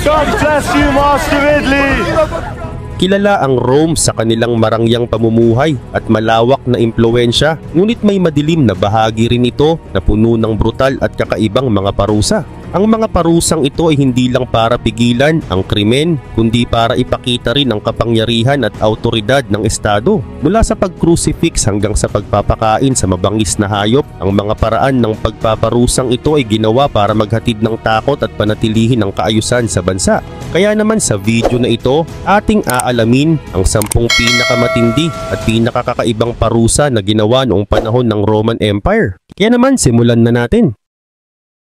God bless you, Master Ridley! Kilala ang Rome sa kanilang marangyang pamumuhay at malawak na impluwensya, ngunit may madilim na bahagi rin ito na puno ng brutal at kakaibang mga parusa. Ang mga parusang ito ay hindi lang para pigilan ang krimen, kundi para ipakita rin ang kapangyarihan at autoridad ng Estado. Mula sa pag-crucifix hanggang sa pagpapakain sa mabangis na hayop, ang mga paraan ng pagpaparusang ito ay ginawa para maghatid ng takot at panatilihin ang kaayusan sa bansa. Kaya naman sa video na ito, ating aalamin ang 10 pinakamatindi at pinakakakaibang parusa na ginawa noong panahon ng Roman Empire. Kaya naman simulan na natin.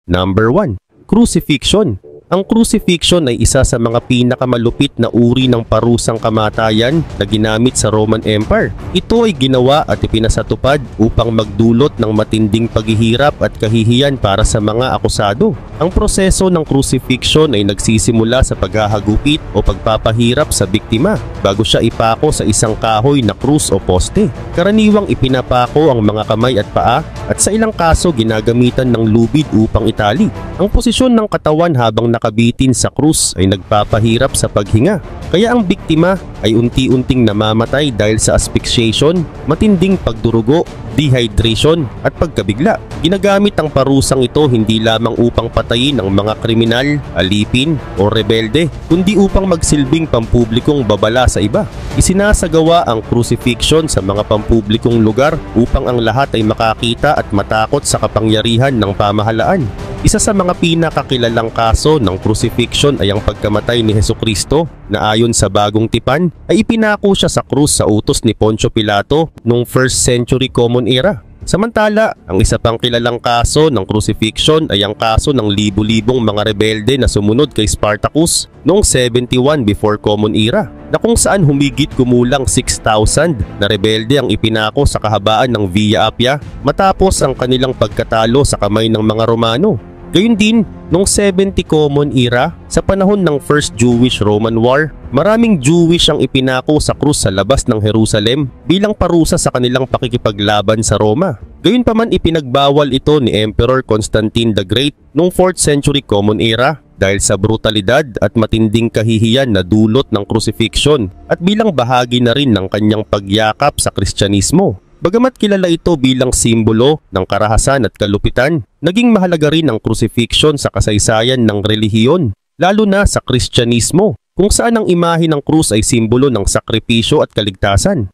Number 1. Crucifixion. Ang crucifixion ay isa sa mga pinakamalupit na uri ng parusang kamatayan na ginamit sa Roman Empire. Ito ay ginawa at ipinasatupad upang magdulot ng matinding paghihirap at kahihiyan para sa mga akusado. Ang proseso ng crucifixion ay nagsisimula sa paghahagupit o pagpapahirap sa biktima bago siya ipako sa isang kahoy na krus o poste. Karaniwang ipinapako ang mga kamay at paa at sa ilang kaso ginagamitan ng lubid upang itali. Ang posisyon ng katawan habang nakabitin sa krus ay nagpapahirap sa paghinga. Kaya ang biktima ay unti-unting namamatay dahil sa asphyxiation, matinding pagdurugo, dehydration at pagkabigla. Ginagamit ang parusang ito hindi lamang upang patayin ang mga kriminal, alipin o rebelde, kundi upang magsilbing pampublikong babala sa iba. Isinasagawa ang crucifixion sa mga pampublikong lugar upang ang lahat ay makakita at matakot sa kapangyarihan ng pamahalaan. Isa sa mga pinakakilalang kaso ng crucifixion ay ang pagkamatay ni Hesukristo na ayon sa Bagong Tipan ay ipinako siya sa krus sa utos ni Poncio Pilato noong 1st century Common Era. Samantala, ang isa pang kilalang kaso ng crucifixion ay ang kaso ng libu-libong mga rebelde na sumunod kay Spartacus noong 71 before Common Era, na kung saan humigit kumulang 6,000 na rebelde ang ipinako sa kahabaan ng Via Appia matapos ang kanilang pagkatalo sa kamay ng mga Romano. Gayun din, noong 70 Common Era, sa panahon ng First Jewish-Roman War, maraming Jewish ang ipinako sa krus sa labas ng Jerusalem bilang parusa sa kanilang pakikipaglaban sa Roma. Gayunpaman ipinagbawal ito ni Emperor Constantine the Great noong 4th century Common Era dahil sa brutalidad at matinding kahihiyan na dulot ng crucifixion at bilang bahagi na rin ng kanyang pagyakap sa Kristyanismo. Bagamat kilala ito bilang simbolo ng karahasan at kalupitan, naging mahalaga rin ang crucifixion sa kasaysayan ng relihiyon, lalo na sa Kristyanismo, kung saan ang imahe ng krus ay simbolo ng sakripisyo at kaligtasan.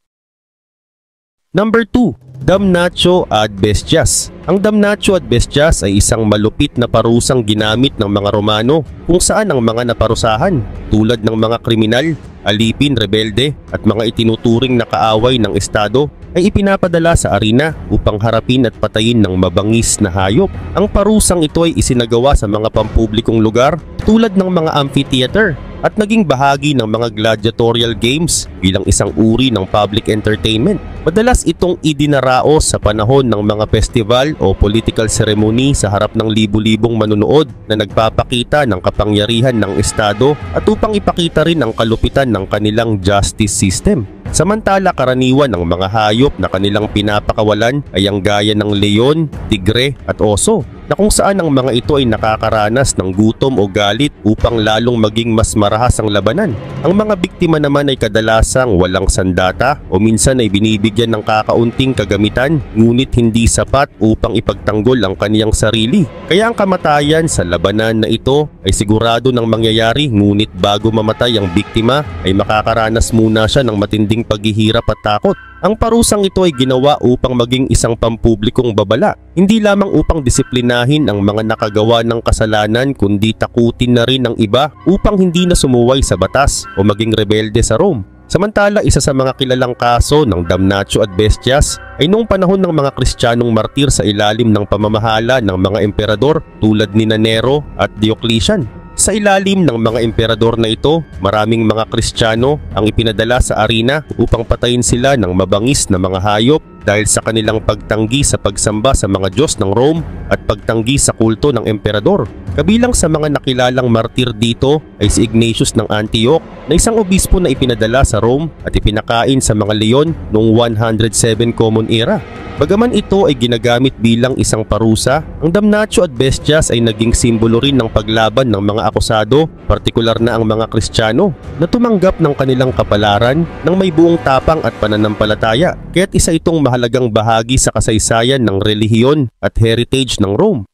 Number 2. Damnatio ad Bestias. Ang Damnatio ad Bestias ay isang malupit na parusang ginamit ng mga Romano kung saan ang mga naparusahan, tulad ng mga kriminal, alipin, rebelde at mga itinuturing na kaaway ng Estado, ay ipinapadala sa arena upang harapin at patayin ng mabangis na hayop. Ang parusang ito ay isinagawa sa mga pampublikong lugar tulad ng mga amphitheater at naging bahagi ng mga gladiatorial games bilang isang uri ng public entertainment. Madalas itong idinaraos sa panahon ng mga festival o political ceremony sa harap ng libu-libong manunood na nagpapakita ng kapangyarihan ng Estado at upang ipakita rin ang kalupitan ng kanilang justice system. Samantala, karaniwan ng mga hayop na kanilang pinapakawalan ay ang gaya ng leon, tigre at oso, na kung saan ang mga ito ay nakakaranas ng gutom o galit upang lalong maging mas marahas ang labanan. Ang mga biktima naman ay kadalasang walang sandata o minsan ay binibigyan ng kakaunting kagamitan ngunit hindi sapat upang ipagtanggol ang kaniyang sarili. Kaya ang kamatayan sa labanan na ito ay sigurado ng mangyayari, ngunit bago mamatay ang biktima ay makakaranas muna siya ng matinding paghihirap at takot. Ang parusang ito ay ginawa upang maging isang pampublikong babala, hindi lamang upang disiplinahin ang mga nakagawa ng kasalanan, kundi takutin na rin ang iba upang hindi na sumuway sa batas o maging rebelde sa Rome. Samantala, isa sa mga kilalang kaso ng Damnatio ad Bestias ay noong panahon ng mga Kristiyanong martir sa ilalim ng pamamahala ng mga emperador tulad ni Nero at Diocletian. Sa ilalim ng mga emperador na ito, maraming mga Kristiyano ang ipinadala sa arena upang patayin sila ng mabangis na mga hayop dahil sa kanilang pagtanggi sa pagsamba sa mga Diyos ng Rome at pagtanggi sa kulto ng emperador. Kabilang sa mga nakilalang martir dito ay si Ignatius ng Antioch na isang obispo na ipinadala sa Rome at ipinakain sa mga leon noong 107 Common Era. Bagaman ito ay ginagamit bilang isang parusa, ang damnatio at bestias ay naging simbolo rin ng paglaban ng mga akusado, partikular na ang mga Kristiyano, na tumanggap ng kanilang kapalaran ng may buong tapang at pananampalataya, kaya't isa itong mahalagang bahagi sa kasaysayan ng relihiyon at heritage ng Rome.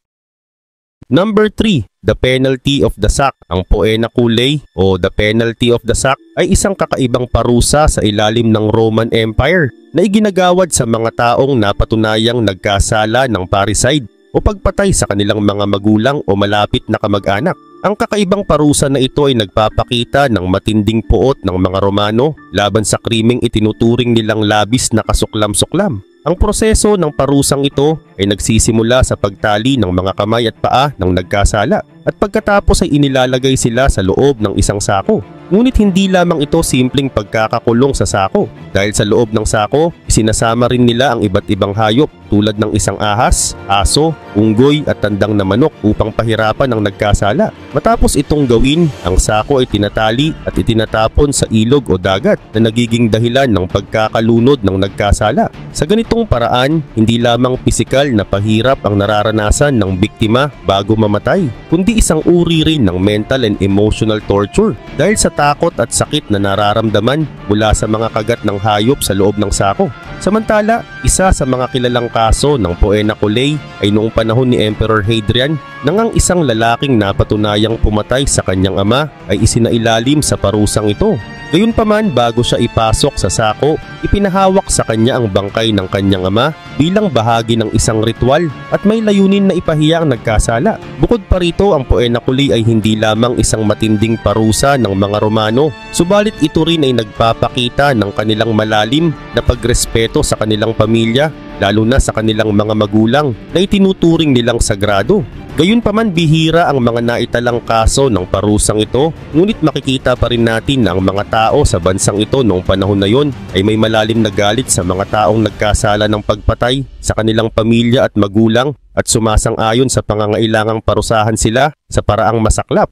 Number 3. The Penalty of the Sack. Ang Poena Culei o The Penalty of the Sack ay isang kakaibang parusa sa ilalim ng Roman Empire na iginagawad sa mga taong napatunayang nagkasala ng parricide o pagpatay sa kanilang mga magulang o malapit na kamag-anak. Ang kakaibang parusa na ito ay nagpapakita ng matinding puot ng mga Romano laban sa krimeng itinuturing nilang labis na kasuklam-suklam. Ang proseso ng parusang ito ay nagsisimula sa pagtali ng mga kamay at paa ng nagkasala at pagkatapos ay inilalagay sila sa loob ng isang sako. Ngunit hindi lamang ito simpleng pagkakakulong sa sako. Dahil sa loob ng sako, isinasama rin nila ang iba't ibang hayop tulad ng isang ahas, aso, unggoy at tandang na manok upang pahirapan ang nagkasala. Matapos itong gawin, ang sako ay tinatali at itinatapon sa ilog o dagat na nagiging dahilan ng pagkakalunod ng nagkasala. Sa ganitong paraan, hindi lamang pisikal na pahirap ang nararanasan ng biktima bago mamatay, kundi isang uri rin ng mental and emotional torture dahil sa takot at sakit na nararamdaman mula sa mga kagat ng hayop sa loob ng sako. Samantala, isa sa mga kilalang kaso ng Poena Culei ay noong panahon ni Emperor Hadrian nang ang isang lalaking napatunayang pumatay sa kanyang ama ay isinailalim sa parusang ito. Gayunpaman, bago siya ipasok sa sako, ipinahawak sa kanya ang bangkay ng kanyang ama bilang bahagi ng isang ritual at may layunin na ipahiya ang nagkasala. Bukod pa rito, ang Poena Culei ay hindi lamang isang matinding parusa ng mga Romano, subalit ito rin ay nagpapakita ng kanilang malalim na pagrespeto sa kanilang pamilya, lalo na sa kanilang mga magulang na itinuturing nilang sagrado. Gayunpaman, bihira ang mga naitalang kaso ng parusang ito, ngunit makikita pa rin natin na ang mga tao sa bansang ito noong panahon na yon ay may malalim na galit sa mga taong nagkasala ng pagpatay sa kanilang pamilya at magulang at sumasang-ayon sa pangangailangang parusahan sila sa paraang masaklap.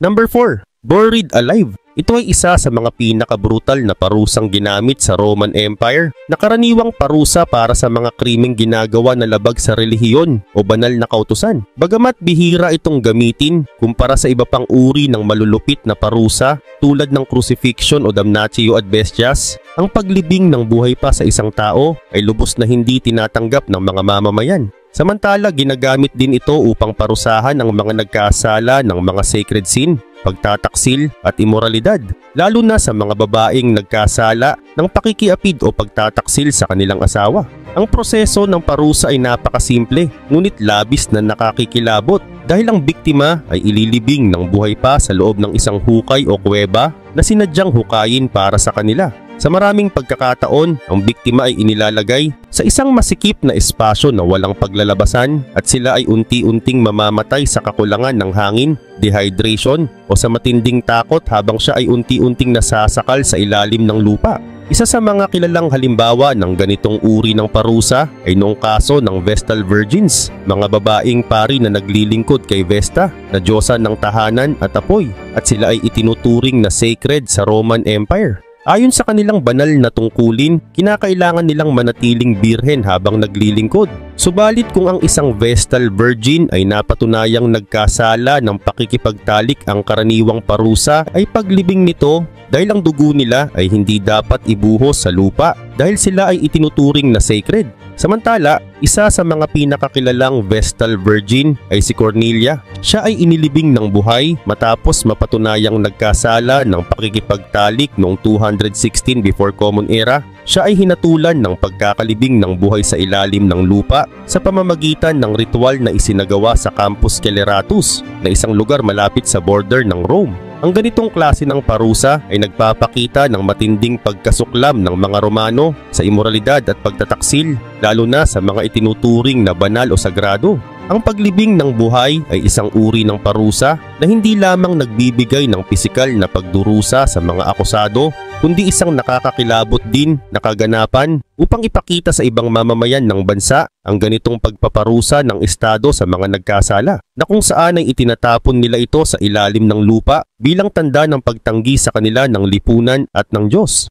Number 4. Buried Alive. Ito ay isa sa mga pinakabrutal na parusang ginamit sa Roman Empire na karaniwang parusa para sa mga krimeng ginagawa na labag sa relihiyon o banal na kautusan. Bagamat bihira itong gamitin kumpara sa iba pang uri ng malulupit na parusa tulad ng crucifixion o damnatio ad bestias, ang paglibing ng buhay pa sa isang tao ay lubos na hindi tinatanggap ng mga mamamayan. Samantala, ginagamit din ito upang parusahan ang mga nagkasala ng mga sacred sin, pagtataksil at imoralidad, lalo na sa mga babaeng nagkasala ng pakikiapid o pagtataksil sa kanilang asawa. Ang proseso ng parusa ay napakasimple, ngunit labis na nakakikilabot dahil ang biktima ay ililibing ng buhay pa sa loob ng isang hukay o kuweba na sinadyang hukayin para sa kanila. Sa maraming pagkakataon, ang biktima ay inilalagay sa isang masikip na espasyo na walang paglalabasan at sila ay unti-unting mamamatay sa kakulangan ng hangin, dehydration o sa matinding takot habang siya ay unti-unting nasasakal sa ilalim ng lupa. Isa sa mga kilalang halimbawa ng ganitong uri ng parusa ay noong kaso ng Vestal Virgins, mga babaeng pari na naglilingkod kay Vesta na diyosa ng tahanan at apoy, at sila ay itinuturing na sacred sa Roman Empire. Ayon sa kanilang banal na tungkulin, kinakailangan nilang manatiling birhen habang naglilingkod. Subalit kung ang isang Vestal Virgin ay napatunayang nagkasala ng pakikipagtalik, ang karaniwang parusa ay paglibing nito dahil ang dugo nila ay hindi dapat ibuhos sa lupa dahil sila ay itinuturing na sacred. Samantala, isa sa mga pinakakilalang Vestal Virgin ay si Cornelia. Siya ay inilibing ng buhay matapos mapatunayang nagkasala ng pakikipagtalik noong 216 before Common Era. Siya ay hinatulan ng pagkakalibing ng buhay sa ilalim ng lupa sa pamamagitan ng ritual na isinagawa sa Campus Sceleratus na isang lugar malapit sa border ng Rome. Ang ganitong klase ng parusa ay nagpapakita ng matinding pagkasuklam ng mga Romano sa imoralidad at pagtataksil, lalo na sa mga itinuturing na banal o sagrado. Ang paglibing ng buhay ay isang uri ng parusa na hindi lamang nagbibigay ng pisikal na pagdurusa sa mga akusado, kundi isang nakakakilabot din na kaganapan upang ipakita sa ibang mamamayan ng bansa ang ganitong pagpaparusa ng Estado sa mga nagkasala, na kung saan ay itinatapon nila ito sa ilalim ng lupa bilang tanda ng pagtanggi sa kanila ng lipunan at ng Diyos.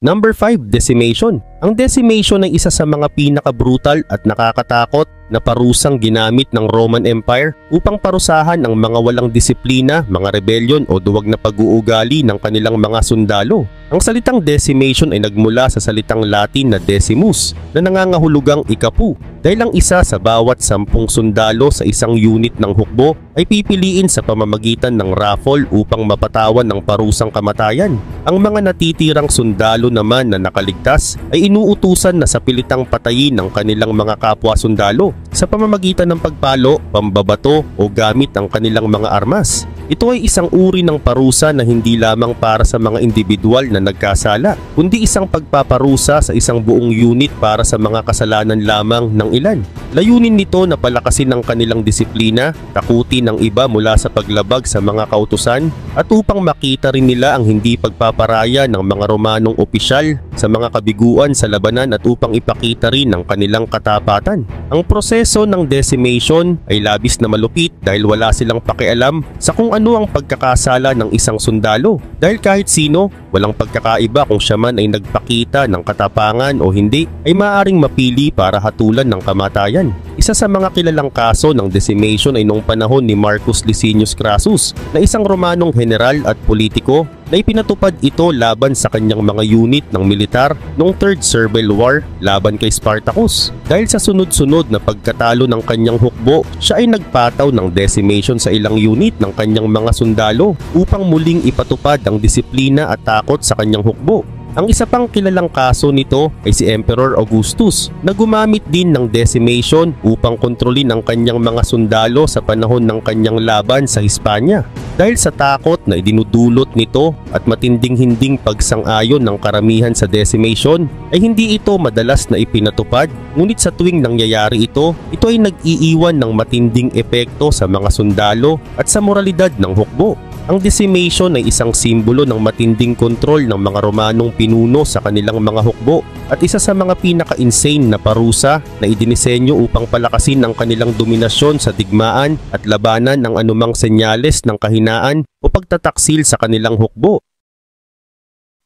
Number 5. Decimation. Ang decimation ay isa sa mga pinaka-brutal at nakakatakot na parusang ginamit ng Roman Empire upang parusahan ang mga walang disiplina, mga rebellion o duwag na pag-uugali ng kanilang mga sundalo. Ang salitang decimation ay nagmula sa salitang Latin na decimus na nangangahulugang ikapu, dahil ang isa sa bawat 10 sundalo sa isang unit ng hukbo ay pipiliin sa pamamagitan ng raffle upang mapatawan ng parusang kamatayan. Ang mga natitirang sundalo naman na nakaligtas ay inuutusan na sa pilitang patayin ng kanilang mga kapwa sundalo sa pamamagitan ng pagpalo, pambabato o gamit ang kanilang mga armas. Ito ay isang uri ng parusa na hindi lamang para sa mga individual na nagkasala, kundi isang pagpaparusa sa isang buong unit para sa mga kasalanan lamang ng ilan. Layunin nito na palakasin ang kanilang disiplina, takutin ang iba mula sa paglabag sa mga kautusan, at upang makita rin nila ang hindi pagpaparaya ng mga Romanong opisyal sa mga kabiguan sa labanan at upang ipakita rin ang kanilang katapatan. Ang proseso ng decimation ay labis na malupit dahil wala silang pakialam sa kung ano ang pagkakasala ng isang sundalo, dahil kahit sino, walang pagkakaiba kung siya man ay nagpakita ng katapangan o hindi, ay maaaring mapili para hatulan ng kamatayan. Isa sa mga kilalang kaso ng decimation ay noong panahon ni Marcus Licinius Crassus, na isang Romanong general at politiko, na ipinatupad ito laban sa kanyang mga unit ng militar noong Third Servile War laban kay Spartacus. Dahil sa sunod-sunod na pagkatalo ng kanyang hukbo, siya ay nagpataw ng decimation sa ilang unit ng kanyang mga sundalo upang muling ipatupad ang disiplina at takot sa kanyang hukbo. Ang isa pang kilalang kaso nito ay si Emperor Augustus, na gumamit din ng decimation upang kontrolin ang kanyang mga sundalo sa panahon ng kanyang laban sa Hispanya. Dahil sa takot na idinudulot nito at matinding hinding pagsang-ayon ng karamihan sa decimation, ay hindi ito madalas na ipinatupad, ngunit sa tuwing nangyayari ito ay nag-iiwan ng matinding epekto sa mga sundalo at sa moralidad ng hukbo. Ang decimation ay isang simbolo ng matinding kontrol ng mga Romanong pinuno sa kanilang mga hukbo at isa sa mga pinaka-insane na parusa na idinisenyo upang palakasin ang kanilang dominasyon sa digmaan at labanan ng anumang senyales ng kahinaan o pagtataksil sa kanilang hukbo.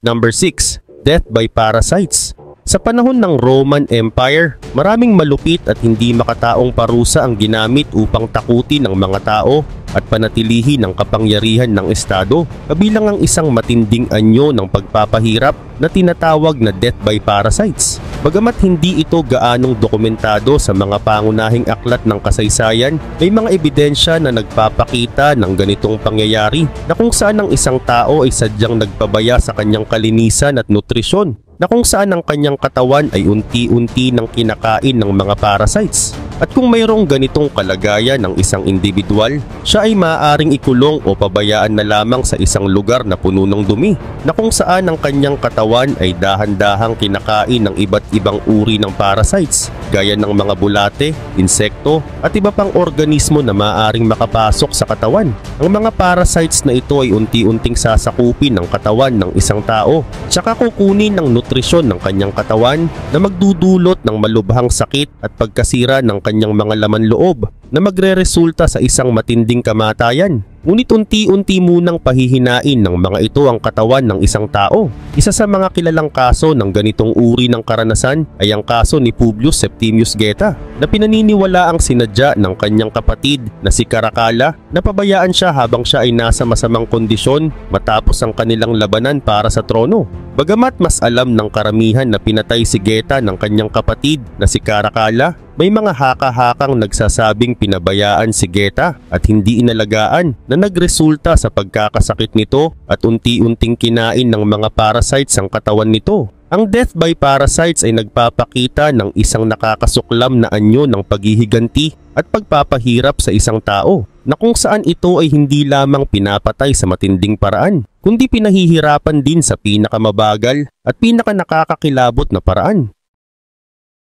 Number 6. Death by parasites. Sa panahon ng Roman Empire, maraming malupit at hindi makataong parusa ang ginamit upang takutin ang mga tao at panatilihin ang kapangyarihan ng Estado, kabilang ang isang matinding anyo ng pagpapahirap na tinatawag na death by parasites. Bagamat hindi ito gaanong dokumentado sa mga pangunahing aklat ng kasaysayan, may mga ebidensya na nagpapakita ng ganitong pangyayari na kung saan ang isang tao ay sadyang nagpabaya sa kanyang kalinisan at nutrisyon, na kung saan ang kanyang katawan ay unti-unti ng kinakain ng mga parasites. At kung mayroong ganitong kalagayan ng isang individual, siya ay maaaring ikulong o pabayaan na lamang sa isang lugar na puno ng dumi, na kung saan ang kanyang katawan ay dahan-dahang kinakain ng iba't ibang uri ng parasites, gaya ng mga bulate, insekto, at iba pang organismo na maaaring makapasok sa katawan. Ang mga parasites na ito ay unti-unting sasakupin ng katawan ng isang tao, tsaka kukunin ng nutrisyon ng kanyang katawan na magdudulot ng malubhang sakit at pagkasira ng kanyang mga laman loob na magreresulta sa isang matinding kamatayan. Ngunit unti-unti munang pahihinain ng mga ito ang katawan ng isang tao. Isa sa mga kilalang kaso ng ganitong uri ng karanasan ay ang kaso ni Publius Septimius Geta, na pinaniniwala ang sinadya ng kanyang kapatid na si Caracalla na pabayaan siya habang siya ay nasa masamang kondisyon matapos ang kanilang labanan para sa trono. Bagamat mas alam ng karamihan na pinatay si Geta ng kanyang kapatid na si Caracalla, may mga haka-hakang nagsasabing pinabayaan si Geta at hindi inalagaan, na nagresulta sa pagkakasakit nito at unti-unting kinain ng mga parasites ang katawan nito. Ang death by parasites ay nagpapakita ng isang nakakasuklam na anyo ng paghihiganti at pagpapahirap sa isang tao, na kung saan ito ay hindi lamang pinapatay sa matinding paraan, kundi pinahihirapan din sa pinakamabagal at pinakanakakakilabot na paraan.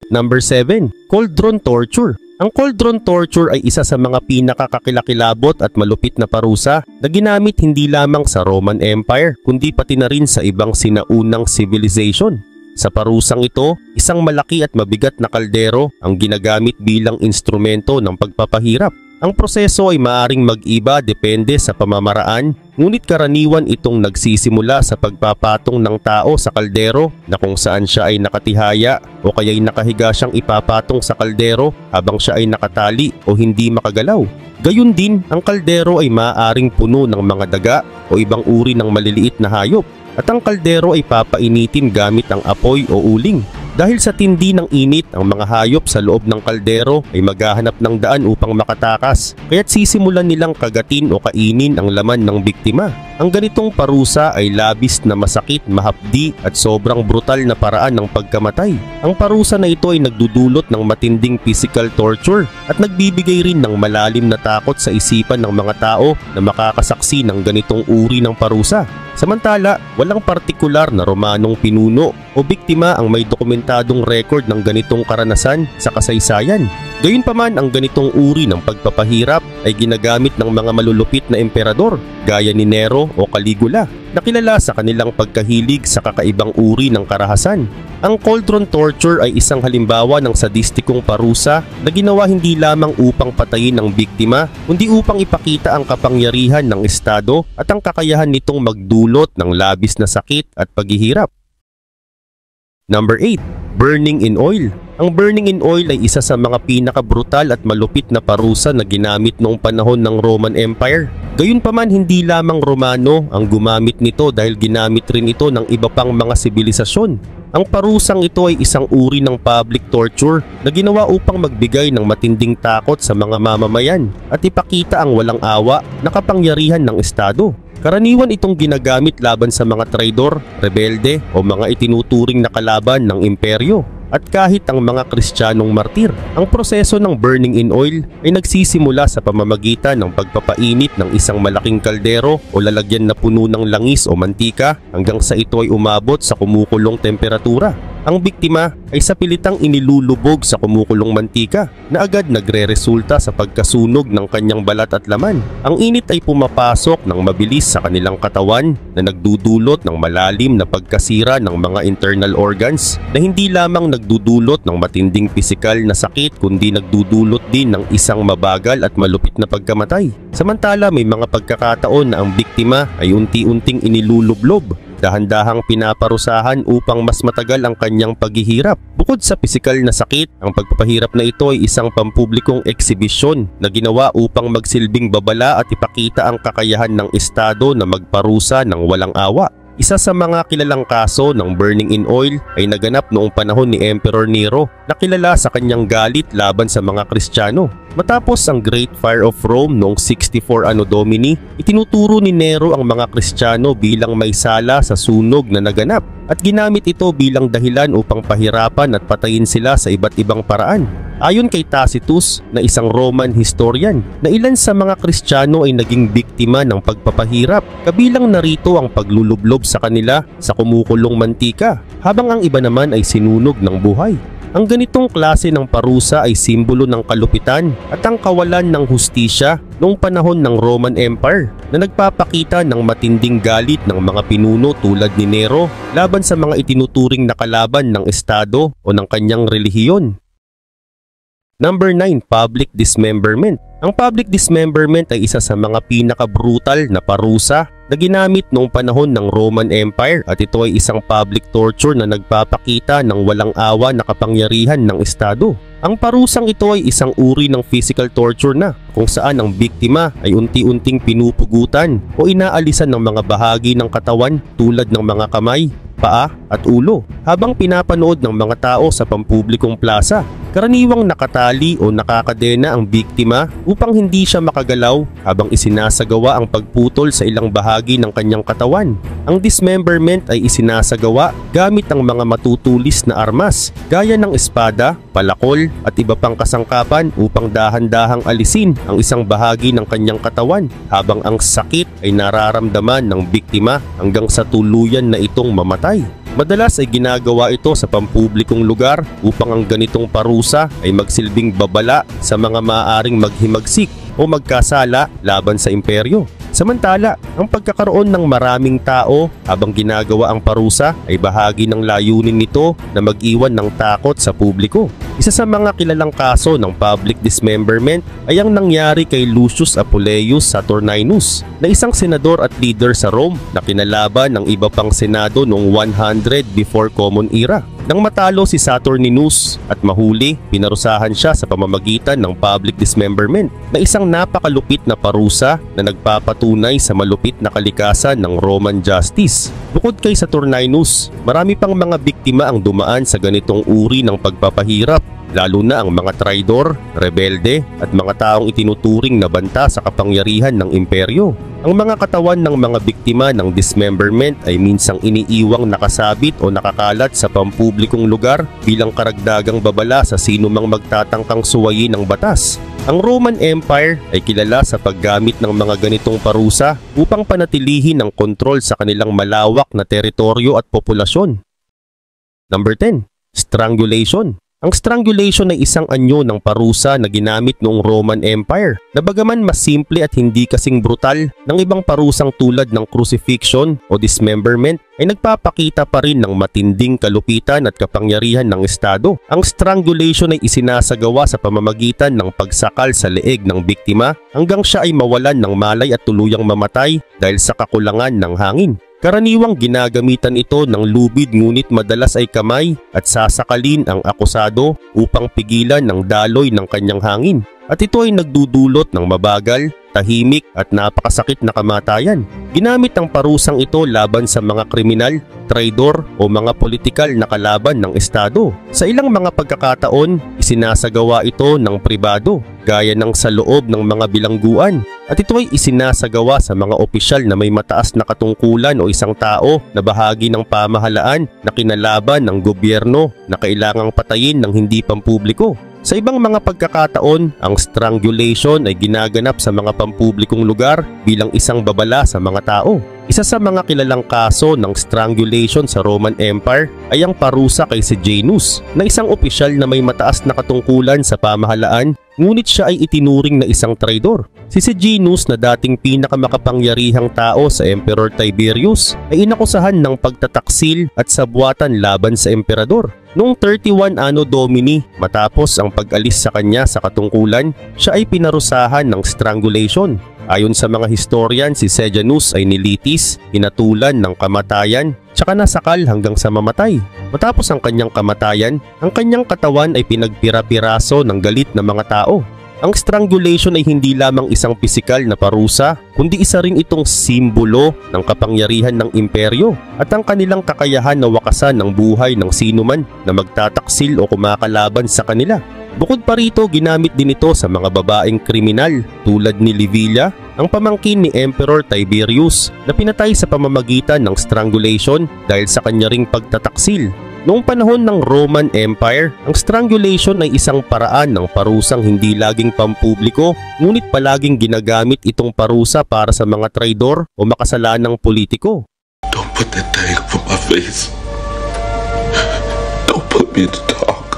Number 7. Cauldron torture. Ang cauldron torture ay isa sa mga pinakakakilakilabot at malupit na parusa na ginamit hindi lamang sa Roman Empire kundi pati na rin sa ibang sinaunang civilization. Sa parusang ito, isang malaki at mabigat na kaldero ang ginagamit bilang instrumento ng pagpapahirap. Ang proseso ay maaring mag-iba depende sa pamamaraan, ngunit karaniwan itong nagsisimula sa pagpapatong ng tao sa kaldero na kung saan siya ay nakatihaya o kaya'y nakahiga siyang ipapatong sa kaldero habang siya ay nakatali o hindi makagalaw. Gayun din, ang kaldero ay maaaring puno ng mga daga o ibang uri ng maliliit na hayop at ang kaldero ay papainitin gamit ang apoy o uling. Dahil sa tindi ng init, ang mga hayop sa loob ng kaldero ay maghahanap ng daan upang makatakas, kaya't sisimulan nilang kagatin o kainin ang laman ng biktima. Ang ganitong parusa ay labis na masakit, mahapdi at sobrang brutal na paraan ng pagkamatay. Ang parusa na ito ay nagdudulot ng matinding physical torture at nagbibigay rin ng malalim na takot sa isipan ng mga tao na makakasaksi ng ganitong uri ng parusa. Samantala, walang partikular na Romanong pinuno o biktima ang may dokumentadong record ng ganitong karanasan sa kasaysayan. Gayunpaman, ang ganitong uri ng pagpapahirap ay ginagamit ng mga malulupit na emperador gaya ni Nero o Caligula na kilala sa kanilang pagkahilig sa kakaibang uri ng karahasan. Ang cauldron torture ay isang halimbawa ng sadistikong parusa na ginawa hindi lamang upang patayin ang biktima kundi upang ipakita ang kapangyarihan ng estado at ang kakayahan nitong magdulot ng labis na sakit at paghihirap. Number 8. Burning in oil. Ang burning in oil ay isa sa mga pinakabrutal at malupit na parusa na ginamit noong panahon ng Roman Empire. Gayunpaman, hindi lamang Romano ang gumamit nito dahil ginamit rin ito ng iba pang mga sibilisasyon. Ang parusang ito ay isang uri ng public torture na ginawa upang magbigay ng matinding takot sa mga mamamayan at ipakita ang walang awa na kapangyarihan ng estado. Karaniwan itong ginagamit laban sa mga traidor, rebelde o mga itinuturing na kalaban ng imperyo at kahit ang mga Kristiyanong martir. Ang proseso ng burning in oil ay nagsisimula sa pamamagitan ng pagpapainit ng isang malaking kaldero o lalagyan na puno ng langis o mantika hanggang sa ito ay umabot sa kumukulong temperatura. Ang biktima ay sa pilitang inilulubog sa kumukulong mantika na agad nagre-resulta sa pagkasunog ng kanyang balat at laman. Ang init ay pumapasok ng mabilis sa kanilang katawan na nagdudulot ng malalim na pagkasira ng mga internal organs na hindi lamang nagdudulot ng matinding pisikal na sakit kundi nagdudulot din ng isang mabagal at malupit na pagkamatay. Samantala, may mga pagkakataon na ang biktima ay unti-unting inilulublob, dahan-dahang pinaparusahan upang mas matagal ang kanyang paghihirap. Bukod sa pisikal na sakit, ang pagpapahirap na ito ay isang pampublikong eksibisyon na ginawa upang magsilbing babala at ipakita ang kakayahan ng estado na magparusa ng walang awa. Isa sa mga kilalang kaso ng burning in oil ay naganap noong panahon ni Emperor Nero na kilala sa kanyang galit laban sa mga Kristiyano. Matapos ang Great Fire of Rome noong 64 Anno Domini, itinuturo ni Nero ang mga Kristiyano bilang may sala sa sunog na naganap at ginamit ito bilang dahilan upang pahirapan at patayin sila sa iba't ibang paraan. Ayon kay Tacitus na isang Roman historian, na ilan sa mga Kristiyano ay naging biktima ng pagpapahirap, kabilang narito ang paglulublob sa kanila sa kumukulong mantika, habang ang iba naman ay sinunog ng buhay. Ang ganitong klase ng parusa ay simbolo ng kalupitan at ang kawalan ng hustisya noong panahon ng Roman Empire na nagpapakita ng matinding galit ng mga pinuno tulad ni Nero laban sa mga itinuturing na kalaban ng estado o ng kanyang relihiyon. Number 9. Public dismemberment. Ang public dismemberment ay isa sa mga pinaka-brutal na parusa na ginamit noong panahon ng Roman Empire at ito ay isang public torture na nagpapakita ng walang awa na kapangyarihan ng estado. Ang parusang ito ay isang uri ng physical torture na kung saan ang biktima ay unti-unting pinupugutan o inaalisan ng mga bahagi ng katawan tulad ng mga kamay, paa at ulo habang pinapanood ng mga tao sa pampublikong plaza. Karaniwang nakatali o nakakadena ang biktima upang hindi siya makagalaw habang isinasagawa ang pagputol sa ilang bahagi ng kanyang katawan. Ang dismemberment ay isinasagawa gamit ang mga matutulis na armas gaya ng espada, palakol at iba pang kasangkapan upang dahan-dahang alisin ang isang bahagi ng kanyang katawan habang ang sakit ay nararamdaman ng biktima hanggang sa tuluyan na itong mamatay. Madalas ay ginagawa ito sa pampublikong lugar upang ang ganitong parusa ay magsilbing babala sa mga maaaring maghimagsik o magkasala laban sa imperyo. Samantala, ang pagkakaroon ng maraming tao habang ginagawa ang parusa ay bahagi ng layunin nito na mag-iwan ng takot sa publiko. Isa sa mga kilalang kaso ng public dismemberment ay ang nangyari kay Lucius Apuleius Saturninus, na isang senador at leader sa Rome na kinalaban ng iba pang senado noong 100 before Common Era. Nang matalo si Saturninus at mahuli, pinarusahan siya sa pamamagitan ng public dismemberment, na isang napakalupit na parusa na nagpapatunay sa malupit na kalikasan ng Roman justice. Bukod kay Saturninus, marami pang mga biktima ang dumaan sa ganitong uri ng pagpapahirap, lalo na ang mga traidor, rebelde at mga taong itinuturing na banta sa kapangyarihan ng imperyo. Ang mga katawan ng mga biktima ng dismemberment ay minsang iniiwang nakasabit o nakakalat sa pampublikong lugar bilang karagdagang babala sa sino mang magtatangkang suwayin ng batas. Ang Roman Empire ay kilala sa paggamit ng mga ganitong parusa upang panatilihin ang kontrol sa kanilang malawak na teritoryo at populasyon. Number 10. Strangulation. Ang strangulation ay isang anyo ng parusa na ginamit noong Roman Empire, na bagaman mas simple at hindi kasing brutal ng ibang parusang tulad ng crucifixion o dismemberment, ay nagpapakita pa rin ng matinding kalupitan at kapangyarihan ng Estado. Ang strangulation ay isinasagawa sa pamamagitan ng pagsakal sa leeg ng biktima hanggang siya ay mawalan ng malay at tuluyang mamatay dahil sa kakulangan ng hangin. Karaniwang ginagamitan ito ng lubid, ngunit madalas ay kamay at sasakalin ang akusado upang pigilan ng daloy ng kanyang hangin. At ito ay nagdudulot ng mabagal, tahimik at napakasakit na kamatayan. Ginamit ang parusang ito laban sa mga kriminal, traidor o mga politikal na kalaban ng Estado. Sa ilang mga pagkakataon, isinasagawa ito ng pribado, gaya ng sa loob ng mga bilangguan. At ito ay isinasagawa sa mga opisyal na may mataas na katungkulan o isang tao na bahagi ng pamahalaan na kinalaban ng gobyerno na kailangang patayin ng hindi pampubliko. Sa ibang mga pagkakataon, ang strangulation ay ginaganap sa mga pampublikong lugar bilang isang babala sa mga tao. Isa sa mga kilalang kaso ng strangulation sa Roman Empire ay ang parusa kay Sejanus, na isang opisyal na may mataas na katungkulan sa pamahalaan, ngunit siya ay itinuring na isang traidor. Si Sejanus, na dating pinakamakapangyarihang tao sa Emperor Tiberius, ay inakusahan ng pagtataksil at sabwatan laban sa emperador. Noong 31 Anno Domini, matapos ang pag-alis sa kanya sa katungkulan, siya ay pinarusahan ng strangulation. Ayon sa mga historian, si Sejanus ay nilitis, hinatulan ng kamatayan, tsaka nasakal hanggang sa mamatay. Matapos ang kanyang kamatayan, ang kanyang katawan ay pinagpira-piraso ng galit na mga tao. Ang strangulation ay hindi lamang isang pisikal na parusa, kundi isa rin itong simbolo ng kapangyarihan ng imperyo at ang kanilang kakayahan na wakasan ng buhay ng sinuman na magtataksil o kumakalaban sa kanila. Bukod pa rito, ginamit din ito sa mga babaeng kriminal tulad ni Livilla, ang pamangkin ni Emperor Tiberius, na pinatay sa pamamagitan ng strangulation dahil sa kanya ring pagtataksil. Noong panahon ng Roman Empire, ang strangulation ay isang paraan ng parusang hindi laging pampubliko, ngunit palaging ginagamit itong parusa para sa mga traidor o makasalanang politiko. Don't put that thing over my face. Don't put me in the dark.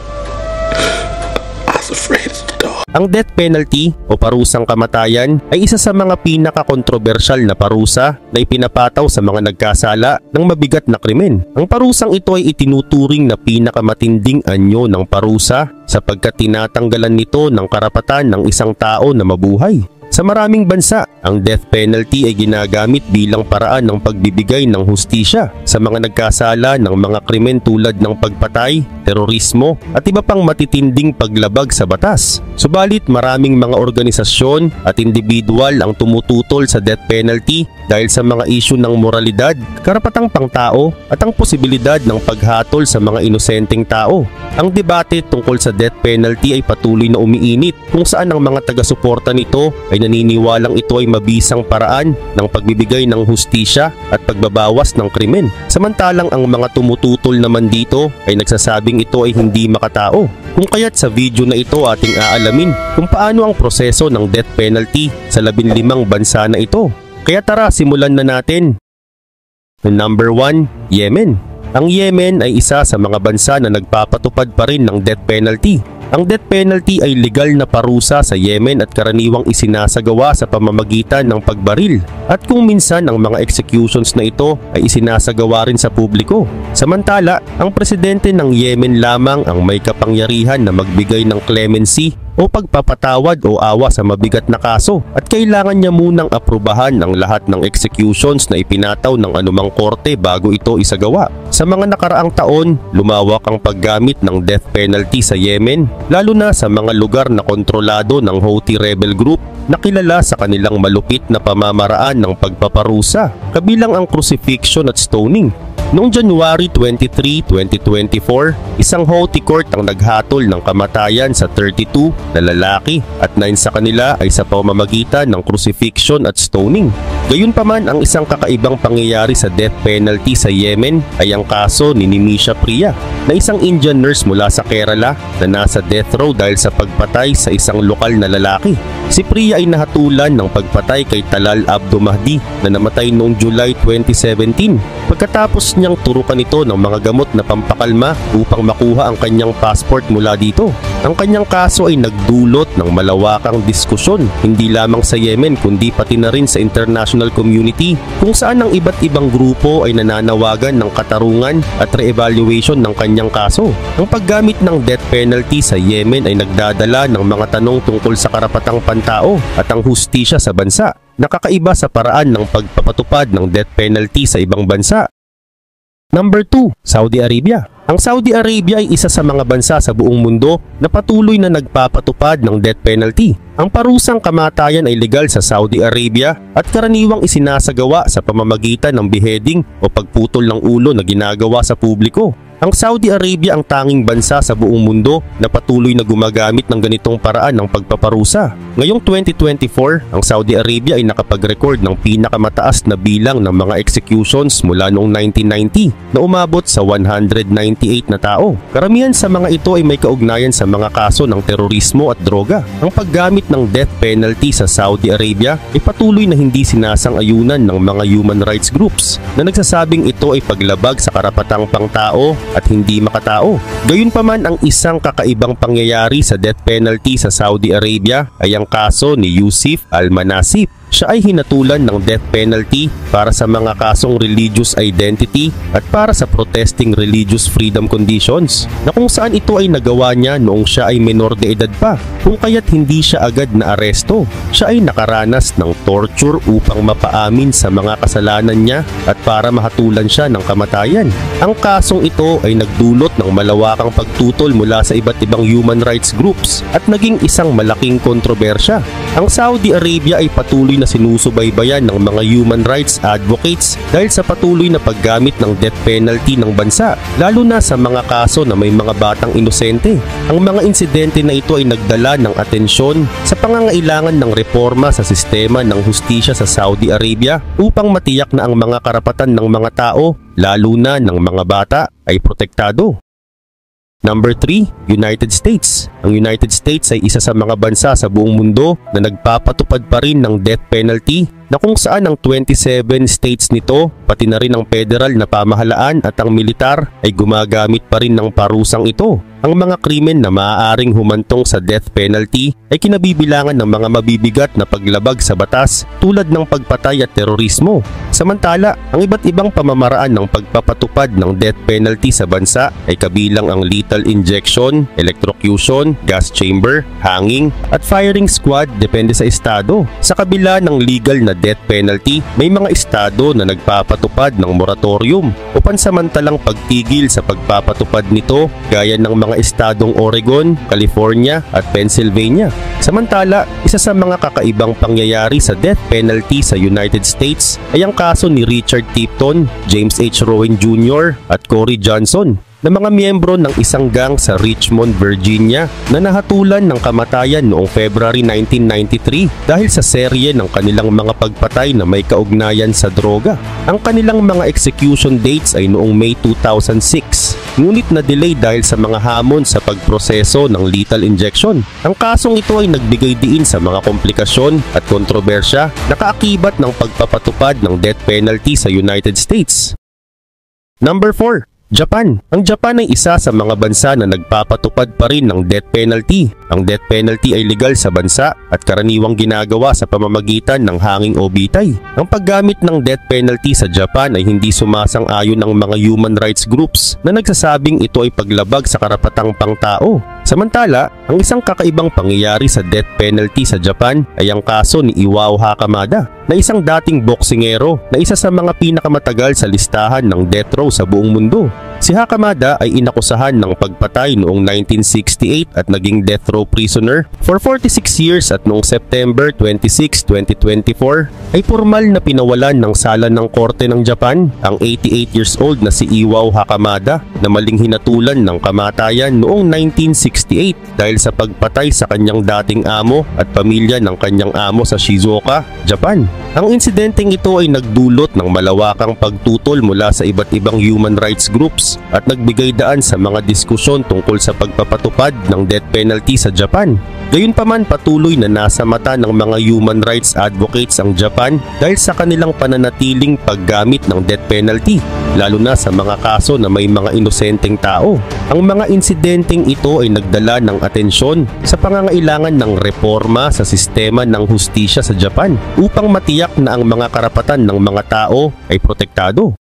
I was afraid of the dark. Ang death penalty o parusang kamatayan ay isa sa mga pinaka-kontrobersyal na parusa na ipinapataw sa mga nagkasala ng mabigat na krimen. Ang parusang ito ay itinuturing na pinakamatinding anyo ng parusa sapagkat tinatanggalan nito ng karapatan ng isang tao na mabuhay. Sa maraming bansa, ang death penalty ay ginagamit bilang paraan ng pagbibigay ng hustisya sa mga nagkasala ng mga krimen tulad ng pagpatay, terorismo at iba pang matitinding paglabag sa batas. Subalit maraming mga organisasyon at individual ang tumututol sa death penalty dahil sa mga isyu ng moralidad, karapatang pangtao at ang posibilidad ng paghatol sa mga inosenteng tao. Ang debate tungkol sa death penalty ay patuloy na umiinit, kung saan ang mga taga-suporta nito ay naniniwalang ito ay mabisang paraan ng pagbibigay ng hustisya at pagbabawas ng krimen. Samantalang ang mga tumututol naman dito ay nagsasabing ito ay hindi makatao. Kung kaya't sa video na ito ating aalamin kung paano ang proseso ng death penalty sa 15 bansa na ito. Kaya tara, simulan na natin. Number 1, Yemen. Ang Yemen ay isa sa mga bansa na nagpapatupad pa rin ng death penalty. Ang death penalty ay legal na parusa sa Yemen at karaniwang isinasagawa sa pamamagitan ng pagbaril. At kung minsan ang mga executions na ito ay isinasagawa rin sa publiko. Samantala, ang presidente ng Yemen lamang ang may kapangyarihan na magbigay ng clemency o pagpapatawad o awa sa mabigat na kaso at kailangan niya munang aprubahan ang lahat ng executions na ipinataw ng anumang korte bago ito isagawa. Sa mga nakaraang taon, lumawak ang paggamit ng death penalty sa Yemen, lalo na sa mga lugar na kontrolado ng Houthi rebel group na kilala sa kanilang malupit na pamamaraan ng pagpaparusa, kabilang ang crucifixion at stoning. Noong January 23, 2024, isang Houthi court ang naghatol ng kamatayan sa 32 na lalaki at 9 sa kanila ay sa pamamagitan ng crucifixion at stoning. Gayunpaman, ang isang kakaibang pangyayari sa death penalty sa Yemen ay ang kaso ni Nimisha Priya, na isang Indian nurse mula sa Kerala na nasa death row dahil sa pagpatay sa isang lokal na lalaki. Si Priya ay nahatulan ng pagpatay kay Talal Abdo Mahdi na namatay noong July 2017 pagkatapos niyang turukan ito ng mga gamot na pampakalma upang makuha ang kanyang passport mula dito. Ang kanyang kaso ay nagdulot ng malawakang diskusyon hindi lamang sa Yemen kundi pati na rin sa international community, kung saan ang iba't ibang grupo ay nananawagan ng katarungan at re-evaluation ng kanyang kaso. Ang paggamit ng death penalty sa Yemen ay nagdadala ng mga tanong tungkol sa karapatang pantao at ang hustisya sa bansa, nakakaiba sa paraan ng pagpapatupad ng death penalty sa ibang bansa. Number 2, Saudi Arabia. Ang Saudi Arabia ay isa sa mga bansa sa buong mundo na patuloy na nagpapatupad ng death penalty. Ang parusang kamatayan ay legal sa Saudi Arabia at karaniwang isinasagawa sa pamamagitan ng beheading o pagputol ng ulo na ginagawa sa publiko. Ang Saudi Arabia ang tanging bansa sa buong mundo na patuloy na gumagamit ng ganitong paraan ng pagpaparusa. Ngayong 2024, ang Saudi Arabia ay nakapag-record ng pinakamataas na bilang ng mga executions mula noong 1990 na umabot sa 198 na tao. Karamihan sa mga ito ay may kaugnayan sa mga kaso ng terorismo at droga. Ang paggamit ng death penalty sa Saudi Arabia ay patuloy na hindi sinasang-ayunan ng mga human rights groups na nagsasabing ito ay paglabag sa karapatang pangtao at hindi makatao. Gayunpaman, ang isang kakaibang pangyayari sa death penalty sa Saudi Arabia ay ang kaso ni Yusuf Al-Manasif. Siya ay hinatulan ng death penalty para sa mga kasong religious identity at para sa protesting religious freedom conditions, na kung saan ito ay nagawa niya noong siya ay menor de edad pa, kung kaya't hindi siya agad na aresto. Siya ay nakaranas ng torture upang mapaamin sa mga kasalanan niya at para mahatulan siya ng kamatayan. Ang kasong ito ay nagdulot ng malawakang pagtutol mula sa iba't ibang human rights groups at naging isang malaking kontrobersya. Ang Saudi Arabia ay patuloy na sinusubaybayan ng mga human rights advocates dahil sa patuloy na paggamit ng death penalty ng bansa, lalo na sa mga kaso na may mga batang inosente. Ang mga insidente na ito ay nagdala ng atensyon sa pangangailangan ng reforma sa sistema ng hustisya sa Saudi Arabia upang matiyak na ang mga karapatan ng mga tao, lalo na ng mga bata, ay protektado. Number 3, United States. Ang United States ay isa sa mga bansa sa buong mundo na nagpapatupad pa rin ng death penalty, na kung saan ang 27 states nito, pati na rin ang federal na pamahalaan at ang militar ay gumagamit pa rin ng parusang ito. Ang mga krimen na maaaring humantong sa death penalty ay kinabibilangan ng mga mabibigat na paglabag sa batas tulad ng pagpatay at terorismo. Samantala, ang iba't ibang pamamaraan ng pagpapatupad ng death penalty sa bansa ay kabilang ang lethal injection, electrocution, gas chamber, hanging, at firing squad depende sa estado. Sa kabila ng legal na death penalty, may mga estado na nagpapatupad ng moratorium o pansamantalang pagtigil sa pagpapatupad nito, gaya ng mga estadong Oregon, California at Pennsylvania. Samantala, isa sa mga kakaibang pangyayari sa death penalty sa United States ay ang kaso ni Richard Tipton, James H. Rowan Jr. at Corey Johnson, na mga miyembro ng isang gang sa Richmond, Virginia, na nahatulan ng kamatayan noong February 1993 dahil sa serye ng kanilang mga pagpatay na may kaugnayan sa droga. Ang kanilang mga execution dates ay noong May 2006, ngunit na-delay dahil sa mga hamon sa pagproseso ng lethal injection. Ang kasong ito ay nagbigay diin sa mga komplikasyon at kontrobersya na kaakibat ng pagpapatupad ng death penalty sa United States. Number 4, Japan. Ang Japan ay isa sa mga bansa na nagpapatupad pa rin ng death penalty. Ang death penalty ay legal sa bansa at karaniwang ginagawa sa pamamagitan ng hanging o bitay. Ang paggamit ng death penalty sa Japan ay hindi sumasang-ayon ng mga human rights groups na nagsasabing ito ay paglabag sa karapatang pangtao. Samantala, ang isang kakaibang pangyayari sa death penalty sa Japan ay ang kaso ni Iwao Hakamada, na isang dating boksingero na isa sa mga pinakamatagal sa listahan ng death row sa buong mundo. Si Hakamada ay inakusahan ng pagpatay noong 1968 at naging death row prisoner for 46 years at noong September 26, 2024 ay formal na pinawalan ng sala ng korte ng Japan ang 88 years old na si Iwao Hakamada na maling hinatulan ng kamatayan noong 1968 dahil sa pagpatay sa kanyang dating amo at pamilya ng kanyang amo sa Shizuoka, Japan. Ang insidenteng ito ay nagdulot ng malawakang pagtutol mula sa iba't ibang human rights groups at nagbigay daan sa mga diskusyon tungkol sa pagpapatupad ng death penalty sa Japan. Gayunpaman, patuloy na nasa mata ng mga human rights advocates ang Japan dahil sa kanilang pananatiling paggamit ng death penalty, lalo na sa mga kaso na may mga inosenteng tao. Ang mga insidenteng ito ay nagdala ng atensyon sa pangangailangan ng reforma sa sistema ng hustisya sa Japan upang matiyak na ang mga karapatan ng mga tao ay protektado.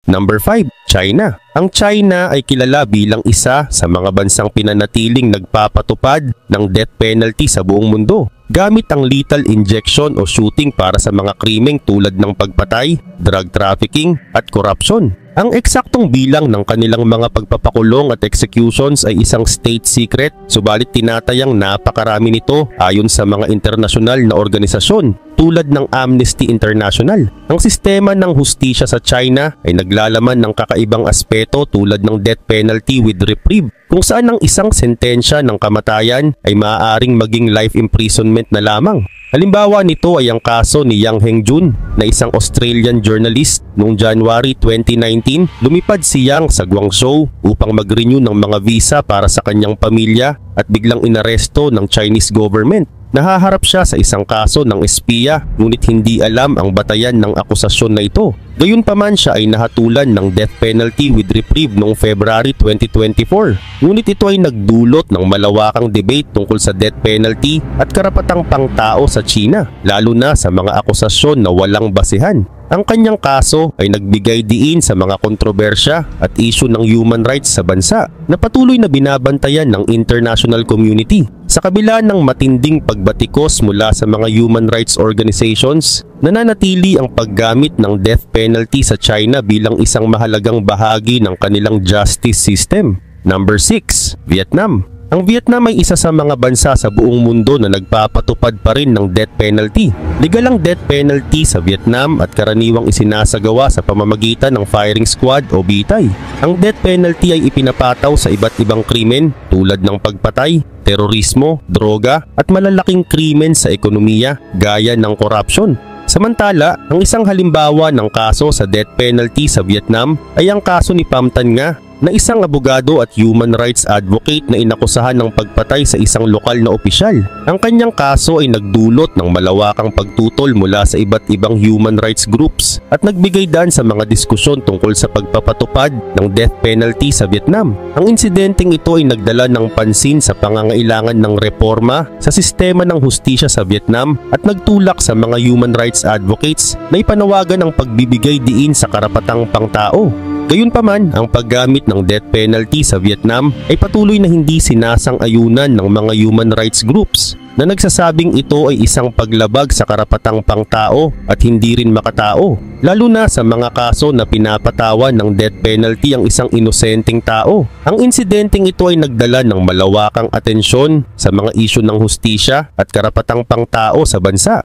Number 5. China. Ang China ay kilala bilang isa sa mga bansang pinanatiling nagpapatupad ng death penalty sa buong mundo gamit ang lethal injection o shooting para sa mga krimeng tulad ng pagpatay, drug trafficking at corruption. Ang eksaktong bilang ng kanilang mga pagpapakulong at executions ay isang state secret, subalit tinatayang napakarami nito ayon sa mga internasyonal na organisasyon tulad ng Amnesty International. Ang sistema ng hustisya sa China ay naglalaman ng kakaibang aspeto tulad ng death penalty with reprieve, kung saan ang isang sentensya ng kamatayan ay maaaring maging life imprisonment na lamang. Halimbawa nito ay ang kaso ni Yang Hengjun na isang Australian journalist. Noong January 2019, lumipad si Yang sa Guangzhou upang mag-renew ng mga visa para sa kanyang pamilya at biglang inaresto ng Chinese government. Nahaharap siya sa isang kaso ng espiya, ngunit hindi alam ang batayan ng akusasyon na ito. Gayunpaman, siya ay nahatulan ng death penalty with reprieve noong February 2024. Ngunit ito ay nagdulot ng malawakang debate tungkol sa death penalty at karapatang pangtao sa China, lalo na sa mga akusasyon na walang basehan. Ang kanyang kaso ay nagbigay diin sa mga kontrobersya at isyu ng human rights sa bansa na patuloy na binabantayan ng international community. Sa kabila ng matinding pagbatikos mula sa mga human rights organizations, nananatili ang paggamit ng death penalty sa China bilang isang mahalagang bahagi ng kanilang justice system. Number 6. Vietnam. Ang Vietnam ay isa sa mga bansa sa buong mundo na nagpapatupad pa rin ng death penalty. Legal ang death penalty sa Vietnam at karaniwang isinasagawa sa pamamagitan ng firing squad o bitay. Ang death penalty ay ipinapataw sa iba't ibang krimen tulad ng pagpatay, terorismo, droga at malalaking krimen sa ekonomiya gaya ng corruption. Samantala, ang isang halimbawa ng kaso sa death penalty sa Vietnam ay ang kaso ni Pham Thanh Nga, na isang abogado at human rights advocate na inakusahan ng pagpatay sa isang lokal na opisyal. Ang kanyang kaso ay nagdulot ng malawakang pagtutol mula sa iba't ibang human rights groups at nagbigay daan sa mga diskusyon tungkol sa pagpapatupad ng death penalty sa Vietnam. Ang insidenteng ito ay nagdala ng pansin sa pangangailangan ng reforma sa sistema ng hustisya sa Vietnam at nagtulak sa mga human rights advocates na ipanawagan ang pagbibigay diin sa karapatang pangtao. Gayunpaman, ang paggamit ng death penalty sa Vietnam ay patuloy na hindi sinasang-ayunan ng mga human rights groups na nagsasabing ito ay isang paglabag sa karapatang pangtao at hindi rin makatao, lalo na sa mga kaso na pinapatawan ng death penalty ang isang inosenteng tao. Ang insidenteng ito ay nagdala ng malawakang atensyon sa mga isyu ng hustisya at karapatang pangtao sa bansa.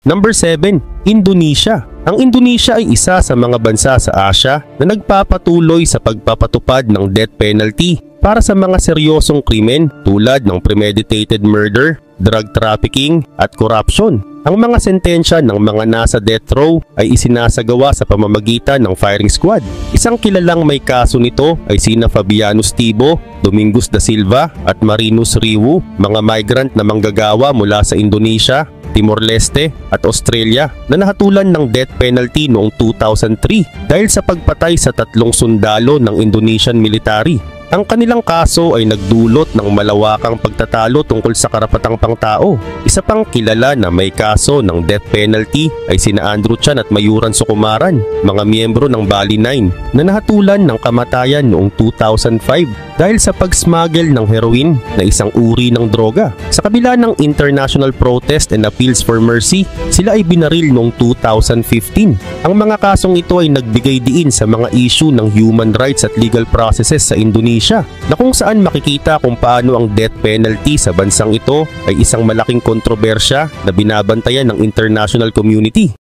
Number 7. Indonesia. Ang Indonesia ay isa sa mga bansa sa Asia na nagpapatuloy sa pagpapatupad ng death penalty para sa mga seryosong krimen tulad ng premeditated murder, drug trafficking at corruption. Ang mga sentensya ng mga nasa death row ay isinasagawa sa pamamagitan ng firing squad. Isang kilalang may kaso nito ay sina Fabianus Tibo, Domingos da Silva at Marinus Riwu, mga migrant na manggagawa mula sa Indonesia. Timor-Leste at Australia na nahatulan ng death penalty noong 2003 dahil sa pagpatay sa 3 sundalo ng Indonesian military. Ang kanilang kaso ay nagdulot ng malawakang pagtatalo tungkol sa karapatang pangtao. Isa pang kilala na may kaso ng death penalty ay sina Andrew Chan at Mayuran Sukumaran, mga miyembro ng Bali 9 na nahatulan ng kamatayan noong 2005 dahil sa pag-smuggle ng heroin na isang uri ng droga. Sa kabila ng international protest and appeals for mercy, sila ay binaril noong 2015. Ang mga kasong ito ay nagbigay diin sa mga issue ng human rights at legal processes sa Indonesia, na kung saan makikita kung paano ang death penalty sa bansang ito ay isang malaking kontrobersya na binabantayan ng international community.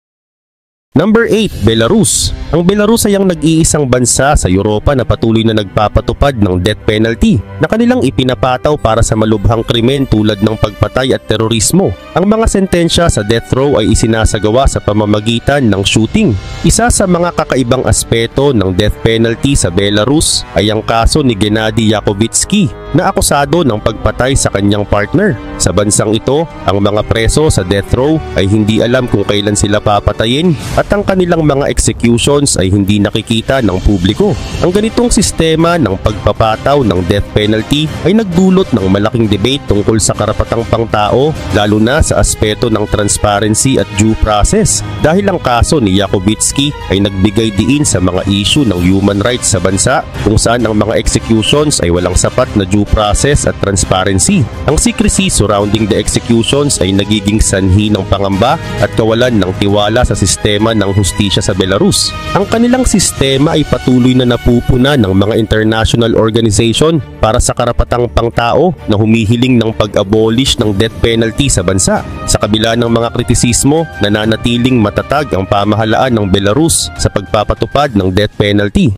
Number 8, Belarus. Ang Belarus ay ang nag-iisang bansa sa Europa na patuloy na nagpapatupad ng death penalty na kanilang ipinapataw para sa malubhang krimen tulad ng pagpatay at terorismo. Ang mga sentensya sa death row ay isinasagawa sa pamamagitan ng shooting. Isa sa mga kakaibang aspeto ng death penalty sa Belarus ay ang kaso ni Gennady Yakovitsky na akusado ng pagpatay sa kanyang partner. Sa bansang ito, ang mga preso sa death row ay hindi alam kung kailan sila papatayin at ang kanilang mga executions ay hindi nakikita ng publiko. Ang ganitong sistema ng pagpapataw ng death penalty ay nagdulot ng malaking debate tungkol sa karapatang pangtao, lalo na sa aspeto ng transparency at due process, dahil ang kaso ni Yakovitsky ay nagbigay diin sa mga issue ng human rights sa bansa kung saan ang mga executions ay walang sapat na due process at transparency. Ang secrecy surrounding the executions ay nagiging sanhi ng pangamba at kawalan ng tiwala sa sistema ng hustisya sa Belarus. Ang kanilang sistema ay patuloy na napupuna ng mga international organization para sa karapatang pangtao na humihiling ng pag-abolish ng death penalty sa bansa. Sa kabila ng mga kritisismo, nananatiling matatag ang pamahalaan ng Belarus sa pagpapatupad ng death penalty.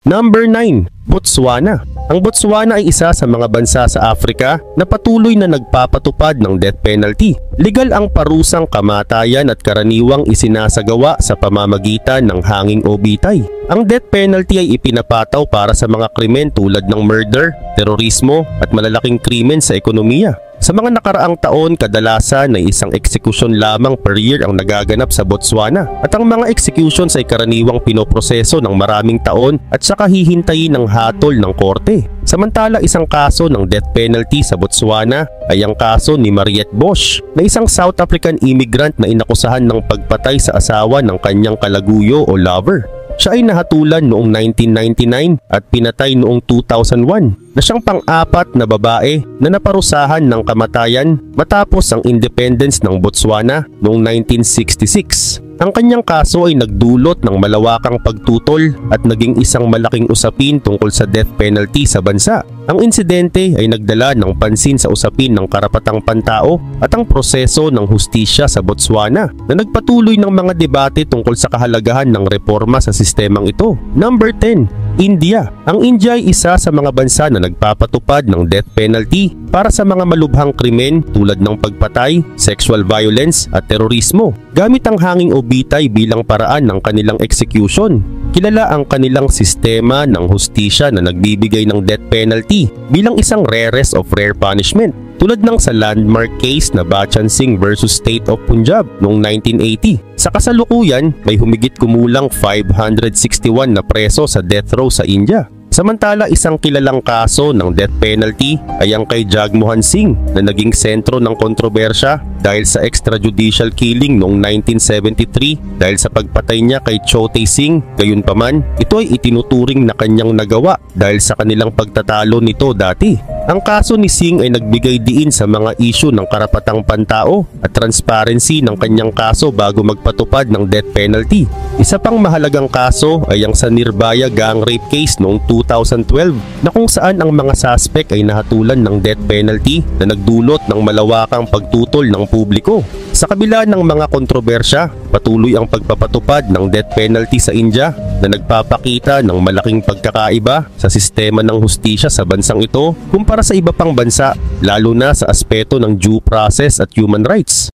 Number 9, Botswana. Ang Botswana ay isa sa mga bansa sa Africa na patuloy na nagpapatupad ng death penalty. Legal ang parusang kamatayan at karaniwang isinasagawa sa pamamagitan ng hanging o bitay. Ang death penalty ay ipinapataw para sa mga krimen tulad ng murder, terorismo at malalaking krimen sa ekonomiya. Sa mga nakaraang taon, kadalasan ay isang eksekusyon lamang per year ang nagaganap sa Botswana at ang mga executions ay karaniwang pinoproseso ng maraming taon at saka hihintayin ng hatol ng korte. Samantala, isang kaso ng death penalty sa Botswana ay ang kaso ni Mariette Bosch na isang South African immigrant na inakusahan ng pagpatay sa asawa ng kanyang kalaguyo o lover. Siya ay nahatulan noong 1999 at pinatay noong 2001 na siyang pang-apat na babae na naparusahan ng kamatayan matapos ang independence ng Botswana noong 1966. Ang kanyang kaso ay nagdulot ng malawakang pagtutol at naging isang malaking usapin tungkol sa death penalty sa bansa. Ang insidente ay nagdala ng pansin sa usapin ng karapatang pantao at ang proseso ng hustisya sa Botswana na nagpatuloy ng mga debate tungkol sa kahalagahan ng reforma sa sistemang ito. Number 10, India. Ang India ay isa sa mga bansa na nagpapatupad ng death penalty para sa mga malubhang krimen tulad ng pagpatay, sexual violence at terorismo, gamit ang hanging o bitay bilang paraan ng kanilang execution. Kilala ang kanilang sistema ng hustisya na nagbibigay ng death penalty bilang isang rarest of rare punishment, tulad ng sa landmark case na Bachan Singh versus State of Punjab noong 1980. Sa kasalukuyan, may humigit kumulang 561 na preso sa death row sa India. Samantala, isang kilalang kaso ng death penalty ay ang kay Jagmohan Singh na naging sentro ng kontrobersya dahil sa extrajudicial killing noong 1973 dahil sa pagpatay niya kay Chote Singh. Gayunpaman, ito ay itinuturing na kanyang nagawa dahil sa kanilang pagtatalo nito dati. Ang kaso ni Singh ay nagbigay diin sa mga isyu ng karapatang pantao at transparency ng kanyang kaso bago magpatupad ng death penalty. Isa pang mahalagang kaso ay ang sa Nirbhaya gang rape case noong 2012 na kung saan ang mga suspect ay nahatulan ng death penalty na nagdulot ng malawakang pagtutol ng publiko. Sa kabila ng mga kontrobersya, patuloy ang pagpapatupad ng death penalty sa India na nagpapakita ng malaking pagkakaiba sa sistema ng hustisya sa bansang ito kumpara sa iba pang bansa, lalo na sa aspeto ng due process at human rights.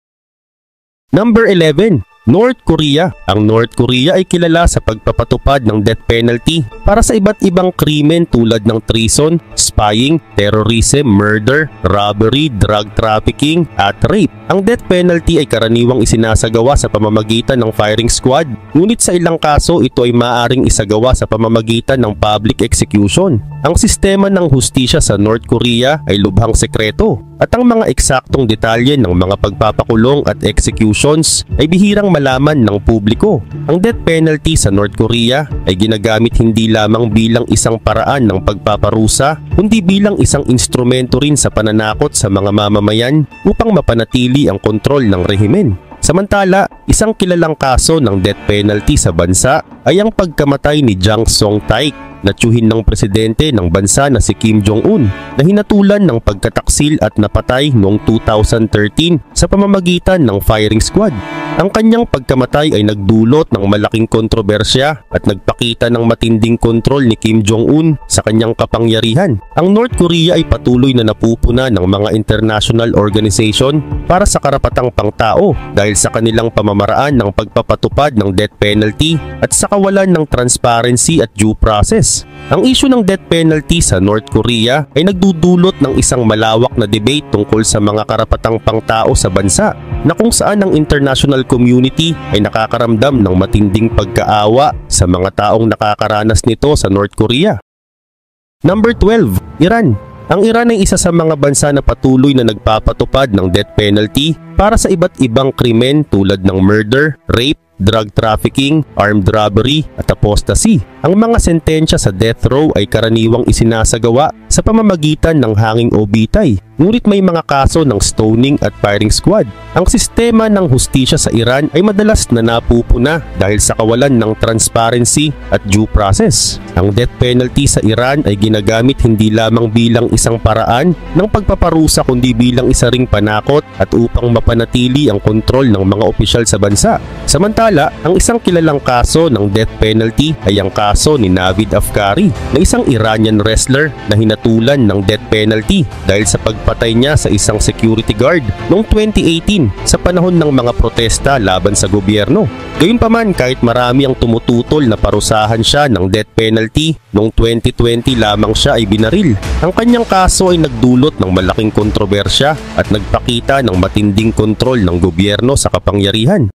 Number 11, North Korea. Ang North Korea ay kilala sa pagpapatupad ng death penalty para sa iba't ibang krimen tulad ng treason, spying, terrorism, murder, robbery, drug trafficking at rape. Ang death penalty ay karaniwang isinasagawa sa pamamagitan ng firing squad, ngunit sa ilang kaso ito ay maaaring isagawa sa pamamagitan ng public execution. Ang sistema ng hustisya sa North Korea ay lubhang sekreto at ang mga eksaktong detalye ng mga pagpapakulong at executions ay bihirang malaman ng publiko. Ang death penalty sa North Korea ay ginagamit hindi lamang bilang isang paraan ng pagpaparusa, kundi bilang isang instrumento rin sa pananakot sa mga mamamayan upang mapanatili ang kontrol ng rehimen. Samantala, isang kilalang kaso ng death penalty sa bansa ay ang pagkamatay ni Jang Song-taek na tiyuhin ng presidente ng bansa na si Kim Jong-un na hinatulan ng pagkataksil at napatay noong 2013 sa pamamagitan ng firing squad. Ang kanyang pagkamatay ay nagdulot ng malaking kontrobersya at nagpakita ng matinding kontrol ni Kim Jong-un sa kanyang kapangyarihan. Ang North Korea ay patuloy na napupuna ng mga international organization para sa karapatang pangtao dahil sa kanilang pamamaraan ng pagpapatupad ng death penalty at sa kawalan ng transparency at due process. Ang issue ng death penalty sa North Korea ay nagdudulot ng isang malawak na debate tungkol sa mga karapatang pangtao sa bansa na kung saan ang international community ay nakakaramdam ng matinding pagkaawa sa mga taong nakakaranas nito sa North Korea. Number 12, Iran. Ang Iran ay isa sa mga bansa na patuloy na nagpapatupad ng death penalty para sa iba't ibang krimen tulad ng murder, rape, drug trafficking, armed robbery at apostasy. Ang mga sentensya sa death row ay karaniwang isinasagawa sa pamamagitan ng hanging o bitay, ngunit may mga kaso ng stoning at firing squad. Ang sistema ng hustisya sa Iran ay madalas na napupuna dahil sa kawalan ng transparency at due process. Ang death penalty sa Iran ay ginagamit hindi lamang bilang isang paraan ng pagpaparusa kundi bilang isa ring panakot at upang mapanatili ang kontrol ng mga opisyal sa bansa. Samantala, ang isang kilalang kaso ng death penalty ay ang kaso ni Navid Afkari na isang Iranian wrestler na hinatulan ng death penalty dahil sa pagpatay niya sa isang security guard noong 2018 sa panahon ng mga protesta laban sa gobyerno. Gayunpaman, kahit marami ang tumututol na parusahan siya ng death penalty, noong 2020 lamang siya ay binaril. Ang kanyang kaso ay nagdulot ng malaking kontrobersya at nagpakita ng matinding kontrol ng gobyerno sa kapangyarihan.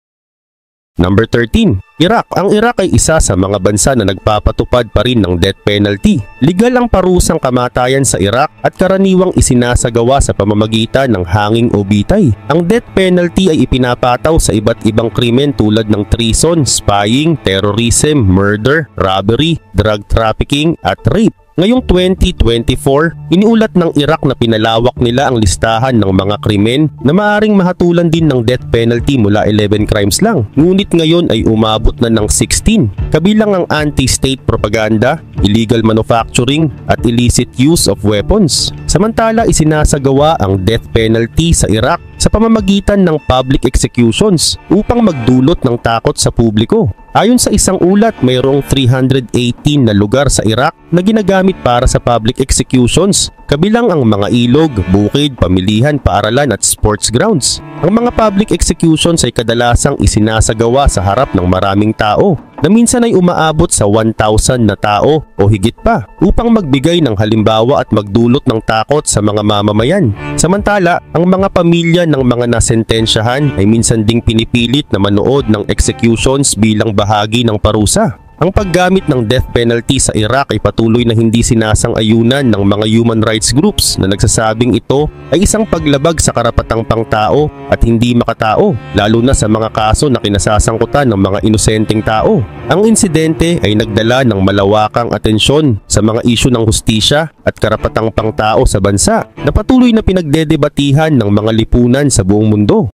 Number 13, Iraq. Ang Iraq ay isa sa mga bansa na nagpapatupad pa rin ng death penalty. Legal ang parusang kamatayan sa Iraq at karaniwang isinasagawa sa pamamagitan ng hanging o bitay. Ang death penalty ay ipinapataw sa iba't ibang krimen tulad ng treason, spying, terrorism, murder, robbery, drug trafficking at rape. Ngayong 2024, iniulat ng Iraq na pinalawak nila ang listahan ng mga krimen na maaaring mahatulan din ng death penalty mula 11 crimes lang. Ngunit ngayon ay umabot na ng 16, kabilang ang anti-state propaganda, illegal manufacturing at illicit use of weapons. Samantala, isinasagawa ang death penalty sa Iraq sa pamamagitan ng public executions upang magdulot ng takot sa publiko. Ayon sa isang ulat, mayroong 318 na lugar sa Iraq na ginagamit para sa public executions, kabilang ang mga ilog, bukid, pamilihan, paaralan at sports grounds. Ang mga public executions ay kadalasang isinasagawa sa harap ng maraming tao na minsan ay umaabot sa 1,000 na tao o higit pa upang magbigay ng halimbawa at magdulot ng takot sa mga mamamayan. Samantala, ang mga pamilya ng mga nasentensyahan ay minsan ding pinipilit na manood ng executions bilang bahagi ng parusa. Ang paggamit ng death penalty sa Iraq ay patuloy na hindi sinasang-ayunan ng mga human rights groups na nagsasabing ito ay isang paglabag sa karapatang pangtao at hindi makatao, lalo na sa mga kaso na kinasasangkutan ng mga inosenteng tao. Ang insidente ay nagdala ng malawakang atensyon sa mga isyu ng hustisya at karapatang pangtao sa bansa na patuloy na pinagdedebatihan ng mga lipunan sa buong mundo.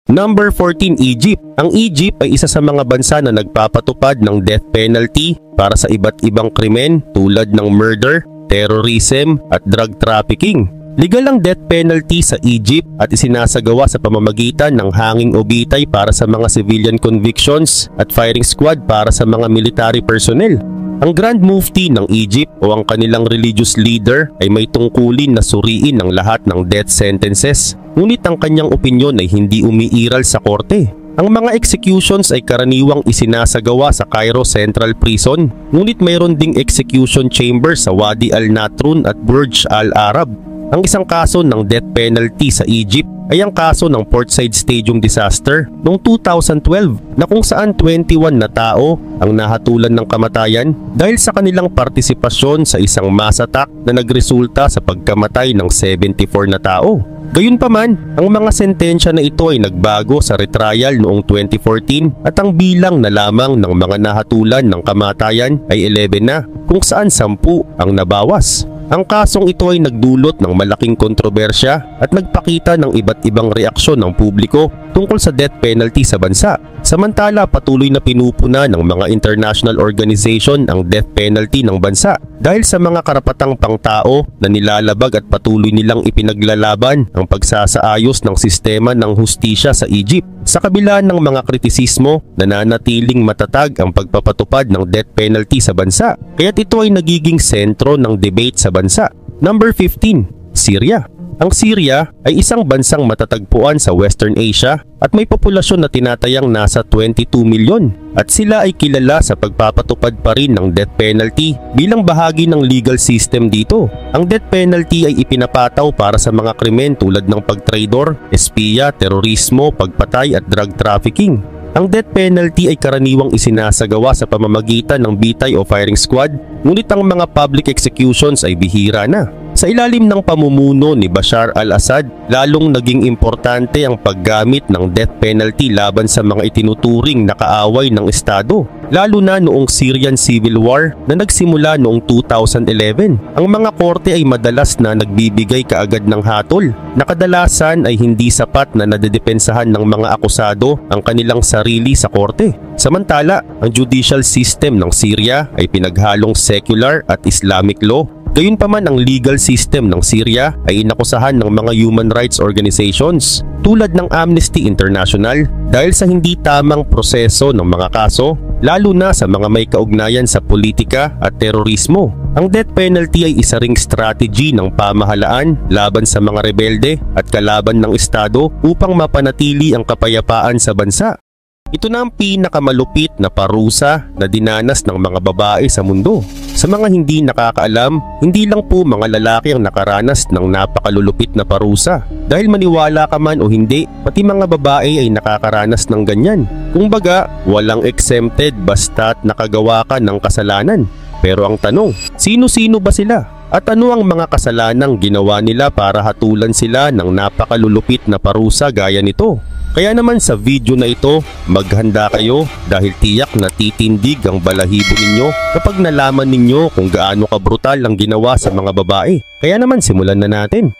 Number 14, Egypt. Ang Egypt ay isa sa mga bansa na nagpapatupad ng death penalty para sa iba't ibang krimen tulad ng murder, terrorism at drug trafficking. Legal ang death penalty sa Egypt at isinasagawa sa pamamagitan ng hanging o bitay para sa mga civilian convictions at firing squad para sa mga military personnel. Ang Grand Mufti ng Egypt o ang kanilang religious leader ay may tungkulin na suriin ang lahat ng death sentences, ngunit ang kanyang opinyon ay hindi umiiral sa korte. Ang mga executions ay karaniwang isinasagawa sa Cairo Central Prison, ngunit mayroon ding execution chamber sa Wadi al-Natrun at Burj al-Arab. Ang isang kaso ng death penalty sa Egypt ay ang kaso ng Portside Stadium disaster noong 2012 na kung saan 21 na tao ang nahatulan ng kamatayan dahil sa kanilang partisipasyon sa isang mass attack na nagresulta sa pagkamatay ng 74 na tao. Gayunpaman, ang mga sentensya na ito ay nagbago sa retrial noong 2014 at ang bilang na lamang ng mga nahatulan ng kamatayan ay 11 na, kung saan 10 ang nabawas. Ang kasong ito ay nagdulot ng malaking kontrobersya at nagpakita ng iba't ibang reaksyon ng publiko tungkol sa death penalty sa bansa. Samantala, patuloy na pinupuna ng mga international organization ang death penalty ng bansa dahil sa mga karapatang pangtao na nilalabag at patuloy nilang ipinaglalaban ang pagsasaayos ng sistema ng hustisya sa Egypt. Sa kabila ng mga kritisismo, nananatiling matatag ang pagpapatupad ng death penalty sa bansa, kaya't ito ay nagiging sentro ng debate sa bansa. Number 15, Syria. Ang Syria ay isang bansang matatagpuan sa Western Asia at may populasyon na tinatayang nasa 22 milyon at sila ay kilala sa pagpapatupad pa rin ng death penalty bilang bahagi ng legal system dito. Ang death penalty ay ipinapataw para sa mga krimen tulad ng pagtraidor, espiya, terorismo, pagpatay at drug trafficking. Ang death penalty ay karaniwang isinasagawa sa pamamagitan ng bitay o firing squad, ngunit ang mga public executions ay bihira na. Sa ilalim ng pamumuno ni Bashar al-Assad, lalong naging importante ang paggamit ng death penalty laban sa mga itinuturing na kaaway ng Estado, lalo na noong Syrian Civil War na nagsimula noong 2011. Ang mga korte ay madalas na nagbibigay kaagad ng hatol, na kadalasan ay hindi sapat na nadedepensahan ng mga akusado ang kanilang sarili sa korte. Samantala, ang judicial system ng Syria ay pinaghalong secular at Islamic law. Gayunpaman, ang legal system ng Syria ay inakusahan ng mga human rights organizations tulad ng Amnesty International dahil sa hindi tamang proseso ng mga kaso, lalo na sa mga may kaugnayan sa politika at terorismo. Ang death penalty ay isa ring strategy ng pamahalaan laban sa mga rebelde at kalaban ng Estado upang mapanatili ang kapayapaan sa bansa. Ito na ang pinakamalupit na parusa na dinanas ng mga babae sa mundo. Sa mga hindi nakakaalam, hindi lang po mga lalaki ang nakaranas ng napakalulupit na parusa. Dahil maniwala ka man o hindi, pati mga babae ay nakakaranas ng ganyan. Kumbaga, walang exempted basta't nakagawa ka ng kasalanan. Pero ang tanong, sino-sino ba sila? At ano ang mga kasalanang ginawa nila para hatulan sila ng napakalulupit na parusa gaya nito? Kaya naman sa video na ito, maghanda kayo dahil tiyak na titindig ang balahibo ninyo kapag nalaman ninyo kung gaano kabrutal ang ginawa sa mga babae. Kaya naman simulan na natin.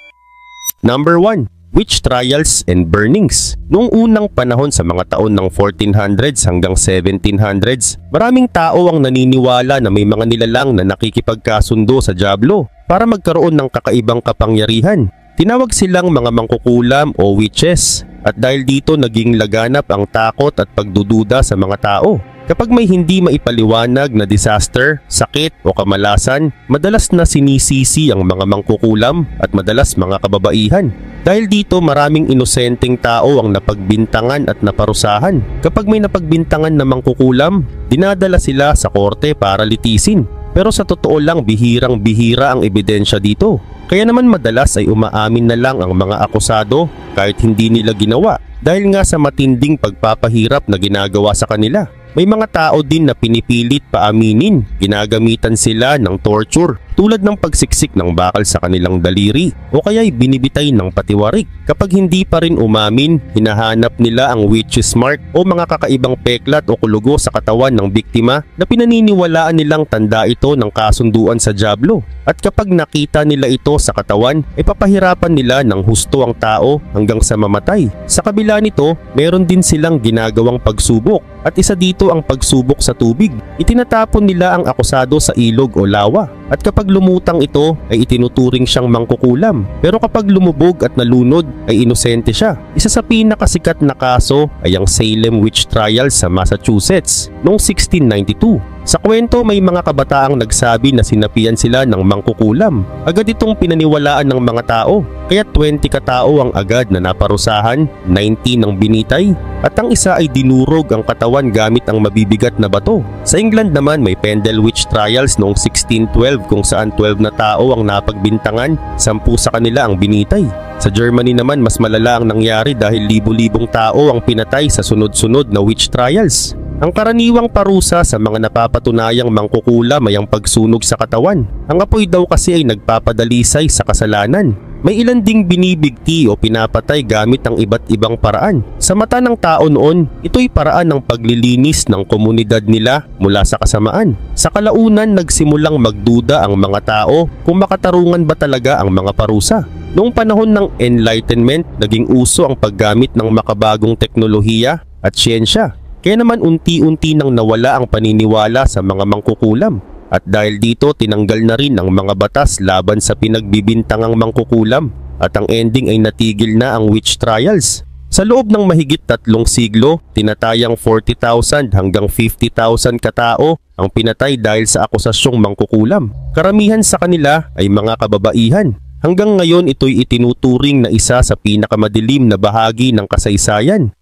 Number 1. Witch trials and burnings. Noong unang panahon sa mga taon ng 1400s hanggang 1700s, maraming tao ang naniniwala na may mga nilalang na nakikipagkasundo sa dyablo para magkaroon ng kakaibang kapangyarihan. Tinawag silang mga mangkukulam o witches at dahil dito naging laganap ang takot at pagdududa sa mga tao. Kapag may hindi maipaliwanag na disaster, sakit o kamalasan, madalas na sinisisi ang mga mangkukulam at madalas mga kababaihan. Dahil dito maraming inosenteng tao ang napagbintangan at naparusahan. Kapag may napagbintangan na mangkukulam, dinadala sila sa korte para litisin. Pero sa totoo lang bihirang-bihira ang ebidensya dito. Kaya naman madalas ay umaamin na lang ang mga akusado kahit hindi nila ginawa dahil nga sa matinding pagpapahirap na ginagawa sa kanila. May mga tao din na pinipilit paaminin, ginagamitan sila ng torture tulad ng pagsiksik ng bakal sa kanilang daliri o kaya'y binibitay ng patiwarik. Kapag hindi pa rin umamin, hinahanap nila ang witch's mark o mga kakaibang peklat o kulugo sa katawan ng biktima na pinaniniwalaan nilang tanda ito ng kasunduan sa dyablo. At kapag nakita nila ito sa katawan, papahirapan nila ng husto ang tao hanggang sa mamatay. Sa kabila nito, meron din silang ginagawang pagsubok at isa dito ang pagsubok sa tubig. Itinatapon nila ang akusado sa ilog o lawa. At kapag lumutang ito ay itinuturing siyang mangkukulam. Pero kapag lumubog at nalunod ay inosente siya. Isa sa pinakasikat na kaso ay ang Salem Witch Trial sa Massachusetts noong 1692. Sa kwento may mga kabataang nagsabi na sinapian sila ng mangkukulam. Agad itong pinaniwalaan ng mga tao, kaya 20 katao ang agad na naparusahan, 19 ang binitay, at ang isa ay dinurog ang katawan gamit ang mabibigat na bato. Sa England naman may Pendle Witch Trials noong 1612 kung saan 12 na tao ang napagbintangan, 10 sa kanila ang binitay. Sa Germany naman mas malala ang nangyari dahil libo-libong tao ang pinatay sa sunod-sunod na witch trials. Ang karaniwang parusa sa mga napapatunayang mangkukulam ay ang pagsunog sa katawan. Ang apoy daw kasi ay nagpapadalisay sa kasalanan. May ilan ding binibigti o pinapatay gamit ang iba't ibang paraan. Sa mata ng tao noon, ito'y paraan ng paglilinis ng komunidad nila mula sa kasamaan. Sa kalaunan, nagsimulang magduda ang mga tao kung makatarungan ba talaga ang mga parusa. Noong panahon ng Enlightenment, naging uso ang paggamit ng makabagong teknolohiya at siyensya. Kaya naman unti-unti nang nawala ang paniniwala sa mga mangkukulam. At dahil dito tinanggal na rin ang mga batas laban sa pinagbibintangang mangkukulam at ang ending ay natigil na ang witch trials. Sa loob ng mahigit 3 siglo, tinatayang 40,000 hanggang 50,000 katao ang pinatay dahil sa akusasyong mangkukulam. Karamihan sa kanila ay mga kababaihan. Hanggang ngayon ito'y itinuturing na isa sa pinakamadilim na bahagi ng kasaysayan.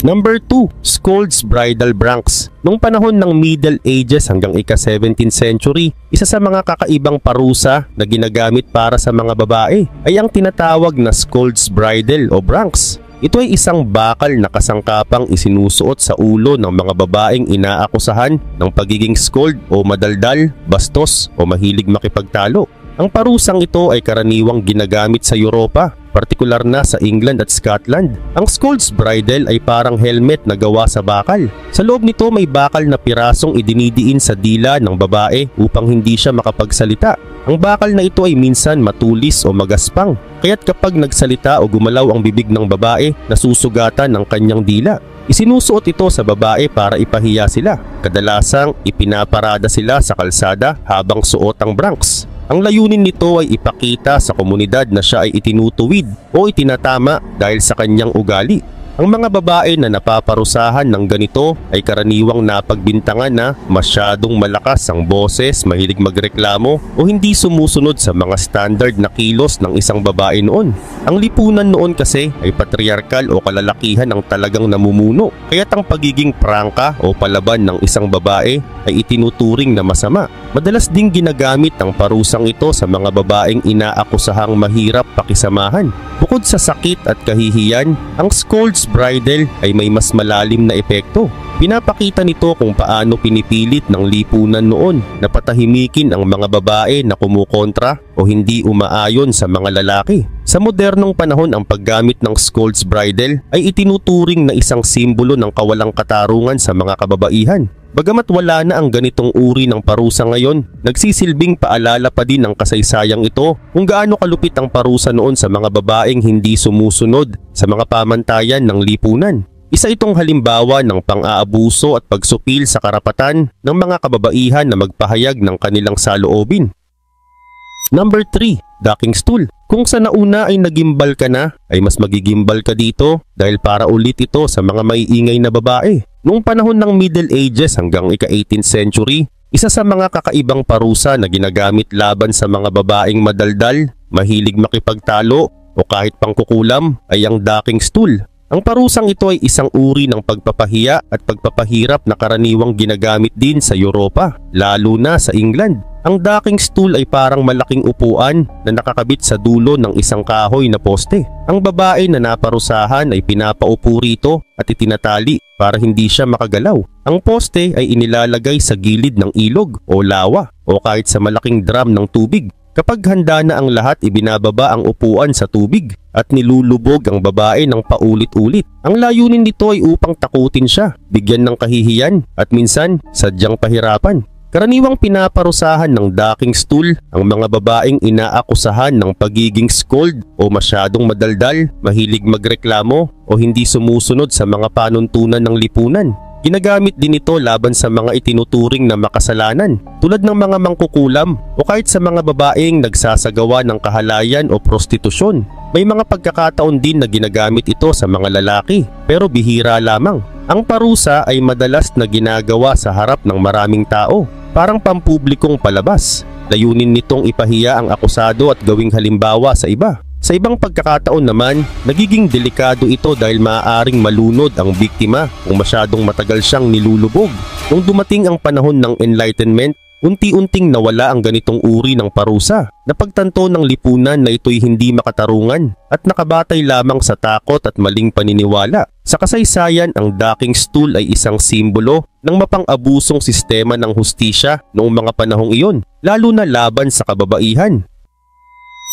Number 2, Scold's Bridal Branks. Noong panahon ng Middle Ages hanggang ika-17th century, isa sa mga kakaibang parusa na ginagamit para sa mga babae ay ang tinatawag na Scold's Bridle o Branks. Ito ay isang bakal na kasangkapang isinusuot sa ulo ng mga babaeng inaakusahan ng pagiging scold o madaldal, bastos o mahilig makipagtalo. Ang parusang ito ay karaniwang ginagamit sa Europa, partikular na sa England at Scotland. Ang Scold's Bridle ay parang helmet na gawa sa bakal. Sa loob nito may bakal na pirasong idinidiin sa dila ng babae upang hindi siya makapagsalita. Ang bakal na ito ay minsan matulis o magaspang, kaya't kapag nagsalita o gumalaw ang bibig ng babae, nasusugatan ng kanyang dila. Isinusuot ito sa babae para ipahiya sila. Kadalasang ipinaparada sila sa kalsada habang suot ang branks. Ang layunin nito ay ipakita sa komunidad na siya ay itinutuwid o itinatama dahil sa kanyang ugali. Ang mga babae na napaparusahan ng ganito ay karaniwang napagbintangan na masyadong malakas ang boses, mahilig magreklamo o hindi sumusunod sa mga standard na kilos ng isang babae noon. Ang lipunan noon kasi ay patriarkal o kalalakihan ang talagang namumuno, kaya't ang pagiging prangka o palaban ng isang babae ay itinuturing na masama. Madalas ding ginagamit ang parusang ito sa mga babaeng inaakusahang mahirap pakisamahan. Bukod sa sakit at kahihiyan, ang Scold's Bridle ay may mas malalim na epekto. Pinapakita nito kung paano pinipilit ng lipunan noon na patahimikin ang mga babae na kumukontra o hindi umaayon sa mga lalaki. Sa modernong panahon, ang paggamit ng Scold's Bridle ay itinuturing na isang simbolo ng kawalang katarungan sa mga kababaihan. Bagamat wala na ang ganitong uri ng parusa ngayon, nagsisilbing paalala pa din ng kasaysayang ito kung gaano kalupit ang parusa noon sa mga babaeng hindi sumusunod sa mga pamantayan ng lipunan. Isa itong halimbawa ng pang-aabuso at pagsupil sa karapatan ng mga kababaihan na magpahayag ng kanilang saloobin. Number 3, Ducking Stool. Kung sa nauna ay nagimbal ka na, ay mas magigimbal ka dito dahil para ulit ito sa mga maiingay na babae. Noong panahon ng Middle Ages hanggang ika-18th century, isa sa mga kakaibang parusa na ginagamit laban sa mga babaeng madaldal, mahilig makipagtalo o kahit pangkukulam ay ang ducking stool. Ang parusang ito ay isang uri ng pagpapahiya at pagpapahirap na karaniwang ginagamit din sa Europa, lalo na sa England. Ang ducking stool ay parang malaking upuan na nakakabit sa dulo ng isang kahoy na poste. Ang babae na naparusahan ay pinapaupo rito at itinatali para hindi siya makagalaw. Ang poste ay inilalagay sa gilid ng ilog o lawa o kahit sa malaking drum ng tubig. Kapag handa na ang lahat, ibinababa ang upuan sa tubig at nilulubog ang babae ng paulit-ulit. Ang layunin nito ay upang takutin siya, bigyan ng kahihiyan at minsan sadyang pahirapan. Karaniwang pinaparusahan ng ducking stool ang mga babaeng inaakusahan ng pagiging scold o masyadong madaldal, mahilig magreklamo o hindi sumusunod sa mga panuntunan ng lipunan. Ginagamit din ito laban sa mga itinuturing na makasalanan tulad ng mga mangkukulam o kahit sa mga babaeng nagsasagawa ng kahalayan o prostitusyon. May mga pagkakataon din na ginagamit ito sa mga lalaki pero bihira lamang. Ang parusa ay madalas na ginagawa sa harap ng maraming tao, parang pampublikong palabas. Layunin nitong ipahiya ang akusado at gawing halimbawa sa iba. Sa ibang pagkakataon naman, nagiging delikado ito dahil maaaring malunod ang biktima kung masyadong matagal siyang nilulubog. Nung dumating ang panahon ng Enlightenment, unti-unting nawala ang ganitong uri ng parusa. Napagtanto ng lipunan na ito'y hindi makatarungan at nakabatay lamang sa takot at maling paniniwala. Sa kasaysayan, ang ducking stool ay isang simbolo ng mapang-abusong sistema ng hustisya noong mga panahong iyon, lalo na laban sa kababaihan.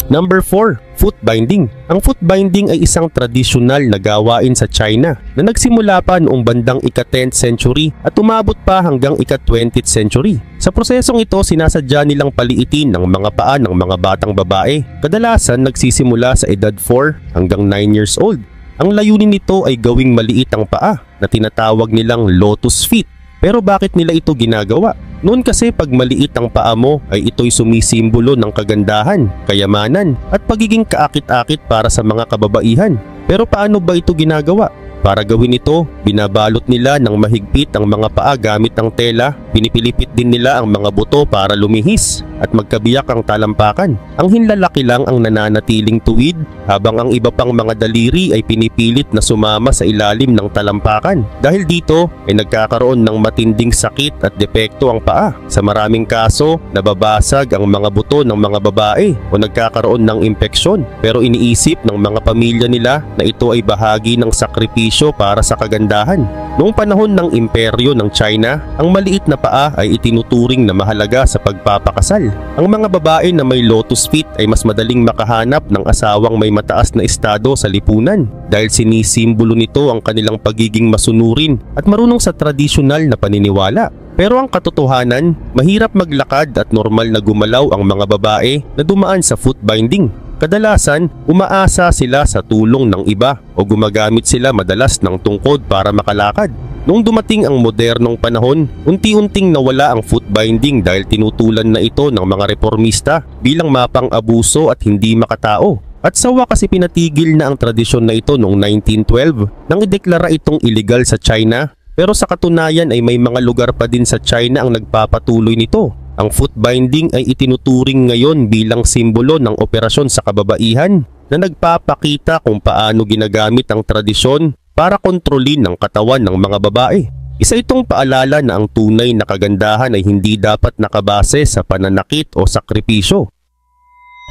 Number 4. Foot binding. Ang foot binding ay isang tradisyonal na gawain sa China na nagsimula pa noong bandang ika-10th century at umabot pa hanggang ika-20th century. Sa prosesong ito, sinasadya nilang paliitin ang mga paa ng mga batang babae. Kadalasan nagsisimula sa edad 4 hanggang 9 years old. Ang layunin nito ay gawing maliit ang paa na tinatawag nilang lotus feet. Pero bakit nila ito ginagawa? Noon kasi pag maliit ang paa mo ay ito'y sumisimbolo ng kagandahan, kayamanan at pagiging kaakit-akit para sa mga kababaihan. Pero paano ba ito ginagawa? Para gawin ito, binabalot nila ng mahigpit ang mga paa gamit ang tela, pinipilipit din nila ang mga buto para lumihis at magkabiyak ang talampakan. Ang hinlalaki lang ang nananatiling tuwid habang ang iba pang mga daliri ay pinipilit na sumama sa ilalim ng talampakan. Dahil dito ay nagkakaroon ng matinding sakit at depekto ang paa. Sa maraming kaso, nababasag ang mga buto ng mga babae o nagkakaroon ng impeksyon. Pero iniisip ng mga pamilya nila na ito ay bahagi ng sakripisyo para sa kagandahan. Noong panahon ng imperyo ng China, ang maliit na paa ay itinuturing na mahalaga sa pagpapakasal. Ang mga babae na may lotus feet ay mas madaling makahanap ng asawang may mataas na estado sa lipunan dahil sinisimbolo nito ang kanilang pagiging masunurin at marunong sa tradisyonal na paniniwala. Pero ang katotohanan, mahirap maglakad at normal na gumalaw ang mga babae na dumaan sa foot binding. Kadalasan, umaasa sila sa tulong ng iba o gumagamit sila madalas ng tungkod para makalakad. Noong dumating ang modernong panahon, unti-unting nawala ang foot binding dahil tinutulan na ito ng mga reformista bilang mapang-abuso at hindi makatao. At sa wakas pinatigil na ang tradisyon na ito noong 1912 nang ideklara itong illegal sa China. Pero sa katunayan ay may mga lugar pa din sa China ang nagpapatuloy nito. Ang foot binding ay itinuturing ngayon bilang simbolo ng operasyon sa kababaihan na nagpapakita kung paano ginagamit ang tradisyon para kontrolin ang katawan ng mga babae. Isa itong paalala na ang tunay na kagandahan ay hindi dapat nakabase sa pananakit o sakripisyo.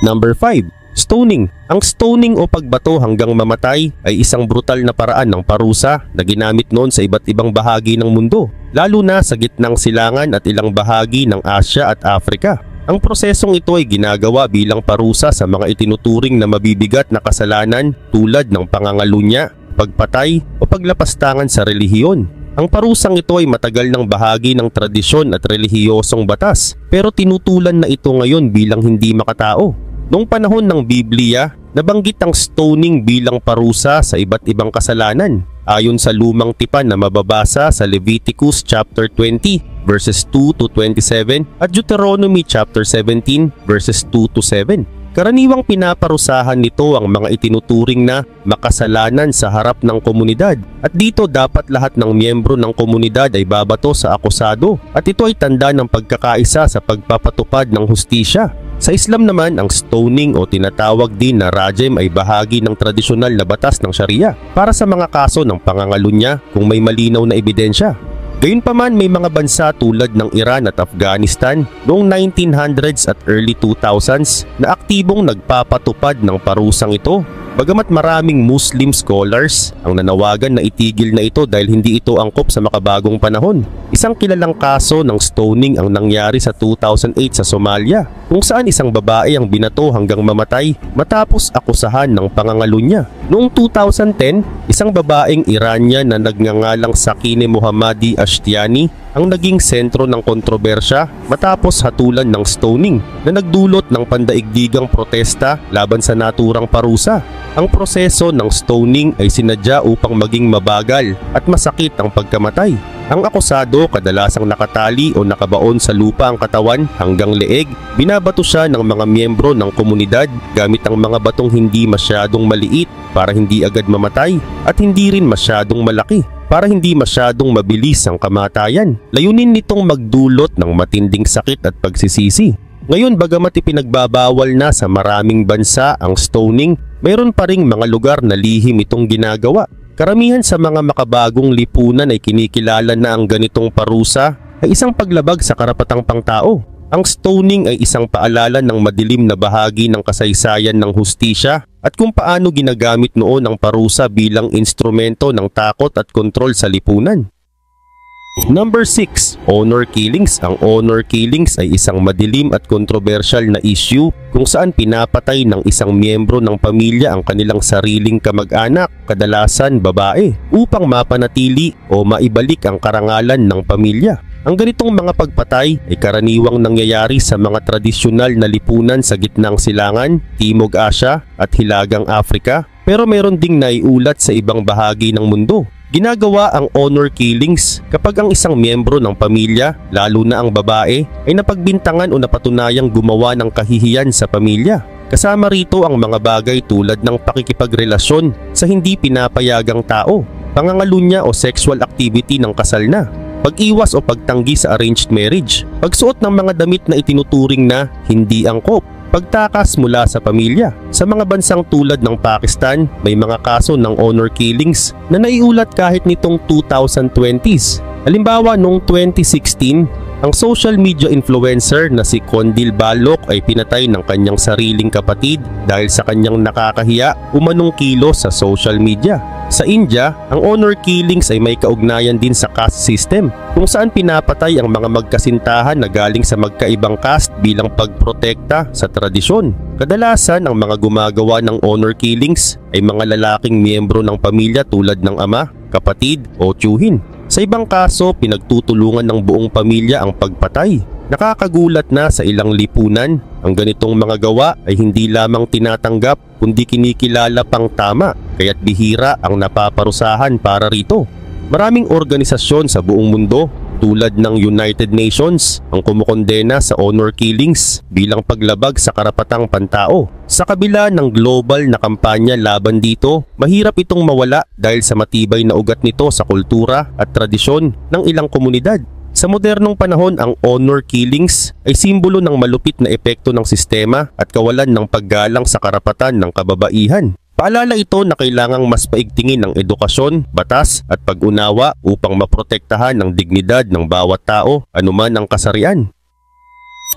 Number 5. Stoning. Ang stoning o pagbato hanggang mamatay ay isang brutal na paraan ng parusa na ginamit noon sa iba't ibang bahagi ng mundo, lalo na sa gitnang silangan at ilang bahagi ng Asya at Afrika. Ang prosesong ito ay ginagawa bilang parusa sa mga itinuturing na mabibigat na kasalanan tulad ng pangangalunya, pagpatay o paglapastangan sa relihiyon. Ang parusang ito ay matagal ng bahagi ng tradisyon at relihiyosong batas, pero tinutulan na ito ngayon bilang hindi makatao. Noong panahon ng Biblia, nabanggit ang stoning bilang parusa sa iba't ibang kasalanan. Ayon sa lumang tipan na mababasa sa Leviticus chapter 20 verses 2 to 27 at Deuteronomy chapter 17 verses 2 to 7. Karaniwang pinaparusahan nito ang mga itinuturing na makasalanan sa harap ng komunidad at dito dapat lahat ng miyembro ng komunidad ay babato sa akusado at ito ay tanda ng pagkakaisa sa pagpapatupad ng hustisya. Sa Islam naman, ang stoning o tinatawag din na rajem ay bahagi ng tradisyonal na batas ng Sharia para sa mga kaso ng pangangalunya kung may malinaw na ebidensya. Gayunpaman, may mga bansa tulad ng Iran at Afghanistan noong 1900s at early 2000s na aktibong nagpapatupad ng parusang ito. Bagamat maraming Muslim scholars ang nanawagan na itigil na ito dahil hindi ito angkop sa makabagong panahon. Isang kilalang kaso ng stoning ang nangyari sa 2008 sa Somalia, kung saan isang babae ang binato hanggang mamatay matapos akusahan ng pangangalunya. Noong 2010, isang babaeng Iranian na nagngangalang Sakine Mohammadi Ashtiani ang naging sentro ng kontrobersya matapos hatulan ng stoning na nagdulot ng pandaigdigang protesta laban sa naturang parusa. Ang proseso ng stoning ay sinadya upang maging mabagal at masakit ang pagkamatay. Ang akusado kadalasang nakatali o nakabaon sa lupa ang katawan hanggang leeg. Binabato siya ng mga miyembro ng komunidad gamit ang mga batong hindi masyadong maliit para hindi agad mamatay at hindi rin masyadong malaki. para hindi masyadong mabilis ang kamatayan. Layunin nitong magdulot ng matinding sakit at pagsisisi. Ngayon, bagamat ipinagbabawal na sa maraming bansa ang stoning, mayroon pa ring mga lugar na lihim itong ginagawa. Karamihan sa mga makabagong lipunan ay kinikilala na ang ganitong parusa ay isang paglabag sa karapatang pangtao. Ang stoning ay isang paalala ng madilim na bahagi ng kasaysayan ng hustisya at kung paano ginagamit noon ang parusa bilang instrumento ng takot at kontrol sa lipunan. Number 6. Honor killings. Ang honor killings ay isang madilim at kontrobersyal na issue kung saan pinapatay ng isang miyembro ng pamilya ang kanilang sariling kamag-anak, kadalasan babae, upang mapanatili o maibalik ang karangalan ng pamilya. Ang ganitong mga pagpatay ay karaniwang nangyayari sa mga tradisyonal na lipunan sa gitnang silangan, Timog Asya at Hilagang Afrika, pero meron ding naiulat sa ibang bahagi ng mundo. Ginagawa ang honor killings kapag ang isang miyembro ng pamilya, lalo na ang babae, ay napagbintangan o napatunayang gumawa ng kahihiyan sa pamilya. Kasama rito ang mga bagay tulad ng pakikipagrelasyon sa hindi pinapayagang tao, pangangalunya o sexual activity ng kasal na, pag-iwas o pagtanggi sa arranged marriage, pagsuot ng mga damit na itinuturing na hindi angkop, pagtakas mula sa pamilya. Sa mga bansang tulad ng Pakistan, may mga kaso ng honor killings na naiulat kahit nitong 2020s. Halimbawa, noong 2016, ang social media influencer na si Kondil Balok ay pinatay ng kanyang sariling kapatid dahil sa kanyang nakakahiya umanong kilos sa social media. Sa India, ang honor killings ay may kaugnayan din sa caste system kung saan pinapatay ang mga magkasintahan na galing sa magkaibang caste bilang pagprotekta sa tradisyon. Kadalasan ang mga gumagawa ng honor killings ay mga lalaking miyembro ng pamilya tulad ng ama, kapatid o tiyuhin. Sa ibang kaso, pinagtutulungan ng buong pamilya ang pagpatay. Nakakagulat na sa ilang lipunan, ang ganitong mga gawa ay hindi lamang tinatanggap kundi kinikilala pang tama, kaya't bihira ang napaparusahan para rito. Maraming organisasyon sa buong mundo tulad ng United Nations ang kumukondena sa honor killings bilang paglabag sa karapatang pantao. Sa kabila ng global na kampanya laban dito, mahirap itong mawala dahil sa matibay na ugat nito sa kultura at tradisyon ng ilang komunidad. Sa modernong panahon, ang honor killings ay simbolo ng malupit na epekto ng sistema at kawalan ng paggalang sa karapatan ng kababaihan. Paalala ito na kailangang mas paigtingin ang edukasyon, batas at pag-unawa upang maprotektahan ang dignidad ng bawat tao, anuman ang kasarian.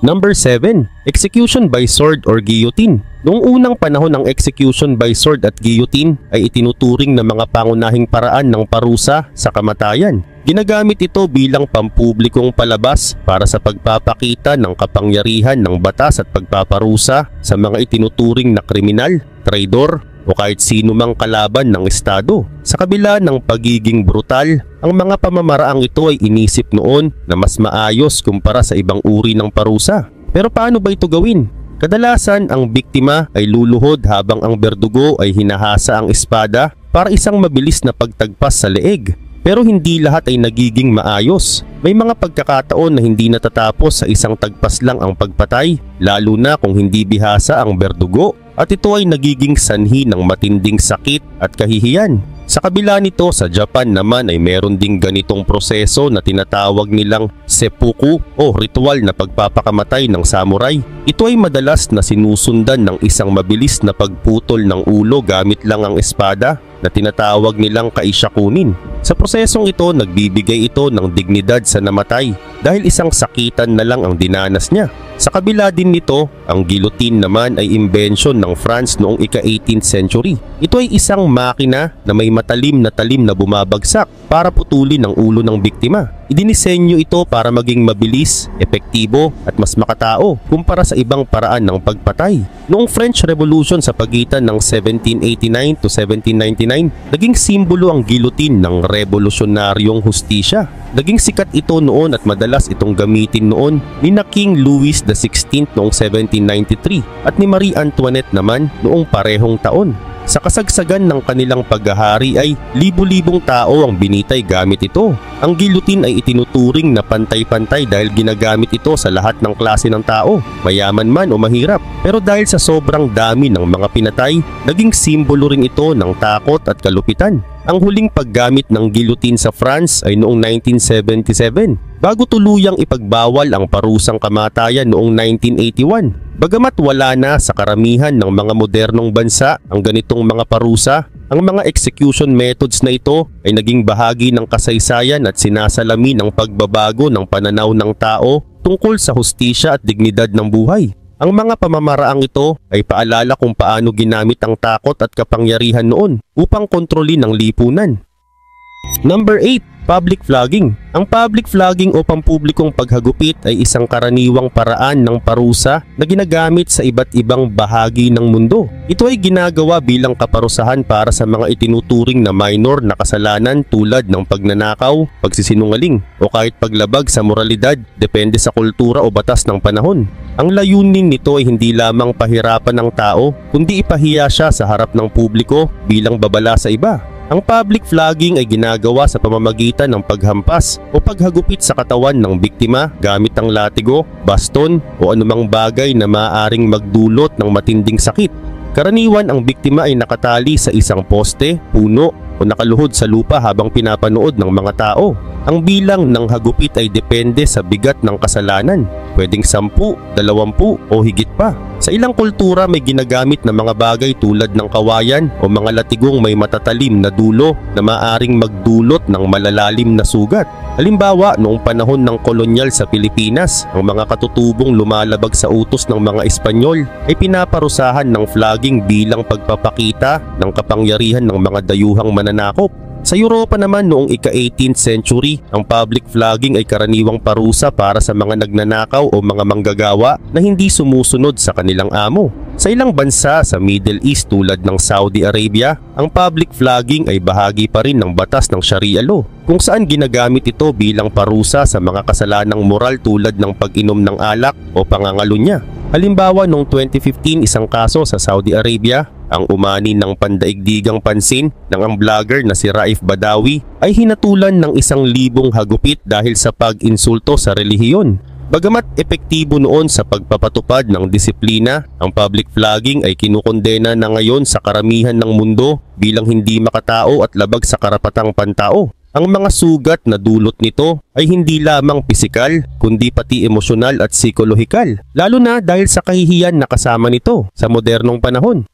Number 7. Execution by sword or guillotine. Noong unang panahon, ang execution by sword at guillotine ay itinuturing na mga pangunahing paraan ng parusa sa kamatayan. Ginagamit ito bilang pampublikong palabas para sa pagpapakita ng kapangyarihan ng batas at pagpaparusa sa mga itinuturing na kriminal, traidor o kahit sino mang kalaban ng estado. Sa kabila ng pagiging brutal, ang mga pamamaraang ito ay inisip noon na mas maayos kumpara sa ibang uri ng parusa. Pero paano ba ito gawin? Kadalasan ang biktima ay luluhod habang ang berdugo ay hinahasa ang espada para isang mabilis na pagtagpas sa leeg. Pero hindi lahat ay nagiging maayos. May mga pagkakataon na hindi natatapos sa isang tagpas lang ang pagpatay, lalo na kung hindi bihasa ang berdugo, at ito ay nagiging sanhi ng matinding sakit at kahihiyan. Sa kabila nito, sa Japan naman ay meron ding ganitong proseso na tinatawag nilang seppuku o ritual na pagpapakamatay ng samurai. Ito ay madalas na sinusundan ng isang mabilis na pagputol ng ulo gamit lang ang espada na tinatawag nilang kaisyakunin. Sa prosesong ito, nagbibigay ito ng dignidad sa namatay dahil isang sakitan na lang ang dinanas niya. Sa kabila din nito, ang guillotine naman ay imbensyon ng France noong ika-18th century. Ito ay isang makina na may matalim na bumabagsak para putulin ang ulo ng biktima. Idinisenyo ito para maging mabilis, epektibo at mas makatao kumpara sa ibang paraan ng pagpatay. Noong French Revolution sa pagitan ng 1789 to 1799, naging simbolo ang guillotine ng revolusyonaryong hustisya. Naging sikat ito noon at madalas itong gamitin noon ni na King Louis XVI noong 1793 at ni Marie Antoinette naman noong parehong taon. Sa kasagsagan ng kanilang paghahari ay libu-libong tao ang binitay gamit ito. Ang guillotine ay itinuturing na pantay-pantay dahil ginagamit ito sa lahat ng klase ng tao, mayaman man o mahirap. Pero dahil sa sobrang dami ng mga pinatay, naging simbolo rin ito ng takot at kalupitan. Ang huling paggamit ng guillotine sa France ay noong 1977, bago tuluyang ipagbawal ang parusang kamatayan noong 1981. Bagamat wala na sa karamihan ng mga modernong bansa ang ganitong mga parusa, ang mga execution methods na ito ay naging bahagi ng kasaysayan at sinasalamin ang pagbabago ng pananaw ng tao tungkol sa hustisya at dignidad ng buhay. Ang mga pamamaraang ito ay paalala kung paano ginamit ang takot at kapangyarihan noon upang kontrolin ang lipunan. Number 8. Public flogging. Ang public flogging o pampublikong paghagupit ay isang karaniwang paraan ng parusa na ginagamit sa iba't ibang bahagi ng mundo. Ito ay ginagawa bilang kaparusahan para sa mga itinuturing na minor na kasalanan tulad ng pagnanakaw, pagsisinungaling o kahit paglabag sa moralidad, depende sa kultura o batas ng panahon. Ang layunin nito ay hindi lamang pahirapan ng tao, kundi ipahiya siya sa harap ng publiko bilang babala sa iba. Ang public flogging ay ginagawa sa pamamagitan ng paghampas o paghagupit sa katawan ng biktima gamit ang latigo, baston o anumang bagay na maaaring magdulot ng matinding sakit. Karaniwan ang biktima ay nakatali sa isang poste, puno o nakaluhod sa lupa habang pinapanood ng mga tao. Ang bilang ng hagupit ay depende sa bigat ng kasalanan, pwedeng 10, 20 o higit pa. Sa ilang kultura may ginagamit na mga bagay tulad ng kawayan o mga latigong may matatalim na dulo na maaring magdulot ng malalalim na sugat. Halimbawa, noong panahon ng kolonyal sa Pilipinas, ang mga katutubong lumalabag sa utos ng mga Espanyol ay pinaparusahan ng flogging bilang pagpapakita ng kapangyarihan ng mga dayuhang mananakop. Sa Europa naman noong ika-18th century, ang public flogging ay karaniwang parusa para sa mga nagnanakaw o mga manggagawa na hindi sumusunod sa kanilang amo. Sa ilang bansa sa Middle East tulad ng Saudi Arabia, ang public flogging ay bahagi pa rin ng batas ng Sharia law, kung saan ginagamit ito bilang parusa sa mga kasalanang moral tulad ng pag-inom ng alak o pangangalunya. Halimbawa noong 2015 isang kaso sa Saudi Arabia, ang umani ng pandaigdigang pansin ng ang vlogger na si Raif Badawi ay hinatulan ng 1,000 hagupit dahil sa pag-insulto sa relihiyon. Bagamat epektibo noon sa pagpapatupad ng disiplina, ang public flogging ay kinukondena na ngayon sa karamihan ng mundo bilang hindi makatao at labag sa karapatang pantao. Ang mga sugat na dulot nito ay hindi lamang pisikal kundi pati emosyonal at psikolohikal, lalo na dahil sa kahihiyan na kasama nito sa modernong panahon.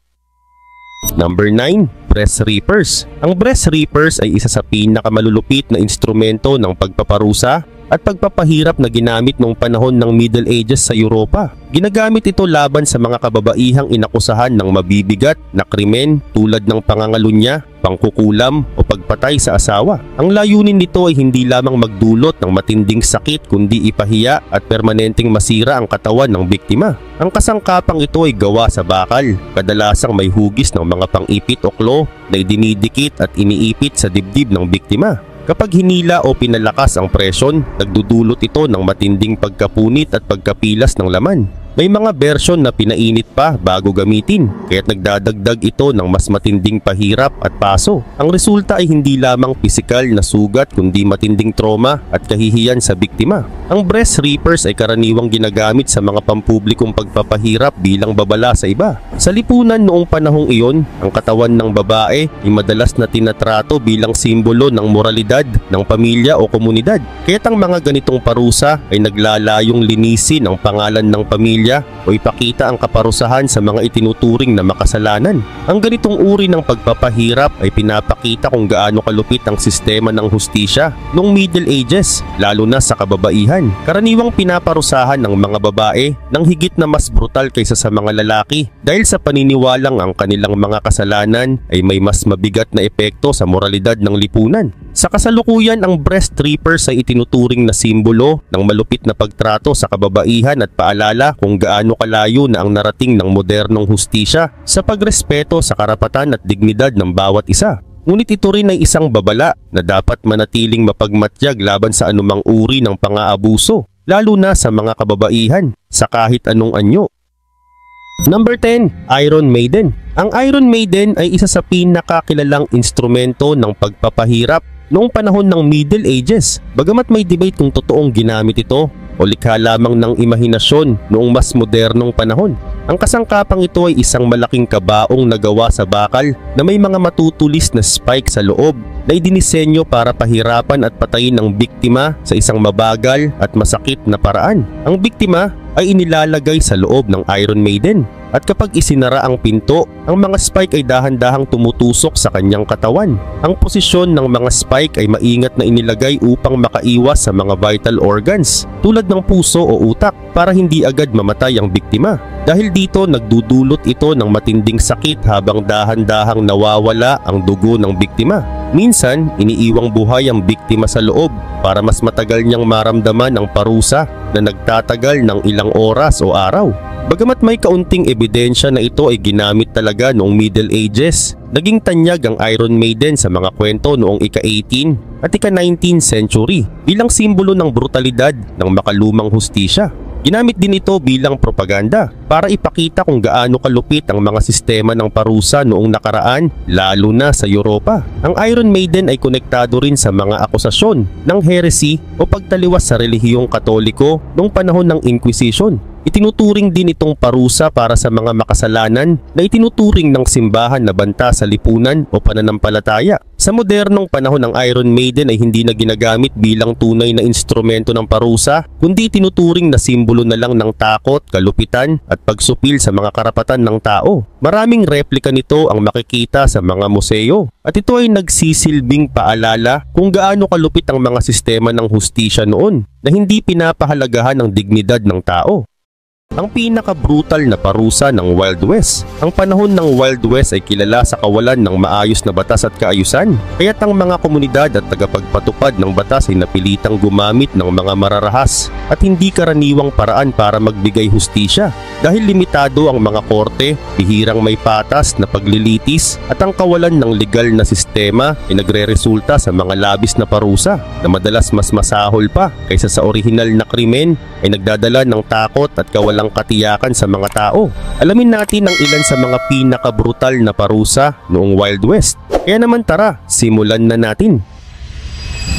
Number 9. Breast Reapers. Ang breast reapers ay isa sa pinakamalulupit na instrumento ng pagpaparusa at pagpapahirap na ginamit noong panahon ng Middle Ages sa Europa. Ginagamit ito laban sa mga kababaihang inakusahan ng mabibigat na krimen tulad ng pangangalunya, pangkukulam o pagpatay sa asawa. Ang layunin nito ay hindi lamang magdulot ng matinding sakit kundi ipahiya at permanenteng masira ang katawan ng biktima. Ang kasangkapang ito ay gawa sa bakal, kadalasang may hugis ng mga pang-ipit o klo na idinidikit at iniipit sa dibdib ng biktima. Kapag hinila o pinalakas ang presyon, nagdudulot ito ng matinding pagkapunit at pagkapilas ng laman. May mga bersyon na pinainit pa bago gamitin, kaya't nagdadagdag ito ng mas matinding pahirap at paso. Ang resulta ay hindi lamang pisikal na sugat kundi matinding trauma at kahihiyan sa biktima. Ang breast reapers ay karaniwang ginagamit sa mga pampublikong pagpapahirap bilang babala sa iba. Sa lipunan noong panahong iyon, ang katawan ng babae ay madalas na tinatrato bilang simbolo ng moralidad ng pamilya o komunidad. Kaya't ang mga ganitong parusa ay naglalayong linisin ang pangalan ng pamilya o ipakita ang kaparusahan sa mga itinuturing na makasalanan. Ang ganitong uri ng pagpapahirap ay pinapakita kung gaano kalupit ang sistema ng hustisya noong Middle Ages, lalo na sa kababaihan. Karaniwang pinaparusahan ng mga babae ng higit na mas brutal kaysa sa mga lalaki dahil sa paniniwalang ang kanilang mga kasalanan ay may mas mabigat na epekto sa moralidad ng lipunan. Sa kasalukuyan, ang breast reapers ay itinuturing na simbolo ng malupit na pagtrato sa kababaihan at paalala kung gaano kalayo na ang narating ng modernong hustisya sa pagrespeto sa karapatan at dignidad ng bawat isa. Ngunit ito rin ay isang babala na dapat manatiling mapagmatyag laban sa anumang uri ng pang-aabuso, lalo na sa mga kababaihan sa kahit anong anyo. Number 10, Iron Maiden. Ang Iron Maiden ay isa sa pinakakilalang instrumento ng pagpapahirap noong panahon ng Middle Ages. Bagamat may debate kung totoong ginamit ito o likha lamang ng imahinasyon noong mas modernong panahon. Ang kasangkapang ito ay isang malaking kabaong na gawa sa bakal na may mga matutulis na spike sa loob na idinisenyo para pahirapan at patayin ang biktima sa isang mabagal at masakit na paraan. Ang biktima ay inilalagay sa loob ng Iron Maiden at kapag isinara ang pinto, ang mga spike ay dahan-dahang tumutusok sa kanyang katawan. Ang posisyon ng mga spike ay maingat na inilagay upang makaiwas sa mga vital organs tulad ng puso o utak para hindi agad mamatay ang biktima. Dahil dito nagdudulot ito ng matinding sakit habang dahan-dahang nawawala ang dugo ng biktima. Minsan, iniiwang buhay ang biktima sa loob para mas matagal niyang maramdaman ang parusa na nagtatagal ng ilang oras o araw. Bagamat may kaunting ebidensya na ito ay ginamit talaga noong Middle Ages, naging tanyag ang Iron Maiden sa mga kwento noong ika-18 at ika-19th century bilang simbolo ng brutalidad ng makalumang hustisya. Ginamit din ito bilang propaganda para ipakita kung gaano kalupit ang mga sistema ng parusa noong nakaraan, lalo na sa Europa. Ang Iron Maiden ay konektado rin sa mga akusasyon ng heresy o pagtaliwas sa relihiyong Katoliko noong panahon ng Inquisition. Itinuturing din itong parusa para sa mga makasalanan na itinuturing ng simbahan na banta sa lipunan o pananampalataya. Sa modernong panahon, ang Iron Maiden ay hindi na ginagamit bilang tunay na instrumento ng parusa, kundi tinuturing na simbolo na lang ng takot, kalupitan at pagsupil sa mga karapatan ng tao. Maraming replika nito ang makikita sa mga museo at ito ay nagsisilbing paalala kung gaano kalupit ang mga sistema ng hustisya noon na hindi pinapahalagahan ang dignidad ng tao. Ang pinaka-brutal na parusa ng Wild West. Ang panahon ng Wild West ay kilala sa kawalan ng maayos na batas at kaayusan. Kaya't ang mga komunidad at tagapagpatupad ng batas ay napilitang gumamit ng mga mararahas at hindi karaniwang paraan para magbigay hustisya. Dahil limitado ang mga korte, bihirang may patas na paglilitis at ang kawalan ng legal na sistema ay nagre-resulta sa mga labis na parusa na madalas mas masahol pa kaysa sa orihinal na krimen ay nagdadala ng takot at kawalang katiyakan sa mga tao. Alamin natin ang ilan sa mga pinaka-brutal na parusa noong Wild West. Kaya naman tara, simulan na natin.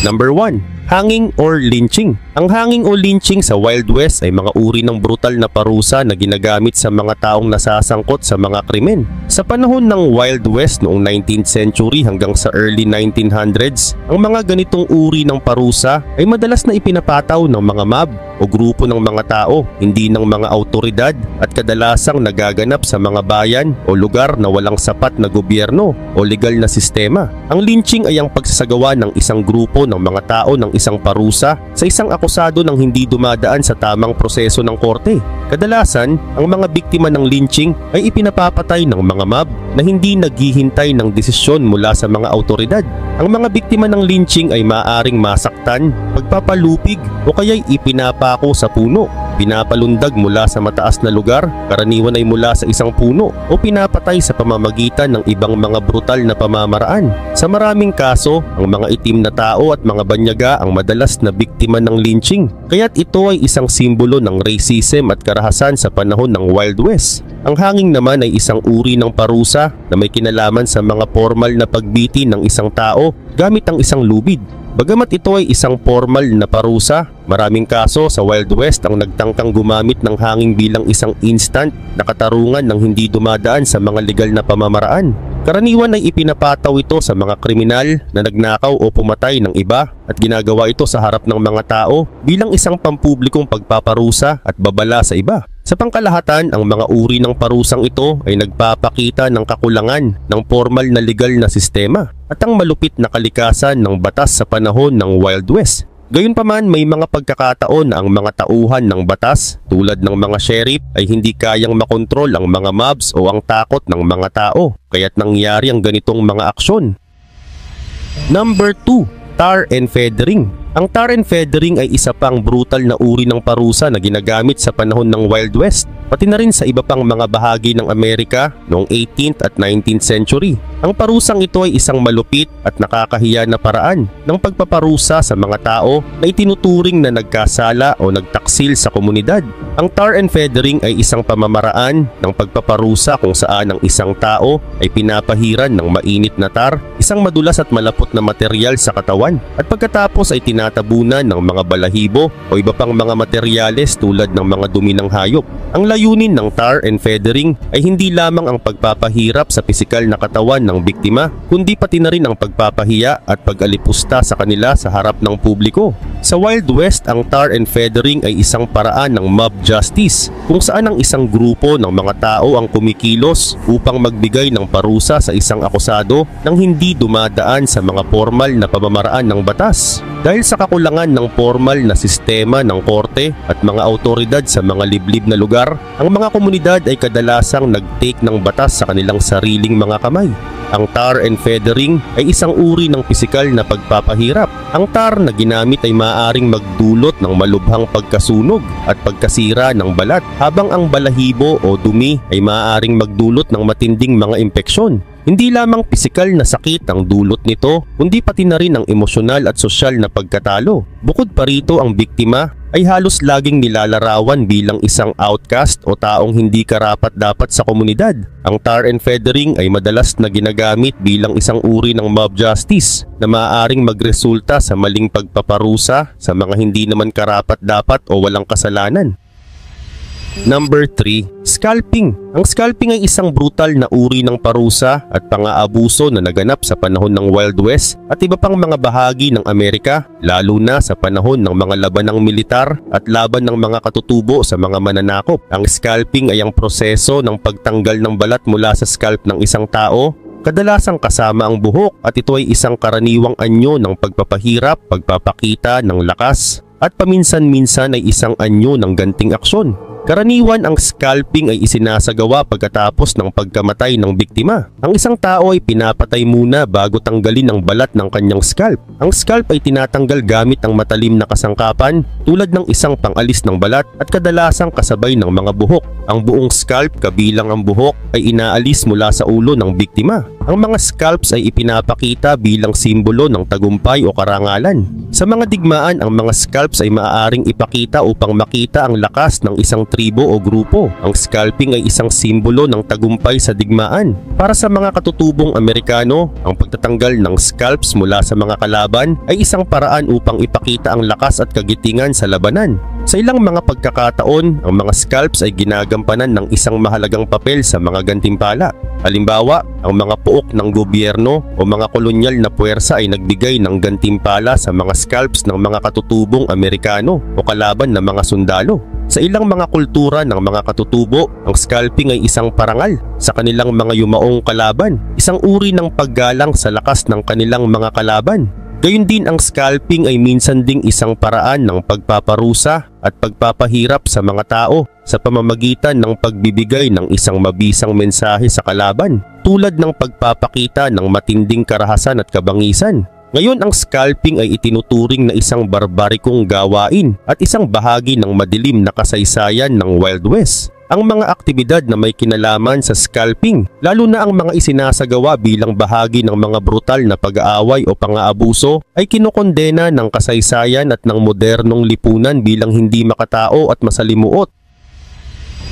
Number 1. Hanging or lynching. Ang hanging o lynching sa Wild West ay mga uri ng brutal na parusa na ginagamit sa mga taong nasasangkot sa mga krimen. Sa panahon ng Wild West noong 19th century hanggang sa early 1900s, ang mga ganitong uri ng parusa ay madalas na ipinapataw ng mga mob o grupo ng mga tao, hindi ng mga autoridad, at kadalasang nagaganap sa mga bayan o lugar na walang sapat na gobyerno o legal na sistema. Ang lynching ay ang pagsasagawa ng isang grupo ng mga tao ng isang parusa sa isang akusado ng hindi dumadaan sa tamang proseso ng korte. Kadalasan, ang mga biktima ng lynching ay ipinapapatay ng mga mob na hindi naghihintay ng desisyon mula sa mga autoridad. Ang mga biktima ng lynching ay maaaring masaktan, pagpapalupig o kaya'y ipinapako sa puno, pinapalundag mula sa mataas na lugar, karaniwan ay mula sa isang puno, o pinapatay sa pamamagitan ng ibang mga brutal na pamamaraan. Sa maraming kaso, ang mga itim na tao at mga banyaga ang madalas na biktima ng lynching, kaya't ito ay isang simbolo ng racism at karahasan sa panahon ng Wild West. Ang hanging naman ay isang uri ng parusa na may kinalaman sa mga formal na pagbiti ng isang tao gamit ang isang lubid. Bagamat ito ay isang formal na parusa, maraming kaso sa Wild West ang nagtangkang gumamit ng hanging bilang isang instant na katarungan ng hindi dumadaan sa mga legal na pamamaraan. Karaniwan ay ipinapataw ito sa mga kriminal na nagnakaw o pumatay ng iba at ginagawa ito sa harap ng mga tao bilang isang pampublikong pagpaparusa at babala sa iba. Sa pangkalahatan, ang mga uri ng parusang ito ay nagpapakita ng kakulangan ng formal na legal na sistema at ang malupit na kalikasan ng batas sa panahon ng Wild West. Gayunpaman, may mga pagkakataon na ang mga tauhan ng batas tulad ng mga sheriff ay hindi kayang makontrol ang mga mobs o ang takot ng mga tao, kaya't nangyari ang ganitong mga aksyon. Number 2. Tar and feathering. Ang tar and feathering ay isa pang brutal na uri ng parusa na ginagamit sa panahon ng Wild West, pati na rin sa iba pang mga bahagi ng Amerika noong 18th at 19th century. Ang parusang ito ay isang malupit at nakakahiya na paraan ng pagpaparusa sa mga tao na itinuturing na nagkasala o nagtaksil sa komunidad. Ang tar and feathering ay isang pamamaraan ng pagpaparusa kung saan ang isang tao ay pinapahiran ng mainit na tar, isang madulas at malapot na materyal sa katawan, at pagkatapos ay tinatabunan ng mga balahibo o iba pang mga materyales tulad ng mga dumi ng hayop. Ang layunin ng tar and feathering ay hindi lamang ang pagpapahirap sa pisikal na katawan ng biktima, kundi pati na rin ang pagpapahiya at pag-alipusta sa kanila sa harap ng publiko. Sa Wild West, ang tar and feathering ay isang paraan ng mob justice kung saan ang isang grupo ng mga tao ang kumikilos upang magbigay ng parusa sa isang akusado nang hindi dumadaan sa mga formal na pamamaraan ng batas. Dahil sa kakulangan ng formal na sistema ng korte at mga autoridad sa mga liblib na lugar, ang mga komunidad ay kadalasang nag-take ng batas sa kanilang sariling mga kamay. Ang tar and feathering ay isang uri ng pisikal na pagpapahirap. Ang tar na ginamit ay maaaring magdulot ng malubhang pagkasunog at pagkasira ng balat, habang ang balahibo o dumi ay maaaring magdulot ng matinding mga impeksyon. Hindi lamang pisikal na sakit ang dulot nito, kundi pati na rin ang emosyonal at sosyal na pagkatalo. Bukod pa rito, ang biktima ay halos laging nilalarawan bilang isang outcast o taong hindi karapat-dapat sa komunidad. Ang tar and feathering ay madalas na ginagamit bilang isang uri ng mob justice na maaaring magresulta sa maling pagpaparusa sa mga hindi naman karapat-dapat o walang kasalanan. Number 3. Scalping. Ang scalping ay isang brutal na uri ng parusa at pang-aabuso na naganap sa panahon ng Wild West at iba pang mga bahagi ng Amerika, lalo na sa panahon ng mga labanang militar at laban ng mga katutubo sa mga mananakop. Ang scalping ay ang proseso ng pagtanggal ng balat mula sa scalp ng isang tao, kadalasang kasama ang buhok, at ito ay isang karaniwang anyo ng pagpapahirap, pagpapakita ng lakas, at paminsan-minsan ay isang anyo ng ganting aksyon. Karaniwan ang scalping ay isinasagawa pagkatapos ng pagkamatay ng biktima. Ang isang tao ay pinapatay muna bago tanggalin ang balat ng kanyang scalp. Ang scalp ay tinatanggal gamit ang matalim na kasangkapan tulad ng isang pangalis ng balat at kadalasang kasabay ng mga buhok. Ang buong scalp kabilang ang buhok ay inaalis mula sa ulo ng biktima. Ang mga scalps ay ipinapakita bilang simbolo ng tagumpay o karangalan. Sa mga digmaan, ang mga scalps ay maaaring ipakita upang makita ang lakas ng isang tribo o grupo. Ang scalping ay isang simbolo ng tagumpay sa digmaan. Para sa mga katutubong Amerikano, ang pagtatanggal ng scalps mula sa mga kalaban ay isang paraan upang ipakita ang lakas at kagitingan sa labanan. Sa ilang mga pagkakataon, ang mga scalps ay ginagampanan ng isang mahalagang papel sa mga gantimpala. Halimbawa, ang mga puok ng gobyerno o mga kolonyal na puwersa ay nagbigay ng gantimpala sa mga scalps ng mga katutubong Amerikano o kalaban na mga sundalo. Sa ilang mga kultura ng mga katutubo, ang scalping ay isang parangal sa kanilang mga yumaong kalaban, isang uri ng paggalang sa lakas ng kanilang mga kalaban. Gayun din, ang scalping ay minsan ding isang paraan ng pagpaparusa at pagpapahirap sa mga tao sa pamamagitan ng pagbibigay ng isang mabisang mensahe sa kalaban, tulad ng pagpapakita ng matinding karahasan at kabangisan. Ngayon, ang scalping ay itinuturing na isang barbarikong gawain at isang bahagi ng madilim na kasaysayan ng Wild West. Ang mga aktibidad na may kinalaman sa scalping, lalo na ang mga isinasagawa bilang bahagi ng mga brutal na pag-aaway o pang-aabuso, ay kinokondena ng kasaysayan at ng modernong lipunan bilang hindi makatao at masalimuot.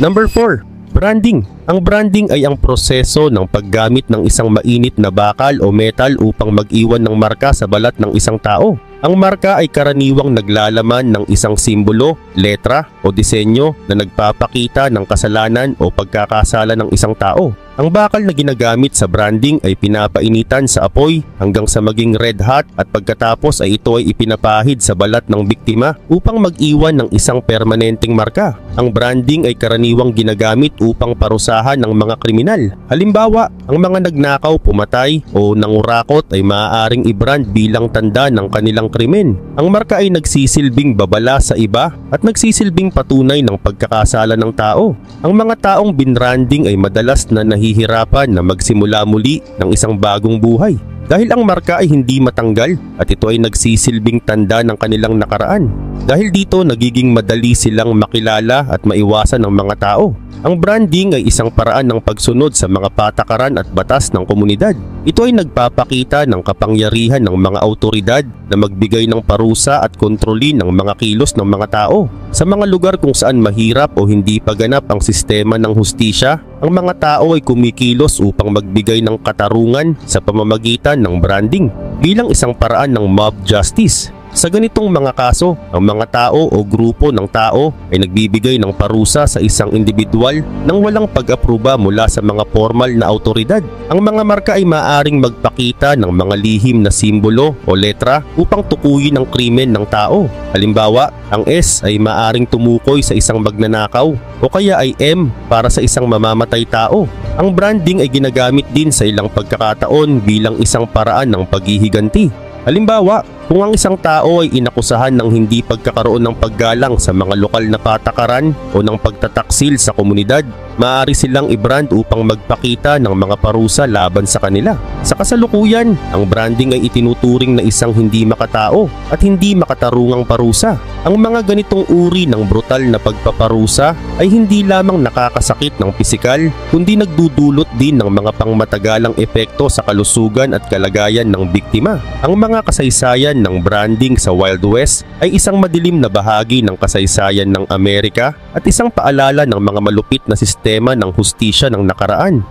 Number 4. Branding. Ang branding ay ang proseso ng paggamit ng isang mainit na bakal o metal upang mag-iwan ng marka sa balat ng isang tao. Ang marka ay karaniwang naglalaman ng isang simbolo, letra o disenyo na nagpapakita ng kasalanan o pagkakasala ng isang tao. Ang bakal na ginagamit sa branding ay pinapainitan sa apoy hanggang sa maging red hot at pagkatapos ay ito ay ipinapahid sa balat ng biktima upang mag-iwan ng isang permanenteng marka. Ang branding ay karaniwang ginagamit upang parusahan ng mga kriminal. Halimbawa, ang mga nagnakaw, pumatay o nangurakot ay maaaring i-brand bilang tanda ng kanilang krimen. Ang marka ay nagsisilbing babala sa iba at nagsisilbing patunay ng pagkakasala ng tao. Ang mga taong binranding ay madalas na nahihirapan na magsimula muli ng isang bagong buhay. dahil ang marka ay hindi matanggal at ito ay nagsisilbing tanda ng kanilang nakaraan. Dahil dito nagiging madali silang makilala at maiwasan ng mga tao. Ang branding ay isang paraan ng pagsunod sa mga patakaran at batas ng komunidad. Ito ay nagpapakita ng kapangyarihan ng mga autoridad na magbigay ng parusa at kontrolin ng mga kilos ng mga tao. Sa mga lugar kung saan mahirap o hindi paganap ang sistema ng hustisya, ang mga tao ay kumikilos upang magbigay ng katarungan sa pamamagitan ng branding bilang isang paraan ng mob justice. Sa ganitong mga kaso, ang mga tao o grupo ng tao ay nagbibigay ng parusa sa isang individual nang walang pag-apruba mula sa mga formal na autoridad. Ang mga marka ay maaaring magpakita ng mga lihim na simbolo o letra upang tukuyin ang krimen ng tao. Halimbawa, ang S ay maaaring tumukoy sa isang magnanakaw o kaya ay M para sa isang mamamatay tao. Ang branding ay ginagamit din sa ilang pagkakataon bilang isang paraan ng paghihiganti. Halimbawa, kung ang isang tao ay inakusahan ng hindi pagkakaroon ng paggalang sa mga lokal na patakaran o ng pagtataksil sa komunidad, maaari silang i-brand upang magpakita ng mga parusa laban sa kanila. Sa kasalukuyan, ang branding ay itinuturing na isang hindi makatao at hindi makatarungang parusa. Ang mga ganitong uri ng brutal na pagpaparusa ay hindi lamang nakakasakit ng pisikal, kundi nagdudulot din ng mga pangmatagalang epekto sa kalusugan at kalagayan ng biktima. Ang mga kasaysayan ng branding sa Wild West ay isang madilim na bahagi ng kasaysayan ng Amerika at isang paalala ng mga malupit na sistema ng hustisya ng nakaraan.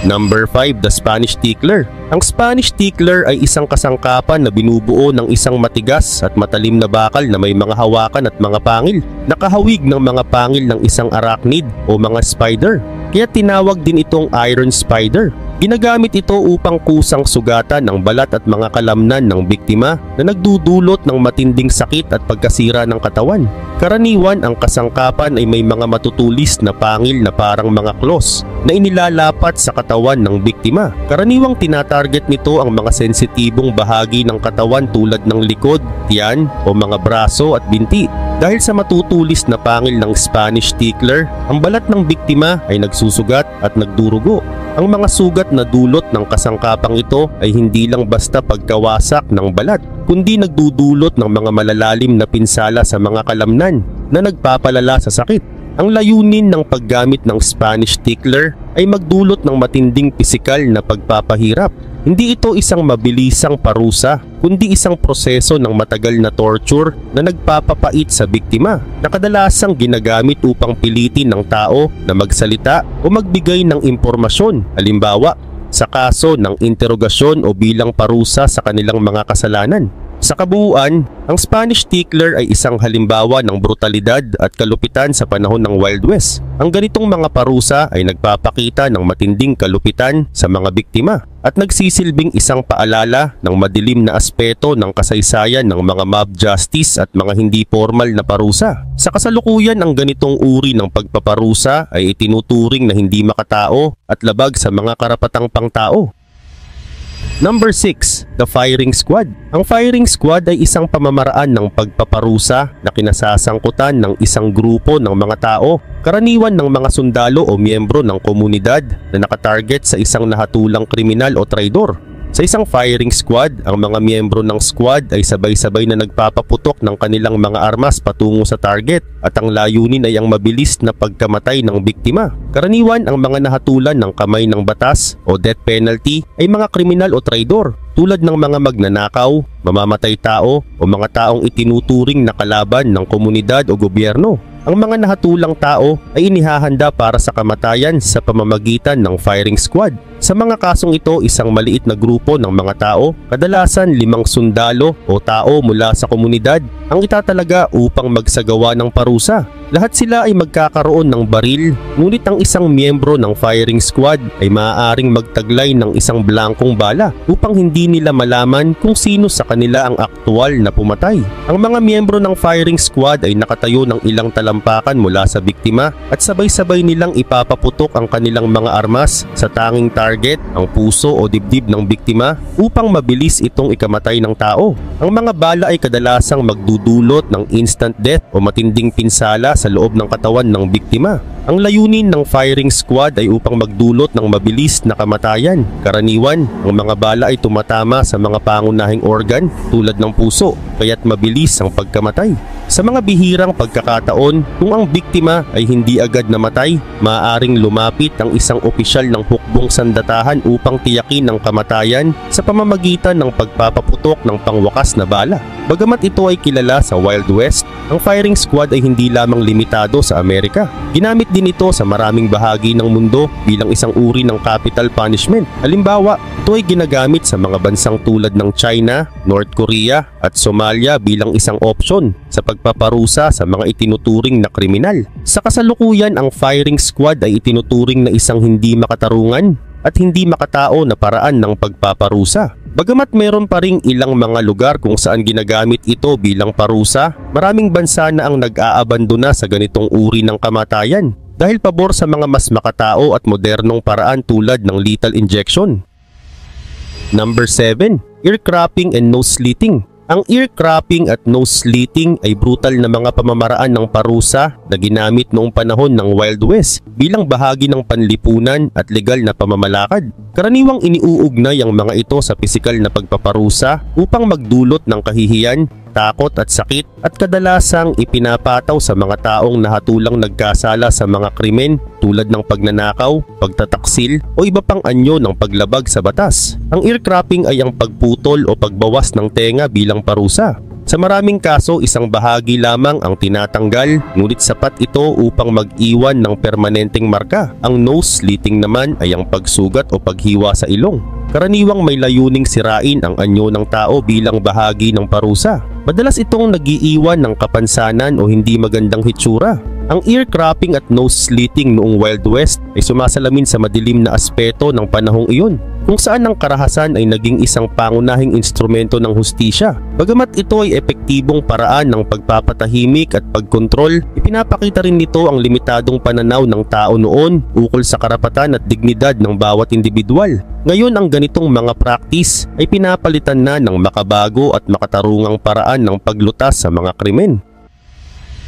Number 5, the Spanish Tickler. Ang Spanish Tickler ay isang kasangkapan na binubuo ng isang matigas at matalim na bakal na may mga hawakan at mga pangil. Nakahawig ng mga pangil ng isang arachnid o mga spider, kaya tinawag din itong Iron Spider. Ginagamit ito upang kusang sugatan ang balat at mga kalamnan ng biktima na nagdudulot ng matinding sakit at pagkasira ng katawan. Karaniwan ang kasangkapan ay may mga matutulis na pangil na parang mga claws na inilalapat sa katawan ng biktima. Karaniwang tinatarget nito ang mga sensitibong bahagi ng katawan tulad ng likod, tiyan o mga braso at binti. Dahil sa matutulis na pangil ng Spanish Tickler, ang balat ng biktima ay nagsusugat at nagdurugo. Ang mga sugat na dulot ng kasangkapang ito ay hindi lang basta pagkawasak ng balat, kundi nagdudulot ng mga malalalim na pinsala sa mga kalamnan na nagpapalala sa sakit. Ang layunin ng paggamit ng Spanish Tickler ay magdulot ng matinding pisikal na pagpapahirap. Hindi ito isang mabilisang parusa, kundi isang proseso ng matagal na torture na nagpapapait sa biktima na kadalasang ginagamit upang pilitin ng tao na magsalita o magbigay ng impormasyon. Halimbawa, sa kaso ng interogasyon o bilang parusa sa kanilang mga kasalanan. Sa kabuuan, ang Spanish Tickler ay isang halimbawa ng brutalidad at kalupitan sa panahon ng Wild West. Ang ganitong mga parusa ay nagpapakita ng matinding kalupitan sa mga biktima at nagsisilbing isang paalala ng madilim na aspeto ng kasaysayan ng mga mob justice at mga hindi formal na parusa. Sa kasalukuyan, ang ganitong uri ng pagpaparusa ay itinuturing na hindi makatao at labag sa mga karapatang pangtao. Number 6, the Firing Squad. Ang Firing Squad ay isang pamamaraan ng pagpaparusa na kinasasangkutan ng isang grupo ng mga tao, karaniwan ng mga sundalo o miyembro ng komunidad na nakatarget sa isang nahatulang kriminal o traidor. Sa isang firing squad, ang mga miyembro ng squad ay sabay-sabay na nagpapaputok ng kanilang mga armas patungo sa target at ang layunin ay ang mabilis na pagkamatay ng biktima. Karaniwan ang mga nahatulan ng kamay ng batas o death penalty ay mga kriminal o traidor tulad ng mga magnanakaw, mamamatay tao o mga taong itinuturing na kalaban ng komunidad o gobyerno. Ang mga nahatulang tao ay inihahanda para sa kamatayan sa pamamagitan ng firing squad. Sa mga kasong ito, isang maliit na grupo ng mga tao, kadalasan 5 sundalo o tao mula sa komunidad, ang itatalaga upang magsagawa ng parusa. Lahat sila ay magkakaroon ng baril, ngunit ang isang miyembro ng firing squad ay maaaring magtaglay ng isang blankong bala upang hindi nila malaman kung sino sa kanila ang aktual na pumatay. Ang mga miyembro ng firing squad ay nakatayo ng ilang talampakan mula sa biktima at sabay-sabay nilang ipapaputok ang kanilang mga armas sa tanging target, ang puso o dibdib ng biktima, upang mabilis itong ikamatay ng tao. Ang mga bala ay kadalasang magdudulot ng instant death o matinding pinsala sa loob ng katawan ng biktima. Ang layunin ng firing squad ay upang magdulot ng mabilis na kamatayan. Karaniwan, ang mga bala ay tumatama sa mga pangunahing organ tulad ng puso, kaya't mabilis ang pagkamatay. Sa mga bihirang pagkakataon, kung ang biktima ay hindi agad namatay, maaaring lumapit ang isang opisyal ng hukbong sandatahan upang tiyakin ang kamatayan sa pamamagitan ng pagpapaputok ng pangwakas na bala. Bagamat ito ay kilala sa Wild West, ang firing squad ay hindi lamang limitado sa Amerika. Ginamit din ito sa maraming bahagi ng mundo bilang isang uri ng capital punishment. Halimbawa, ito ay ginagamit sa mga bansang tulad ng China, North Korea at Somalia bilang isang opsyon sa pagpaparusa sa mga itinuturing na kriminal. Sa kasalukuyan, ang firing squad ay itinuturing na isang hindi makatarungan at hindi makatao na paraan ng pagpaparusa. Bagamat meron pa ring ilang mga lugar kung saan ginagamit ito bilang parusa, maraming bansa na ang nag-aabandona sa ganitong uri ng kamatayan dahil pabor sa mga mas makatao at modernong paraan tulad ng lethal injection. Number 7. Ear cropping and nose slitting. Ang ear cropping at nose slitting ay brutal na mga pamamaraan ng parusa na ginamit noong panahon ng Wild West bilang bahagi ng panlipunan at legal na pamamalakad. Karaniwang iniuugnay ang mga ito sa pisikal na pagpaparusa upang magdulot ng kahihiyan, takot at sakit, at kadalasang ipinapataw sa mga taong nahatulang nagkasala sa mga krimen tulad ng pagnanakaw, pagtataksil o iba pang anyo ng paglabag sa batas. Ang ear cropping ay ang pagputol o pagbawas ng tenga bilang parusa. Sa maraming kaso, isang bahagi lamang ang tinatanggal, ngunit sapat ito upang mag-iwan ng permanenteng marka. Ang nose slitting naman ay ang pagsugat o paghiwa sa ilong. Karaniwang may layuning sirain ang anyo ng tao bilang bahagi ng parusa. Madalas itong nag-iiwan ng kapansanan o hindi magandang hitsura. Ang ear cropping at nose slitting noong Wild West ay sumasalamin sa madilim na aspeto ng panahong iyon, kung saan ang karahasan ay naging isang pangunahing instrumento ng hustisya. Bagamat ito ay epektibong paraan ng pagpapatahimik at pagkontrol, ipinapakita rin nito ang limitadong pananaw ng tao noon ukol sa karapatan at dignidad ng bawat individual. Ngayon, ang ganitong mga practice ay pinapalitan na ng makabago at makatarungang paraan ng paglutas sa mga krimen.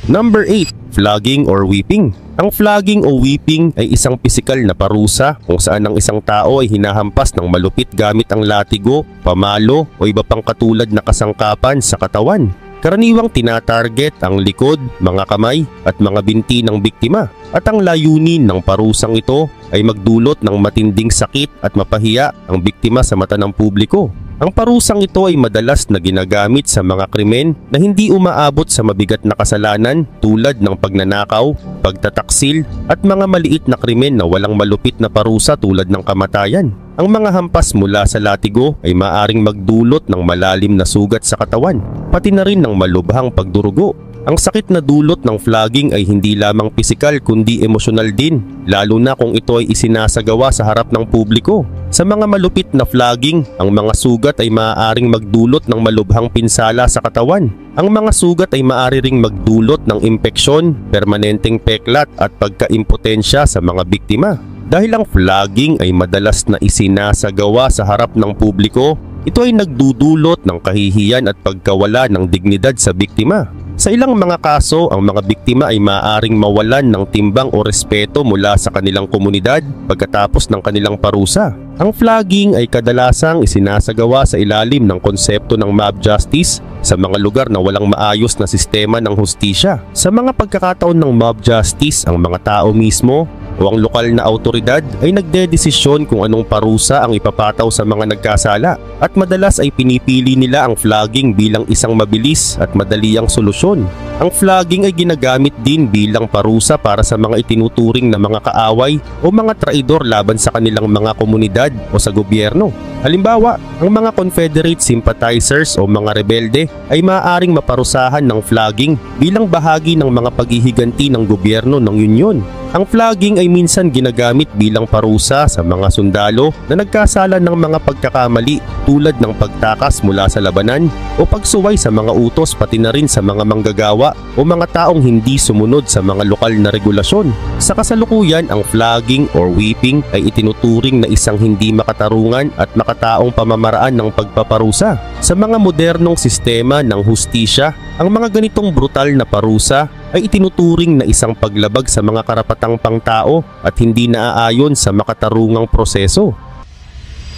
Number 8. Flogging or whipping. Ang flogging o whipping ay isang pisikal na parusa kung saan ang isang tao ay hinahampas ng malupit gamit ang latigo, pamalo o iba pang katulad na kasangkapan sa katawan. Karaniwang tinatarget ang likod, mga kamay at mga binti ng biktima, at ang layunin ng parusang ito ay magdulot ng matinding sakit at mapahiya ang biktima sa mata ng publiko. Ang parusang ito ay madalas na ginagamit sa mga krimen na hindi umaabot sa mabigat na kasalanan tulad ng pagnanakaw, pagtataksil at mga maliit na krimen na walang malupit na parusa tulad ng kamatayan. Ang mga hampas mula sa latigo ay maaring magdulot ng malalim na sugat sa katawan, pati na rin ng malubhang pagdurugo. Ang sakit na dulot ng flogging ay hindi lamang pisikal kundi emosyonal din, lalo na kung ito ay isinasagawa sa harap ng publiko. Sa mga malupit na flogging, ang mga sugat ay maaaring magdulot ng malubhang pinsala sa katawan. Ang mga sugat ay maaari ring magdulot ng impeksyon, permanenteng peklat at pagkaimpotensya sa mga biktima. Dahil ang flogging ay madalas na isinasagawa sa harap ng publiko, ito ay nagdudulot ng kahihiyan at pagkawala ng dignidad sa biktima. Sa ilang mga kaso, ang mga biktima ay maaaring mawalan ng timbang o respeto mula sa kanilang komunidad pagkatapos ng kanilang parusa. Ang flogging ay kadalasang isinasagawa sa ilalim ng konsepto ng mob justice sa mga lugar na walang maayos na sistema ng hustisya. Sa mga pagkakataon ng mob justice, ang mga tao mismo o ang lokal na autoridad ay nagdedesisyon kung anong parusa ang ipapataw sa mga nagkasala, at madalas ay pinipili nila ang flogging bilang isang mabilis at madaliang solusyon. Ang flogging ay ginagamit din bilang parusa para sa mga itinuturing na mga kaaway o mga traidor laban sa kanilang mga komunidad o sa gobyerno. Halimbawa, ang mga Confederate sympathizers o mga rebelde ay maaaring maparusahan ng flogging bilang bahagi ng mga paghihiganti ng gobyerno ng Union. Ang flogging ay minsan ginagamit bilang parusa sa mga sundalo na nagkasala ng mga pagkakamali tulad ng pagtakas mula sa labanan o pagsuway sa mga utos pati na rin sa mga manggagawa o mga taong hindi sumunod sa mga lokal na regulasyon. Sa kasalukuyan, ang flogging or whipping ay itinuturing na isang hindi makatarungan at makataong pamamaraan ng pagpaparusa. Sa mga modernong sistema ng hustisya, ang mga ganitong brutal na parusa ay itinuturing na isang paglabag sa mga karapatang pangtao at hindi naaayon sa makatarungang proseso.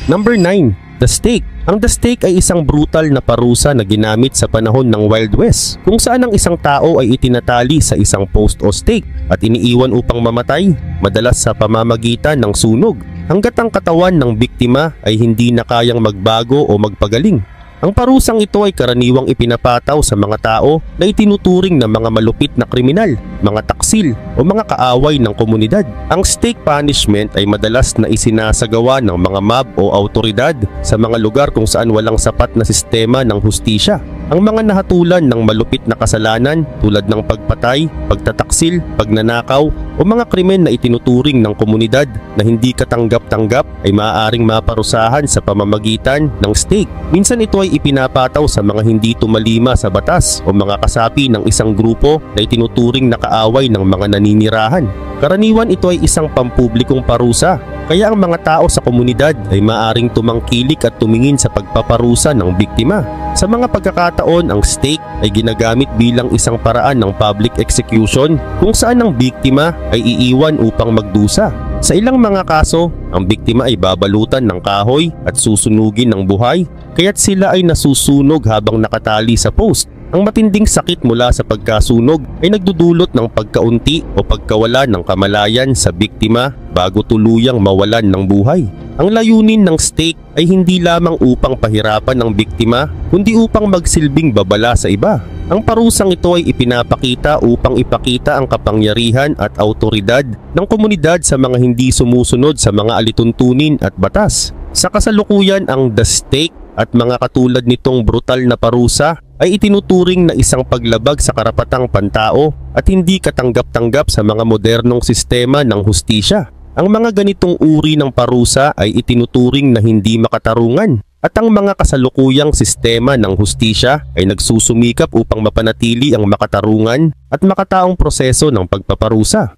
Number 9. The stake. Ang the stake ay isang brutal na parusa na ginamit sa panahon ng Wild West, kung saan ang isang tao ay itinatali sa isang post o stake at iniiwan upang mamatay, madalas sa pamamagitan ng sunog, hanggat ang katawan ng biktima ay hindi na kayang magbago o magpagaling. Ang parusang ito ay karaniwang ipinapataw sa mga tao na itinuturing na mga malupit na kriminal, mga taksil o mga kaaway ng komunidad. Ang stake punishment ay madalas na isinasagawa ng mga mob o autoridad sa mga lugar kung saan walang sapat na sistema ng hustisya. Ang mga nahatulan ng malupit na kasalanan tulad ng pagpatay, pagtataksil, pagnanakaw o mga krimen na itinuturing ng komunidad na hindi katanggap-tanggap ay maaaring maparusahan sa pamamagitan ng stake. Minsan ito ay ipinapataw sa mga hindi tumalima sa batas o mga kasapi ng isang grupo na itinuturing na kaaway ng mga naninirahan. Karaniwan ito ay isang pampublikong parusa, kaya ang mga tao sa komunidad ay maaaring tumangkilik at tumingin sa pagpaparusa ng biktima. Sa mga pagkakataon, ang stake ay ginagamit bilang isang paraan ng public execution kung saan ang biktima ay iiwan upang magdusa. Sa ilang mga kaso, ang biktima ay babalutan ng kahoy at susunugin ng buhay, kaya't sila ay nasusunog habang nakatali sa post. Ang matinding sakit mula sa pagkasunog ay nagdudulot ng pagkaunti o pagkawala ng kamalayan sa biktima bago tuluyang mawalan ng buhay. Ang layunin ng stake ay hindi lamang upang pahirapan ng biktima, kundi upang magsilbing babala sa iba. Ang parusang ito ay ipinapakita upang ipakita ang kapangyarihan at autoridad ng komunidad sa mga hindi sumusunod sa mga alituntunin at batas. Sa kasalukuyan, ang the stake at mga katulad nitong brutal na parusa ay itinuturing na isang paglabag sa karapatang pantao at hindi katanggap-tanggap sa mga modernong sistema ng hustisya. Ang mga ganitong uri ng parusa ay itinuturing na hindi makatarungan at ang mga kasalukuyang sistema ng hustisya ay nagsusumikap upang mapanatili ang makatarungan at makataong proseso ng pagpaparusa.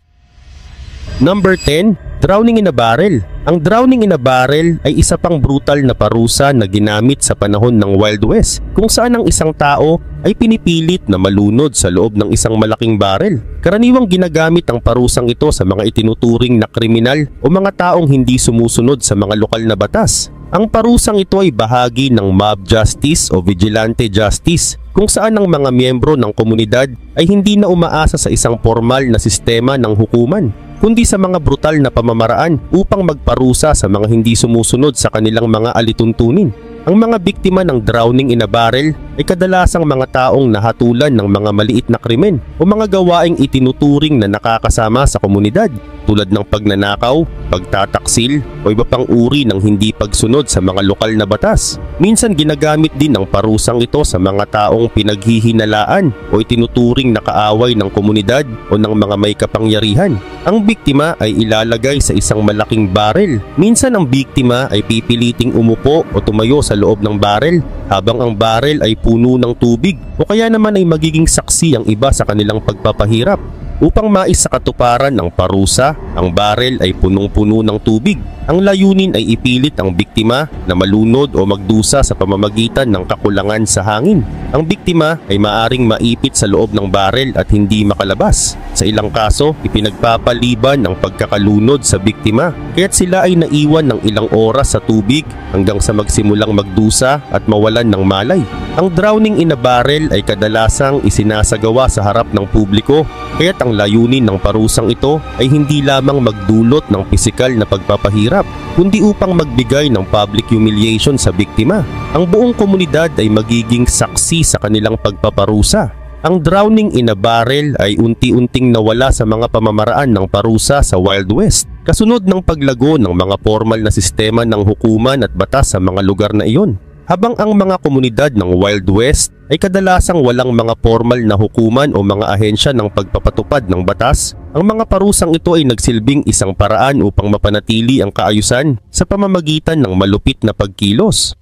Number 10. Drowning in a barrel. Ang drowning in a barrel ay isa pang brutal na parusa na ginamit sa panahon ng Wild West, kung saan ang isang tao ay pinipilit na malunod sa loob ng isang malaking barrel. Karaniwang ginagamit ang parusang ito sa mga itinuturing na kriminal o mga taong hindi sumusunod sa mga lokal na batas. Ang parusang ito ay bahagi ng mob justice o vigilante justice, kung saan ang mga miyembro ng komunidad ay hindi na umaasa sa isang formal na sistema ng hukuman, kundi sa mga brutal na pamamaraan upang magparusa sa mga hindi sumusunod sa kanilang mga alituntunin. Ang mga biktima ng drowning in a barrel ay kadalasang mga taong nahatulan ng mga maliit na krimen o mga gawaing itinuturing na nakakasama sa komunidad tulad ng pagnanakaw, pagtataksil o iba pang uri ng hindi pagsunod sa mga lokal na batas. Minsan ginagamit din ang parusang ito sa mga taong pinaghihinalaan o itinuturing na kaaway ng komunidad o ng mga may kapangyarihan. Ang biktima ay ilalagay sa isang malaking barrel. Minsan ang biktima ay pipiliting umupo o tumayo sa loob ng barrel habang ang barrel ay puno ng tubig o kaya naman ay magiging saksi ang iba sa kanilang pagpapahirap. Upang maisakatuparan ng parusa, ang barrel ay punong-puno ng tubig. Ang layunin ay ipilit ang biktima na malunod o magdusa sa pamamagitan ng kakulangan sa hangin. Ang biktima ay maaring maipit sa loob ng barrel at hindi makalabas. Sa ilang kaso, ipinagpapaliban ang pagkakalunod sa biktima, kaya't sila ay naiwan ng ilang oras sa tubig hanggang sa magsimulang magdusa at mawalan ng malay. Ang drowning in a barrel ay kadalasang isinasagawa sa harap ng publiko, kaya't ang layunin ng parusang ito ay hindi lamang magdulot ng pisikal na pagpapahirap, kundi upang magbigay ng public humiliation sa biktima. Ang buong komunidad ay magiging saksi sa kanilang pagpaparusa. Ang drowning in a barrel ay unti-unting nawala sa mga pamamaraan ng parusa sa Wild West, kasunod ng paglago ng mga formal na sistema ng hukuman at batas sa mga lugar na iyon. Habang ang mga komunidad ng Wild West ay kadalasang walang mga formal na hukuman o mga ahensya ng pagpapatupad ng batas, ang mga parusang ito ay nagsilbing isang paraan upang mapanatili ang kaayusan sa pamamagitan ng malupit na pagkilos.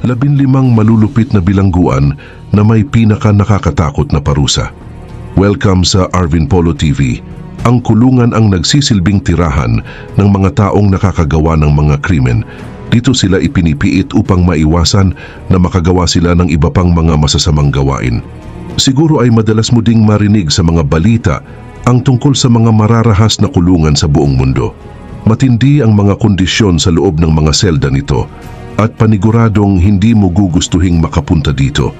15 malulupit na bilangguan na may pinaka-nakakatakot na parusa. Welcome sa Arvin Polo TV. Ang kulungan ang nagsisilbing tirahan ng mga taong nakakagawa ng mga krimen. Dito sila ipinipiit upang maiwasan na makagawa sila ng iba pang mga masasamang gawain. Siguro ay madalas mo ding marinig sa mga balita ang tungkol sa mga mararahas na kulungan sa buong mundo. Matindi ang mga kondisyon sa loob ng mga selda nito at paniguradong hindi mo gugustuhing makapunta dito.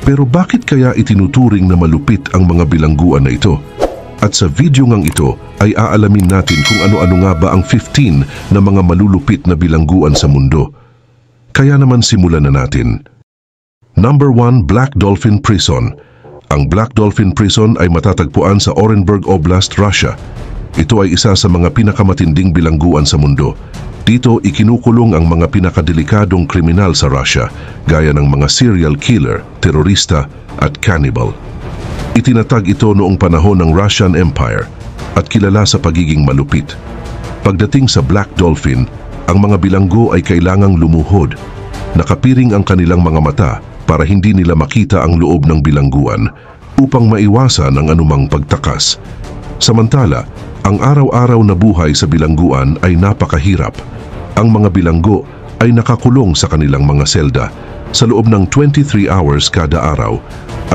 Pero bakit kaya itinuturing na malupit ang mga bilangguan na ito? At sa video ngang ito ay aalamin natin kung ano-ano nga ba ang 15 na mga malulupit na bilangguan sa mundo. Kaya naman simulan na natin. Number 1, Black Dolphin Prison. Ang Black Dolphin Prison ay matatagpuan sa Orenburg Oblast, Russia. Ito ay isa sa mga pinakamatinding bilangguan sa mundo. Dito ikinukulong ang mga pinakadelikadong kriminal sa Russia, gaya ng mga serial killer, terorista at cannibal. Itinatag ito noong panahon ng Russian Empire at kilala sa pagiging malupit. Pagdating sa Black Dolphin, ang mga bilanggo ay kailangang lumuhod. Nakapiring ang kanilang mga mata para hindi nila makita ang loob ng bilangguan upang maiwasan ang anumang pagtakas. Samantala, ang araw-araw na buhay sa bilangguan ay napakahirap. Ang mga bilanggo ay nakakulong sa kanilang mga selda sa loob ng 23 hours kada araw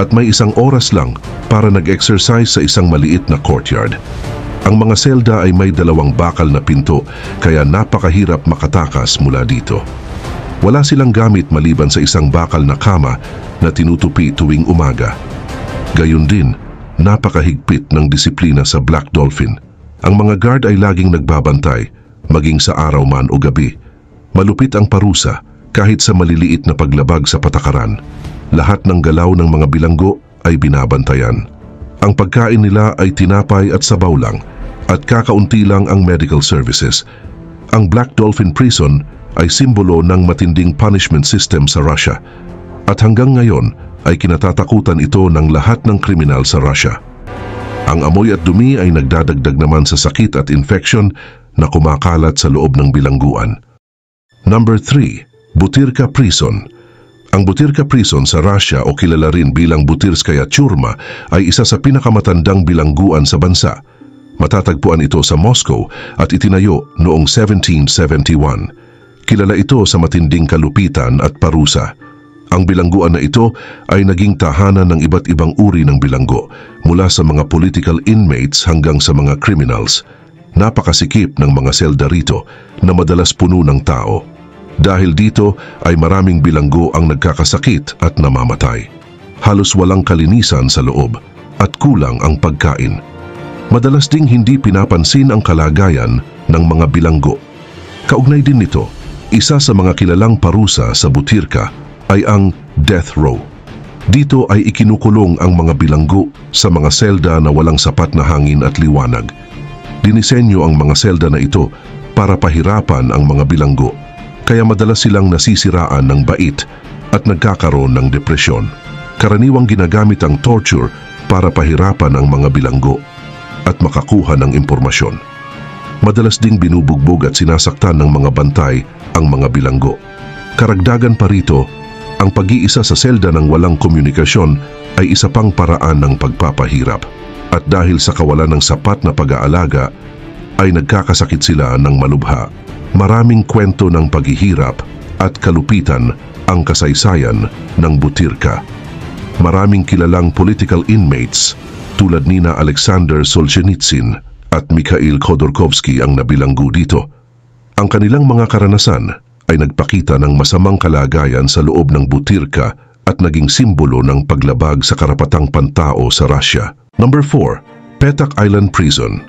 at may 1 oras lang para nag-exercise sa isang maliit na courtyard. Ang mga selda ay may 2 bakal na pinto kaya napakahirap makatakas mula dito. Wala silang gamit maliban sa isang bakal na kama na tinutupi tuwing umaga. Gayun din, napakahigpit ng disiplina sa Black Dolphin. Ang mga guard ay laging nagbabantay, maging sa araw man o gabi. Malupit ang parusa kahit sa maliliit na paglabag sa patakaran. Lahat ng galaw ng mga bilanggo ay binabantayan. Ang pagkain nila ay tinapay at sabaw lang at kakaunti lang ang medical services. Ang Black Dolphin Prison ay simbolo ng matinding punishment system sa Russia at hanggang ngayon ay kinatatakutan ito ng lahat ng kriminal sa Russia. Ang amoy at dumi ay nagdadagdag naman sa sakit at infection na kumakalat sa loob ng bilangguan. Number 3, Butyrka Prison. Ang Butyrka Prison sa Russia o kilala rin bilang Butyrskaya Churma ay isa sa pinakamatandang bilangguan sa bansa. Matatagpuan ito sa Moscow at itinayo noong 1771. Kilala ito sa matinding kalupitan at parusa. Ang bilangguan na ito ay naging tahanan ng iba't ibang uri ng bilanggo, mula sa mga political inmates hanggang sa mga criminals. Napakasikip ng mga selda rito na madalas puno ng tao. Dahil dito ay maraming bilanggo ang nagkakasakit at namamatay. Halos walang kalinisan sa loob at kulang ang pagkain. Madalas ding hindi pinapansin ang kalagayan ng mga bilanggo. Kaugnay din nito, isa sa mga kilalang parusa sa Butyrka ay ang death row. Dito ay ikinukulong ang mga bilanggo sa mga selda na walang sapat na hangin at liwanag. Dinisenyo ang mga selda na ito para pahirapan ang mga bilanggo, kaya madalas silang nasisiraan ng bait at nagkakaroon ng depresyon. Karaniwang ginagamit ang torture para pahirapan ang mga bilanggo at makakuha ng impormasyon. Madalas ding binubugbog at sinasaktan ng mga bantay ang mga bilanggo. Karagdagan pa rito, ang pag-iisa sa selda ng walang komunikasyon ay isa pang paraan ng pagpapahirap. At dahil sa kawalan ng sapat na pag-aalaga, ay nagkakasakit sila ng malubha. Maraming kwento ng paghihirap at kalupitan ang kasaysayan ng Butyrka. Maraming kilalang political inmates tulad nina Alexander Solzhenitsyn at Mikhail Khodorkovsky ang nabilanggo dito. Ang kanilang mga karanasan ay nagpakita ng masamang kalagayan sa loob ng Butyrka at naging simbolo ng paglabag sa karapatang pantao sa Russia. Number 4, Petak Island Prison.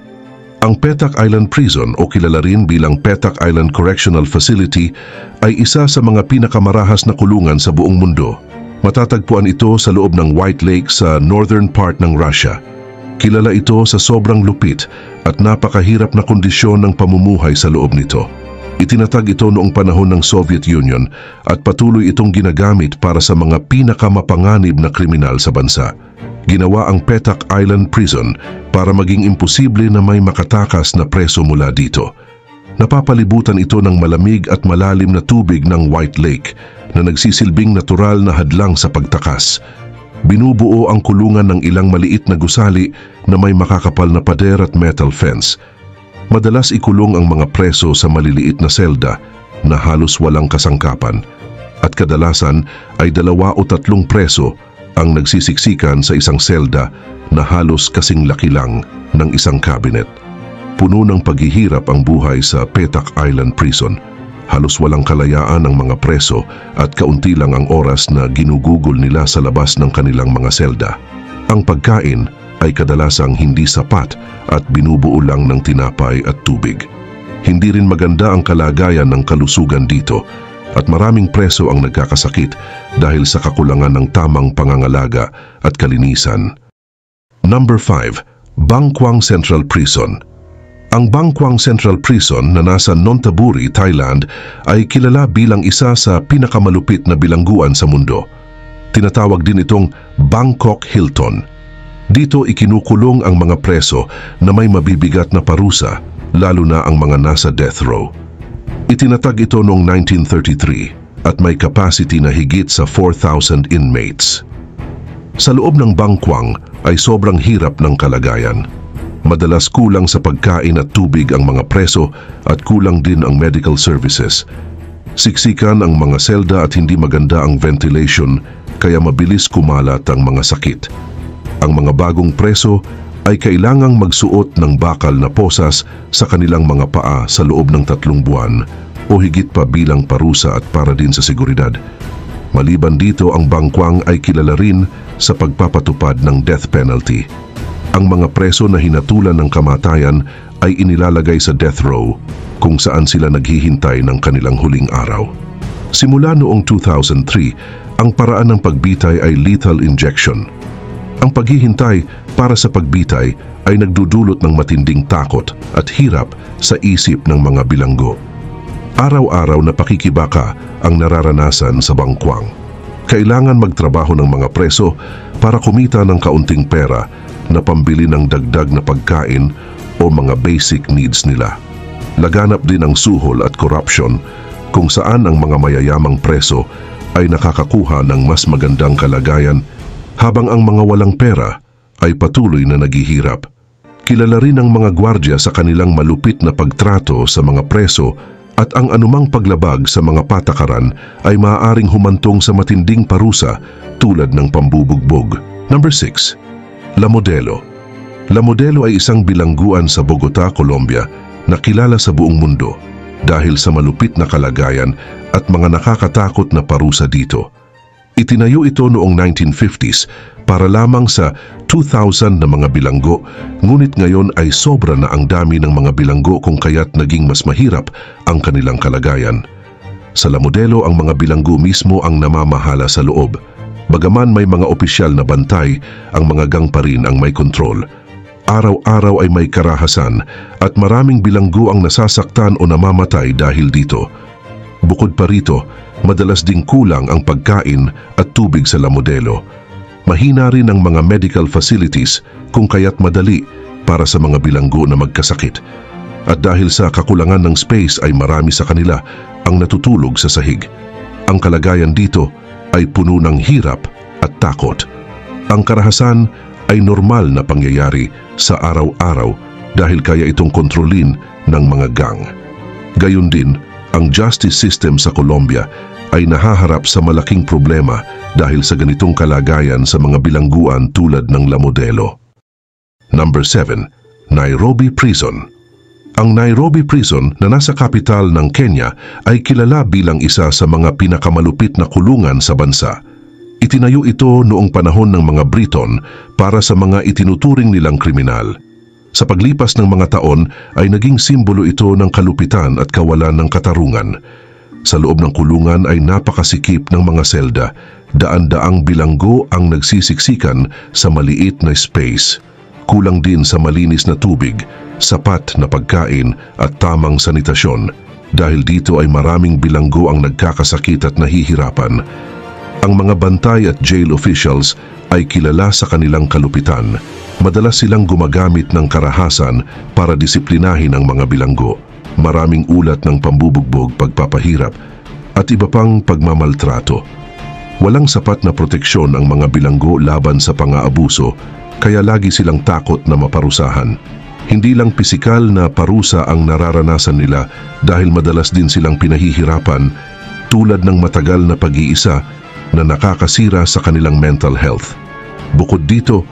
Ang Petak Island Prison o kilala rin bilang Petak Island Correctional Facility ay isa sa mga pinakamarahas na kulungan sa buong mundo. Matatagpuan ito sa loob ng White Lake sa northern part ng Russia. Kilala ito sa sobrang lupit at napakahirap na kondisyon ng pamumuhay sa loob nito. Itinatag ito noong panahon ng Soviet Union at patuloy itong ginagamit para sa mga pinakamapanganib na kriminal sa bansa. Ginawa ang Petak Island Prison para maging imposible na may makatakas na preso mula dito. Napapalibutan ito ng malamig at malalim na tubig ng White Lake na nagsisilbing natural na hadlang sa pagtakas. Binubuo ang kulungan ng ilang maliit na gusali na may makakapal na pader at metal fence. Madalas ikulong ang mga preso sa maliliit na selda na halos walang kasangkapan, at kadalasan ay 2 o 3 preso ang nagsisiksikan sa isang selda na halos kasing laki lang ng isang cabinet. Puno ng paghihirap ang buhay sa Petak Island Prison. Halos walang kalayaan ang mga preso at kaunti lang ang oras na ginugugol nila sa labas ng kanilang mga selda. Ang pagkain ay kadalasang hindi sapat at binubuo lang ng tinapay at tubig. Hindi rin maganda ang kalagayan ng kalusugan dito at maraming preso ang nagkakasakit dahil sa kakulangan ng tamang pangangalaga at kalinisan. Number 5. Bangkwang Central Prison. Ang Bangkwang Central Prison na nasa Nonthaburi, Thailand ay kilala bilang isa sa pinakamalupit na bilangguan sa mundo. Tinatawag din itong Bangkok Hilton. Dito ikinukulong ang mga preso na may mabibigat na parusa, lalo na ang mga nasa death row. Itinatag ito noong 1933 at may capacity na higit sa 4,000 inmates. Sa loob ng Bangkwang ay sobrang hirap ng kalagayan. Madalas kulang sa pagkain at tubig ang mga preso at kulang din ang medical services. Siksikan ang mga selda at hindi maganda ang ventilation kaya mabilis kumalat ang mga sakit. Ang mga bagong preso ay kailangang magsuot ng bakal na posas sa kanilang mga paa sa loob ng 3 buwan o higit pa bilang parusa at para din sa seguridad. Maliban dito, ang Bangkwang ay kilala rin sa pagpapatupad ng death penalty. Ang mga preso na hinatulan ng kamatayan ay inilalagay sa death row kung saan sila naghihintay ng kanilang huling araw. Simula noong 2003, ang paraan ng pagbitay ay lethal injection. Ang paghihintay para sa pagbitay ay nagdudulot ng matinding takot at hirap sa isip ng mga bilanggo. Araw-araw na pakikibaka ang nararanasan sa Bangkwang. Kailangan magtrabaho ng mga preso para kumita ng kaunting pera na pambili ng dagdag na pagkain o mga basic needs nila. Laganap din ang suhol at corruption kung saan ang mga mayayamang preso ay nakakakuha ng mas magandang kalagayan habang ang mga walang pera ay patuloy na naghihirap. Kilala rin ang mga gwardya sa kanilang malupit na pagtrato sa mga preso at ang anumang paglabag sa mga patakaran ay maaaring humantong sa matinding parusa tulad ng pambubugbog. Number 6. La Modelo. La Modelo ay isang bilangguan sa Bogota, Colombia na kilala sa buong mundo dahil sa malupit na kalagayan at mga nakakatakot na parusa dito. Itinayo ito noong 1950s para lamang sa 2,000 na mga bilanggo, ngunit ngayon ay sobra na ang dami ng mga bilanggo kung kaya't naging mas mahirap ang kanilang kalagayan. Sa La Modelo, ang mga bilanggo mismo ang namamahala sa loob. Bagaman may mga opisyal na bantay, ang mga gang pa rin ang may kontrol. Araw-araw ay may karahasan at maraming bilanggo ang nasasaktan o namamatay dahil dito. Bukod pa rito, madalas ding kulang ang pagkain at tubig sa La Modelo. Mahina rin ang mga medical facilities kung kaya't madali para sa mga bilanggo na magkasakit. At dahil sa kakulangan ng space ay marami sa kanila ang natutulog sa sahig. Ang kalagayan dito ay puno ng hirap at takot. Ang karahasan ay normal na pangyayari sa araw-araw dahil kaya itong kontrolin ng mga gang. Gayun din, ang justice system sa Colombia ay nahaharap sa malaking problema dahil sa ganitong kalagayan sa mga bilangguan tulad ng La Modelo. Number 7. Nairobi Prison. Ang Nairobi Prison na nasa kapital ng Kenya ay kilala bilang isa sa mga pinakamalupit na kulungan sa bansa. Itinayo ito noong panahon ng mga Briton para sa mga itinuturing nilang kriminal. Sa paglipas ng mga taon ay naging simbolo ito ng kalupitan at kawalan ng katarungan. Sa loob ng kulungan ay napakasikip ng mga selda, daan-daang bilanggo ang nagsisiksikan sa maliit na space. Kulang din sa malinis na tubig, sapat na pagkain at tamang sanitasyon. Dahil dito ay maraming bilanggo ang nagkakasakit at nahihirapan. Ang mga bantay at jail officials ay kilala sa kanilang kalupitan. Madalas silang gumagamit ng karahasan para disiplinahin ang mga bilanggo. Maraming ulat ng pambubugbog, pagpapahirap at iba pang pagmamaltrato. Walang sapat na proteksyon ang mga bilanggo laban sa pang-aabuso, kaya lagi silang takot na maparusahan. Hindi lang pisikal na parusa ang nararanasan nila dahil madalas din silang pinahihirapan tulad ng matagal na pag-iisa na nakakasira sa kanilang mental health. Bukod dito,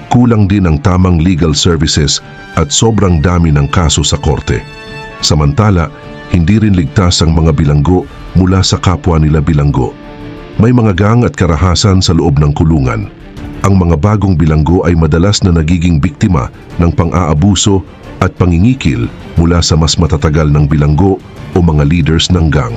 kulang din ang tamang legal services at sobrang dami ng kaso sa korte. Samantala, hindi rin ligtas ang mga bilanggo mula sa kapwa nila bilanggo. May mga gang at karahasan sa loob ng kulungan. Ang mga bagong bilanggo ay madalas na nagiging biktima ng pang-aabuso at pangingikil mula sa mas matatagal ng bilanggo o mga leaders ng gang.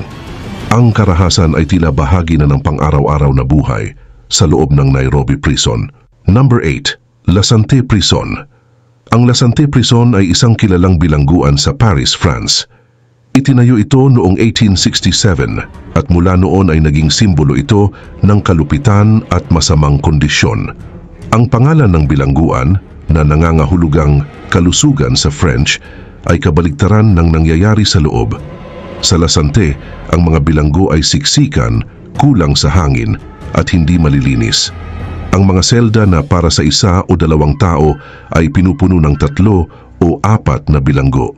Ang karahasan ay tila bahagi na ng pang-araw-araw na buhay sa loob ng Nairobi Prison. Number 8. Lasante Prison. Ang Lasante Prison ay isang kilalang bilangguan sa Paris, France. Itinayo ito noong 1867 at mula noon ay naging simbolo ito ng kalupitan at masamang kondisyon. Ang pangalan ng bilangguan na nangangahulugang kalusugan sa French ay kabaligtaran ng nangyayari sa loob. Sa Lasante, ang mga bilanggo ay siksikan, kulang sa hangin at hindi malilinis. Ang mga selda na para sa 1 o 2 tao ay pinupuno ng 3 o 4 na bilanggo.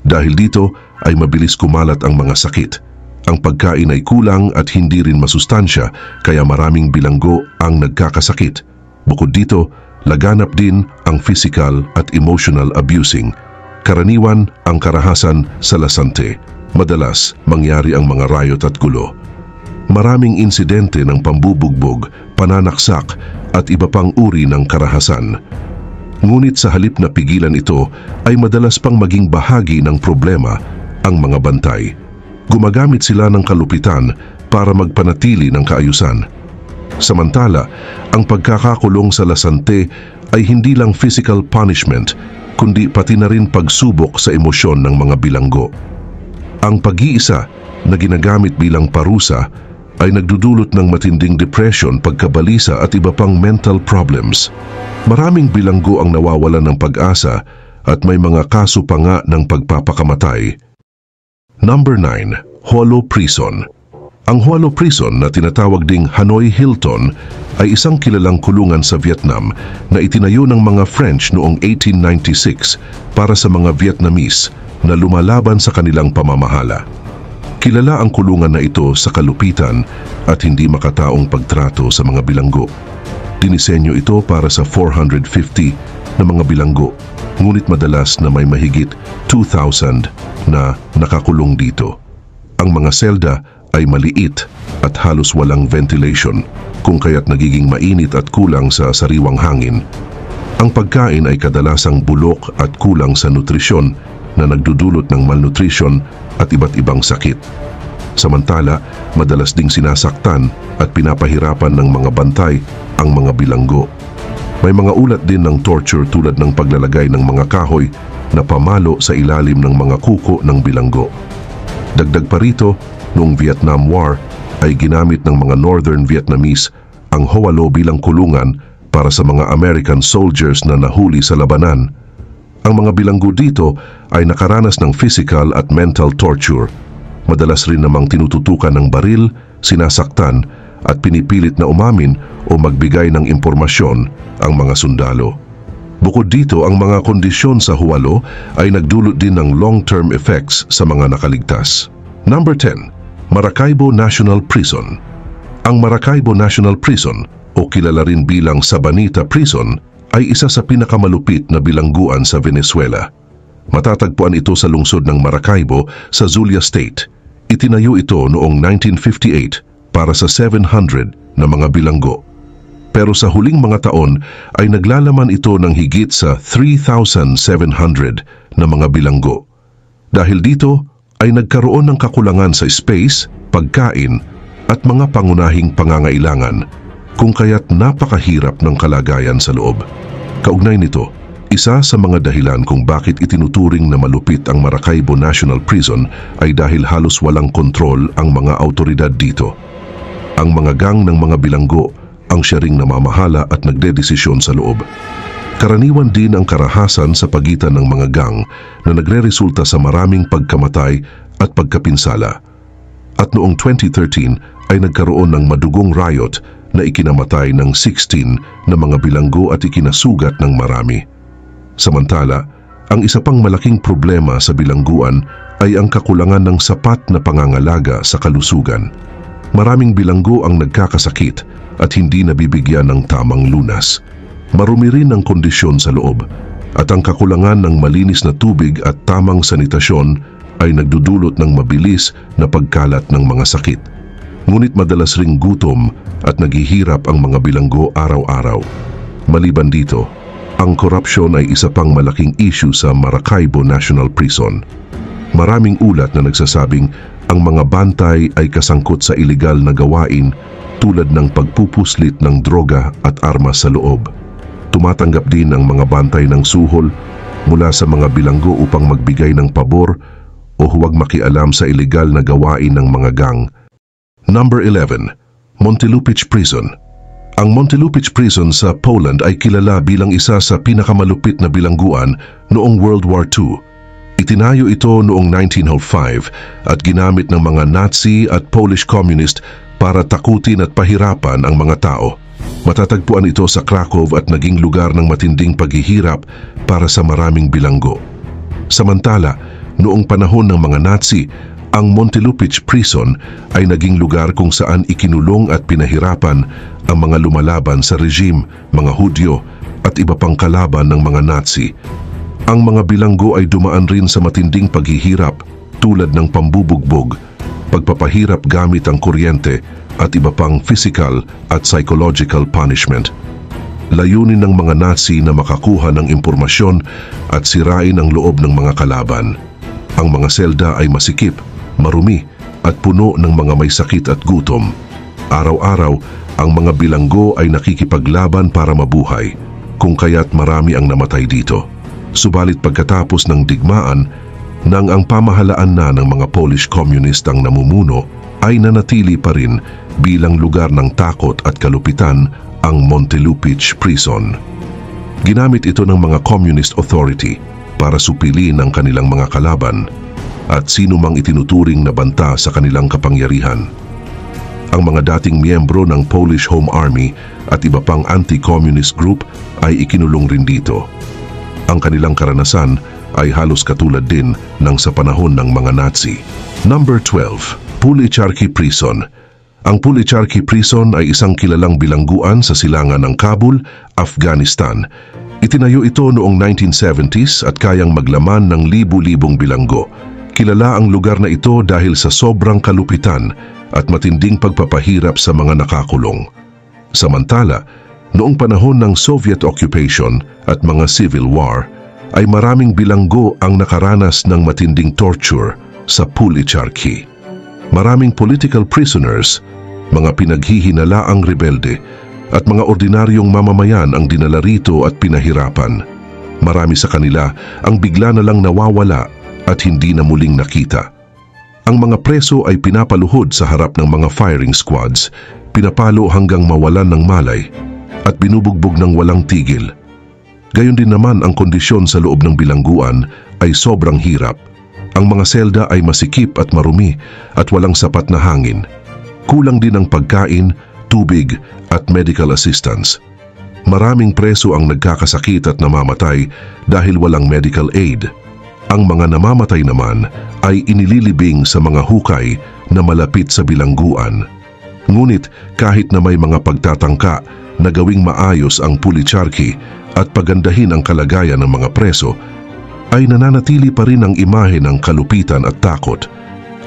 Dahil dito ay mabilis kumalat ang mga sakit. Ang pagkain ay kulang at hindi rin masustansya kaya maraming bilanggo ang nagkakasakit. Bukod dito, laganap din ang physical at emotional abusing. Karaniwan ang karahasan sa Lasante. Madalas mangyari ang mga riot at gulo. Maraming insidente ng pambubugbog, pananaksak at iba pang uri ng karahasan. Ngunit sa halip na pigilan ito ay madalas pang maging bahagi ng problema ang mga bantay. Gumagamit sila ng kalupitan para magpanatili ng kaayusan. Samantala, ang pagkakakulong sa Lasante ay hindi lang physical punishment, kundi pati na rin pagsubok sa emosyon ng mga bilanggo. Ang pag-iisa na ginagamit bilang parusa ay nagdudulot ng matinding depression, pagkabalisa at iba pang mental problems. Maraming bilanggo ang nawawalan ng pag-asa at may mga kaso pa nga ng pagpapakamatay. Number 9. Hualo Prison. Ang Hualo Prison na tinatawag ding Hanoi Hilton ay isang kilalang kulungan sa Vietnam na itinayo ng mga French noong 1896 para sa mga Vietnamese na lumalaban sa kanilang pamamahala. Kilala ang kulungan na ito sa kalupitan at hindi makataong pagtrato sa mga bilanggo. Dinisenyo ito para sa 450 na mga bilanggo, ngunit madalas na may mahigit 2,000 na nakakulong dito. Ang mga selda ay maliit at halos walang ventilation, kung kaya't nagiging mainit at kulang sa sariwang hangin. Ang pagkain ay kadalasang bulok at kulang sa nutrisyon na nagdudulot ng malnutrition at iba't ibang sakit. Samantala, madalas ding sinasaktan at pinapahirapan ng mga bantay ang mga bilanggo. May mga ulat din ng torture tulad ng paglalagay ng mga kahoy na pamalo sa ilalim ng mga kuko ng bilanggo. Dagdag pa rito, noong Vietnam War ay ginamit ng mga Northern Vietnamese ang Hualo bilang kulungan para sa mga American soldiers na nahuli sa labanan. Ang mga bilanggo dito ay nakaranas ng physical at mental torture. Madalas rin namang tinututukan ng baril, sinasaktan at pinipilit na umamin o magbigay ng impormasyon ang mga sundalo. Bukod dito, ang mga kondisyon sa Hualo ay nagdulot din ng long-term effects sa mga nakaligtas. Number 10. Maracaibo National Prison. Ang Maracaibo National Prison o kilala rin bilang Sabanita Prison ay isa sa pinakamalupit na bilangguan sa Venezuela. Matatagpuan ito sa lungsod ng Maracaibo sa Zulia State. Itinayo ito noong 1958 para sa 700 na mga bilanggo. Pero sa huling mga taon ay naglalaman ito ng higit sa 3,700 na mga bilanggo. Dahil dito ay nagkaroon ng kakulangan sa space, pagkain at mga pangunahing pangangailangan, kung kaya't napakahirap ng kalagayan sa loob. Kaugnay nito, isa sa mga dahilan kung bakit itinuturing na malupit ang Maracaibo National Prison ay dahil halos walang kontrol ang mga autoridad dito. Ang mga gang ng mga bilanggo ang siya ring namamahala at nagdedesisyon sa loob. Karaniwan din ang karahasan sa pagitan ng mga gang na nagreresulta sa maraming pagkamatay at pagkapinsala. At noong 2013 ay nagkaroon ng madugong riot na ikinamatay ng 16 na mga bilanggo at ikinasugat ng marami. Samantala, ang isa pang malaking problema sa bilangguan ay ang kakulangan ng sapat na pangangalaga sa kalusugan. Maraming bilanggo ang nagkakasakit at hindi nabibigyan ng tamang lunas. Marumi rin ang kondisyon sa loob at ang kakulangan ng malinis na tubig at tamang sanitasyon ay nagdudulot ng mabilis na pagkalat ng mga sakit. Ngunit madalas ring gutom at naghihirap ang mga bilanggo araw-araw. Maliban dito, ang korupsyon ay isa pang malaking issue sa Maracaibo National Prison. Maraming ulat na nagsasabing ang mga bantay ay kasangkot sa iligal na gawain tulad ng pagpupuslit ng droga at armas sa loob. Tumatanggap din ang mga bantay ng suhol mula sa mga bilanggo upang magbigay ng pabor o huwag makialam sa iligal na gawain ng mga gang. Number 11. Montelupich Prison. Ang Montelupich Prison sa Poland ay kilala bilang isa sa pinakamalupit na bilangguan noong World War II. Itinayo ito noong 1905 at ginamit ng mga Nazi at Polish Communist para takutin at pahirapan ang mga tao. Matatagpuan ito sa Krakow at naging lugar ng matinding paghihirap para sa maraming bilanggo. Samantala, noong panahon ng mga Nazi, ang Montelupich Prison ay naging lugar kung saan ikinulong at pinahirapan ang mga lumalaban sa regime, mga Hudyo at iba pang kalaban ng mga Nazi. Ang mga bilanggo ay dumaan rin sa matinding paghihirap tulad ng pambubugbog, pagpapahirap gamit ang kuryente at iba pang physical at psychological punishment. Layunin ng mga Nazi na makakuha ng impormasyon at sirain ang loob ng mga kalaban. Ang mga selda ay masikip, marumi at puno ng mga may sakit at gutom. Araw-araw, ang mga bilanggo ay nakikipaglaban para mabuhay, kung kaya't marami ang namatay dito. Subalit pagkatapos ng digmaan, nang ang pamahalaan na ng mga Polish Communist ang namumuno, ay nanatili pa rin bilang lugar ng takot at kalupitan ang Montelupich Prison. Ginamit ito ng mga Communist Authority para supilin ang kanilang mga kalaban at sino mang itinuturing na banta sa kanilang kapangyarihan. Ang mga dating miyembro ng Polish Home Army at iba pang anti-communist group ay ikinulong rin dito. Ang kanilang karanasan ay halos katulad din ng sa panahon ng mga Nazi. Number 12. Pulicharki Prison. Ang Pulicharki Prison ay isang kilalang bilangguan sa silangan ng Kabul, Afghanistan. Itinayo ito noong 1970s at kayang maglaman ng libu-libong bilanggo. Kilala ang lugar na ito dahil sa sobrang kalupitan at matinding pagpapahirap sa mga nakakulong. Samantala, noong panahon ng Soviet occupation at mga civil war, ay maraming bilanggo ang nakaranas ng matinding torture sa Pulicharki. Maraming political prisoners, mga pinaghihinalaang rebelde, at mga ordinaryong mamamayan ang dinala rito at pinahirapan. Marami sa kanila ang bigla na lang nawawala at hindi na muling nakita. Ang mga preso ay pinapaluhod sa harap ng mga firing squads, pinapalo hanggang mawalan ng malay, at binubugbog ng walang tigil. Gayon din naman ang kondisyon sa loob ng bilangguan ay sobrang hirap. Ang mga selda ay masikip at marumi at walang sapat na hangin. Kulang din ang pagkain, tubig at medical assistance. Maraming preso ang nagkakasakit at namamatay dahil walang medical aid. Ang mga namamatay naman ay inililibing sa mga hukay na malapit sa bilangguan. Ngunit kahit na may mga pagtatangka na gawing maayos ang Pulicharki at pagandahin ang kalagayan ng mga preso, ay nananatili pa rin ang imahe ng kalupitan at takot.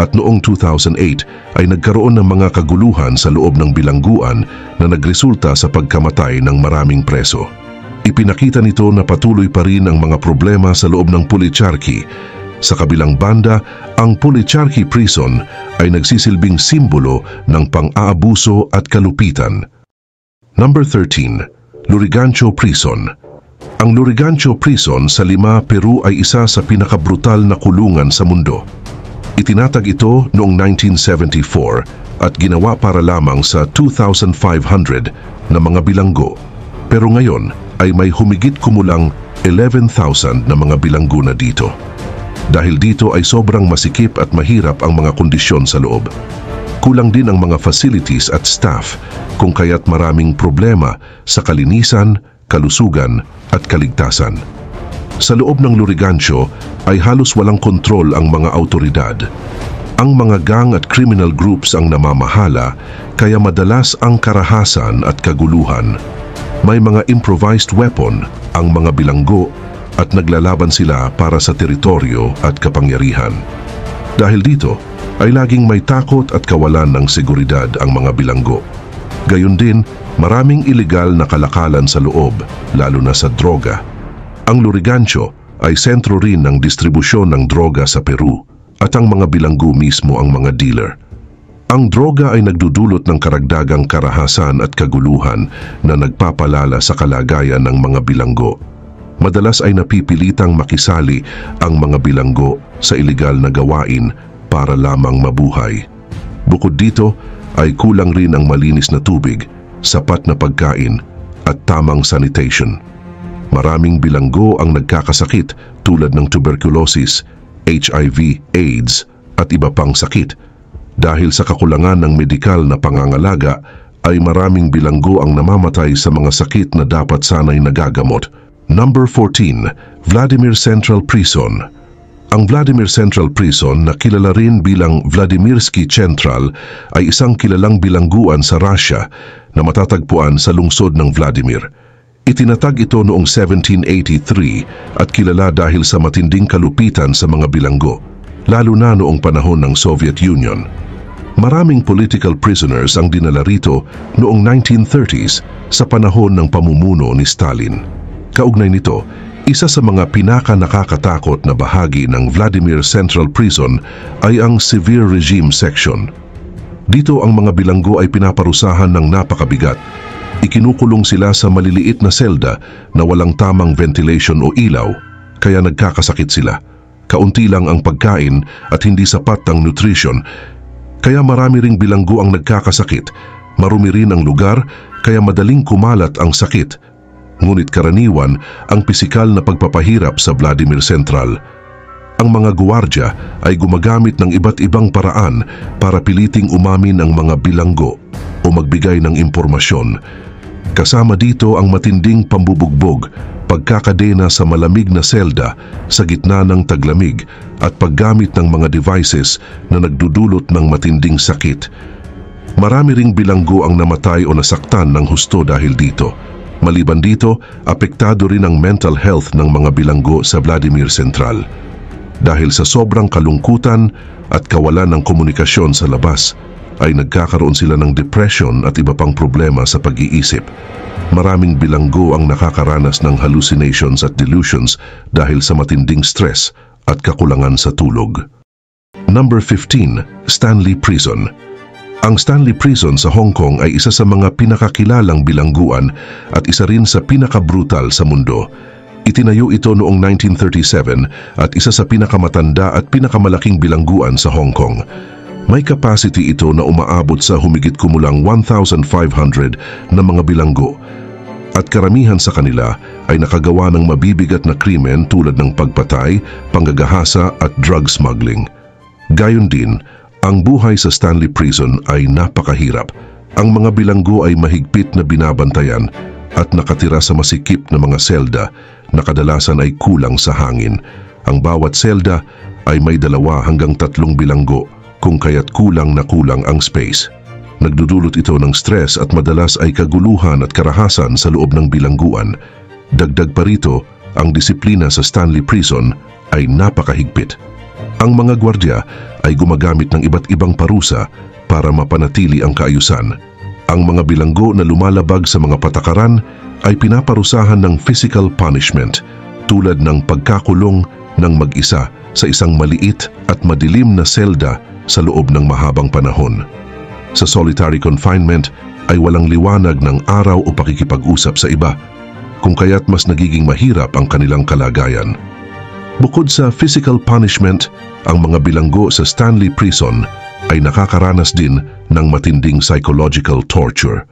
At noong 2008 ay nagkaroon ng mga kaguluhan sa loob ng bilangguan na nagresulta sa pagkamatay ng maraming preso. Ipinakita nito na patuloy pa rin ang mga problema sa loob ng Pulicharki. Sa kabilang banda, ang Pulicharki Prison ay nagsisilbing simbolo ng pang-aabuso at kalupitan. Number 13. Lurigancho Prison. Ang Lurigancho Prison sa Lima, Peru ay isa sa pinakabrutal na kulungan sa mundo. Itinatag ito noong 1974 at ginawa para lamang sa 2,500 na mga bilanggo. Pero ngayon ay may humigit kumulang 11,000 na mga bilanggo na dito. Dahil dito ay sobrang masikip at mahirap ang mga kondisyon sa loob. Kulang din ang mga facilities at staff, kung kaya't maraming problema sa kalinisan, kalusugan at kaligtasan. Sa loob ng Lurigancho ay halos walang kontrol ang mga autoridad. Ang mga gang at criminal groups ang namamahala, kaya madalas ang karahasan at kaguluhan. May mga improvised weapon ang mga bilanggo at naglalaban sila para sa teritoryo at kapangyarihan. Dahil dito, ay laging may takot at kawalan ng seguridad ang mga bilanggo. Gayon din, maraming iligal na kalakalan sa loob, lalo na sa droga. Ang Lurigancho ay sentro rin ng distribusyon ng droga sa Peru at ang mga bilanggo mismo ang mga dealer. Ang droga ay nagdudulot ng karagdagang karahasan at kaguluhan na nagpapalala sa kalagayan ng mga bilanggo. Madalas ay napipilitang makisali ang mga bilanggo sa iligal na gawain para lamang mabuhay. Bukod dito ay kulang rin ang malinis na tubig, sapat na pagkain at tamang sanitation. Maraming bilanggo ang nagkakasakit tulad ng tuberculosis, HIV, AIDS at iba pang sakit. Dahil sa kakulangan ng medikal na pangangalaga ay maraming bilanggo ang namamatay sa mga sakit na dapat sanay nagagamot. Number 14, Vladimir Central Prison. Ang Vladimir Central Prison na kilala rin bilang Vladimirsky Central ay isang kilalang bilangguan sa Russia na matatagpuan sa lungsod ng Vladimir. Itinatag ito noong 1783 at kilala dahil sa matinding kalupitan sa mga bilanggo, lalo na noong panahon ng Soviet Union. Maraming political prisoners ang dinala rito noong 1930s sa panahon ng pamumuno ni Stalin. Kaugnay nito, isa sa mga pinaka-nakakatakot na bahagi ng Vladimir Central Prison ay ang Severe Regime Section. Dito ang mga bilanggo ay pinaparusahan ng napakabigat. Ikinukulong sila sa maliliit na selda na walang tamang ventilation o ilaw, kaya nagkakasakit sila. Kaunti lang ang pagkain at hindi sapat ang nutrition, kaya marami ring bilanggo ang nagkakasakit. Marumi rin ang lugar, kaya madaling kumalat ang sakit. Ngunit karaniwan ang pisikal na pagpapahirap sa Vladimir Central. Ang mga guwardya ay gumagamit ng iba't ibang paraan para piliting umamin ang mga bilanggo o magbigay ng impormasyon. Kasama dito ang matinding pambubugbog, pagkakadena sa malamig na selda sa gitna ng taglamig at paggamit ng mga devices na nagdudulot ng matinding sakit. Marami ring bilanggo ang namatay o nasaktan ng husto dahil dito. Maliban dito, apektado rin ang mental health ng mga bilanggo sa Vladimir Central. Dahil sa sobrang kalungkutan at kawalan ng komunikasyon sa labas, ay nagkakaroon sila ng depression at iba pang problema sa pag-iisip. Maraming bilanggo ang nakakaranas ng hallucinations at delusions dahil sa matinding stress at kakulangan sa tulog. Number 15, Stanley Prison. Ang Stanley Prison sa Hong Kong ay isa sa mga pinakakilalang bilangguan at isa rin sa pinakabrutal sa mundo. Itinayo ito noong 1937 at isa sa pinakamatanda at pinakamalaking bilangguan sa Hong Kong. May capacity ito na umaabot sa humigit kumulang 1,500 na mga bilanggo. At karamihan sa kanila ay nakagawa ng mabibigat na krimen tulad ng pagpatay, panggagahasa at drug smuggling. Gayon din, ang buhay sa Stanley Prison ay napakahirap. Ang mga bilanggo ay mahigpit na binabantayan at nakatira sa masikip na mga selda na kadalasan ay kulang sa hangin. Ang bawat selda ay may 2 hanggang 3 bilanggo kung kaya't kulang na kulang ang space. Nagdudulot ito ng stress at madalas ay kaguluhan at karahasan sa loob ng bilangguan. Dagdag pa rito, ang disiplina sa Stanley Prison ay napakahigpit. Ang mga gwardya ay gumagamit ng iba't ibang parusa para mapanatili ang kaayusan. Ang mga bilanggo na lumalabag sa mga patakaran ay pinaparusahan ng physical punishment tulad ng pagkakulong ng mag-isa sa isang maliit at madilim na selda sa loob ng mahabang panahon. Sa solitary confinement ay walang liwanag ng araw o pakikipag-usap sa iba, kung kaya't mas nagiging mahirap ang kanilang kalagayan. Bukod sa physical punishment, ang mga bilanggo sa Stanley Prison ay nakakaranas din ng matinding psychological torture.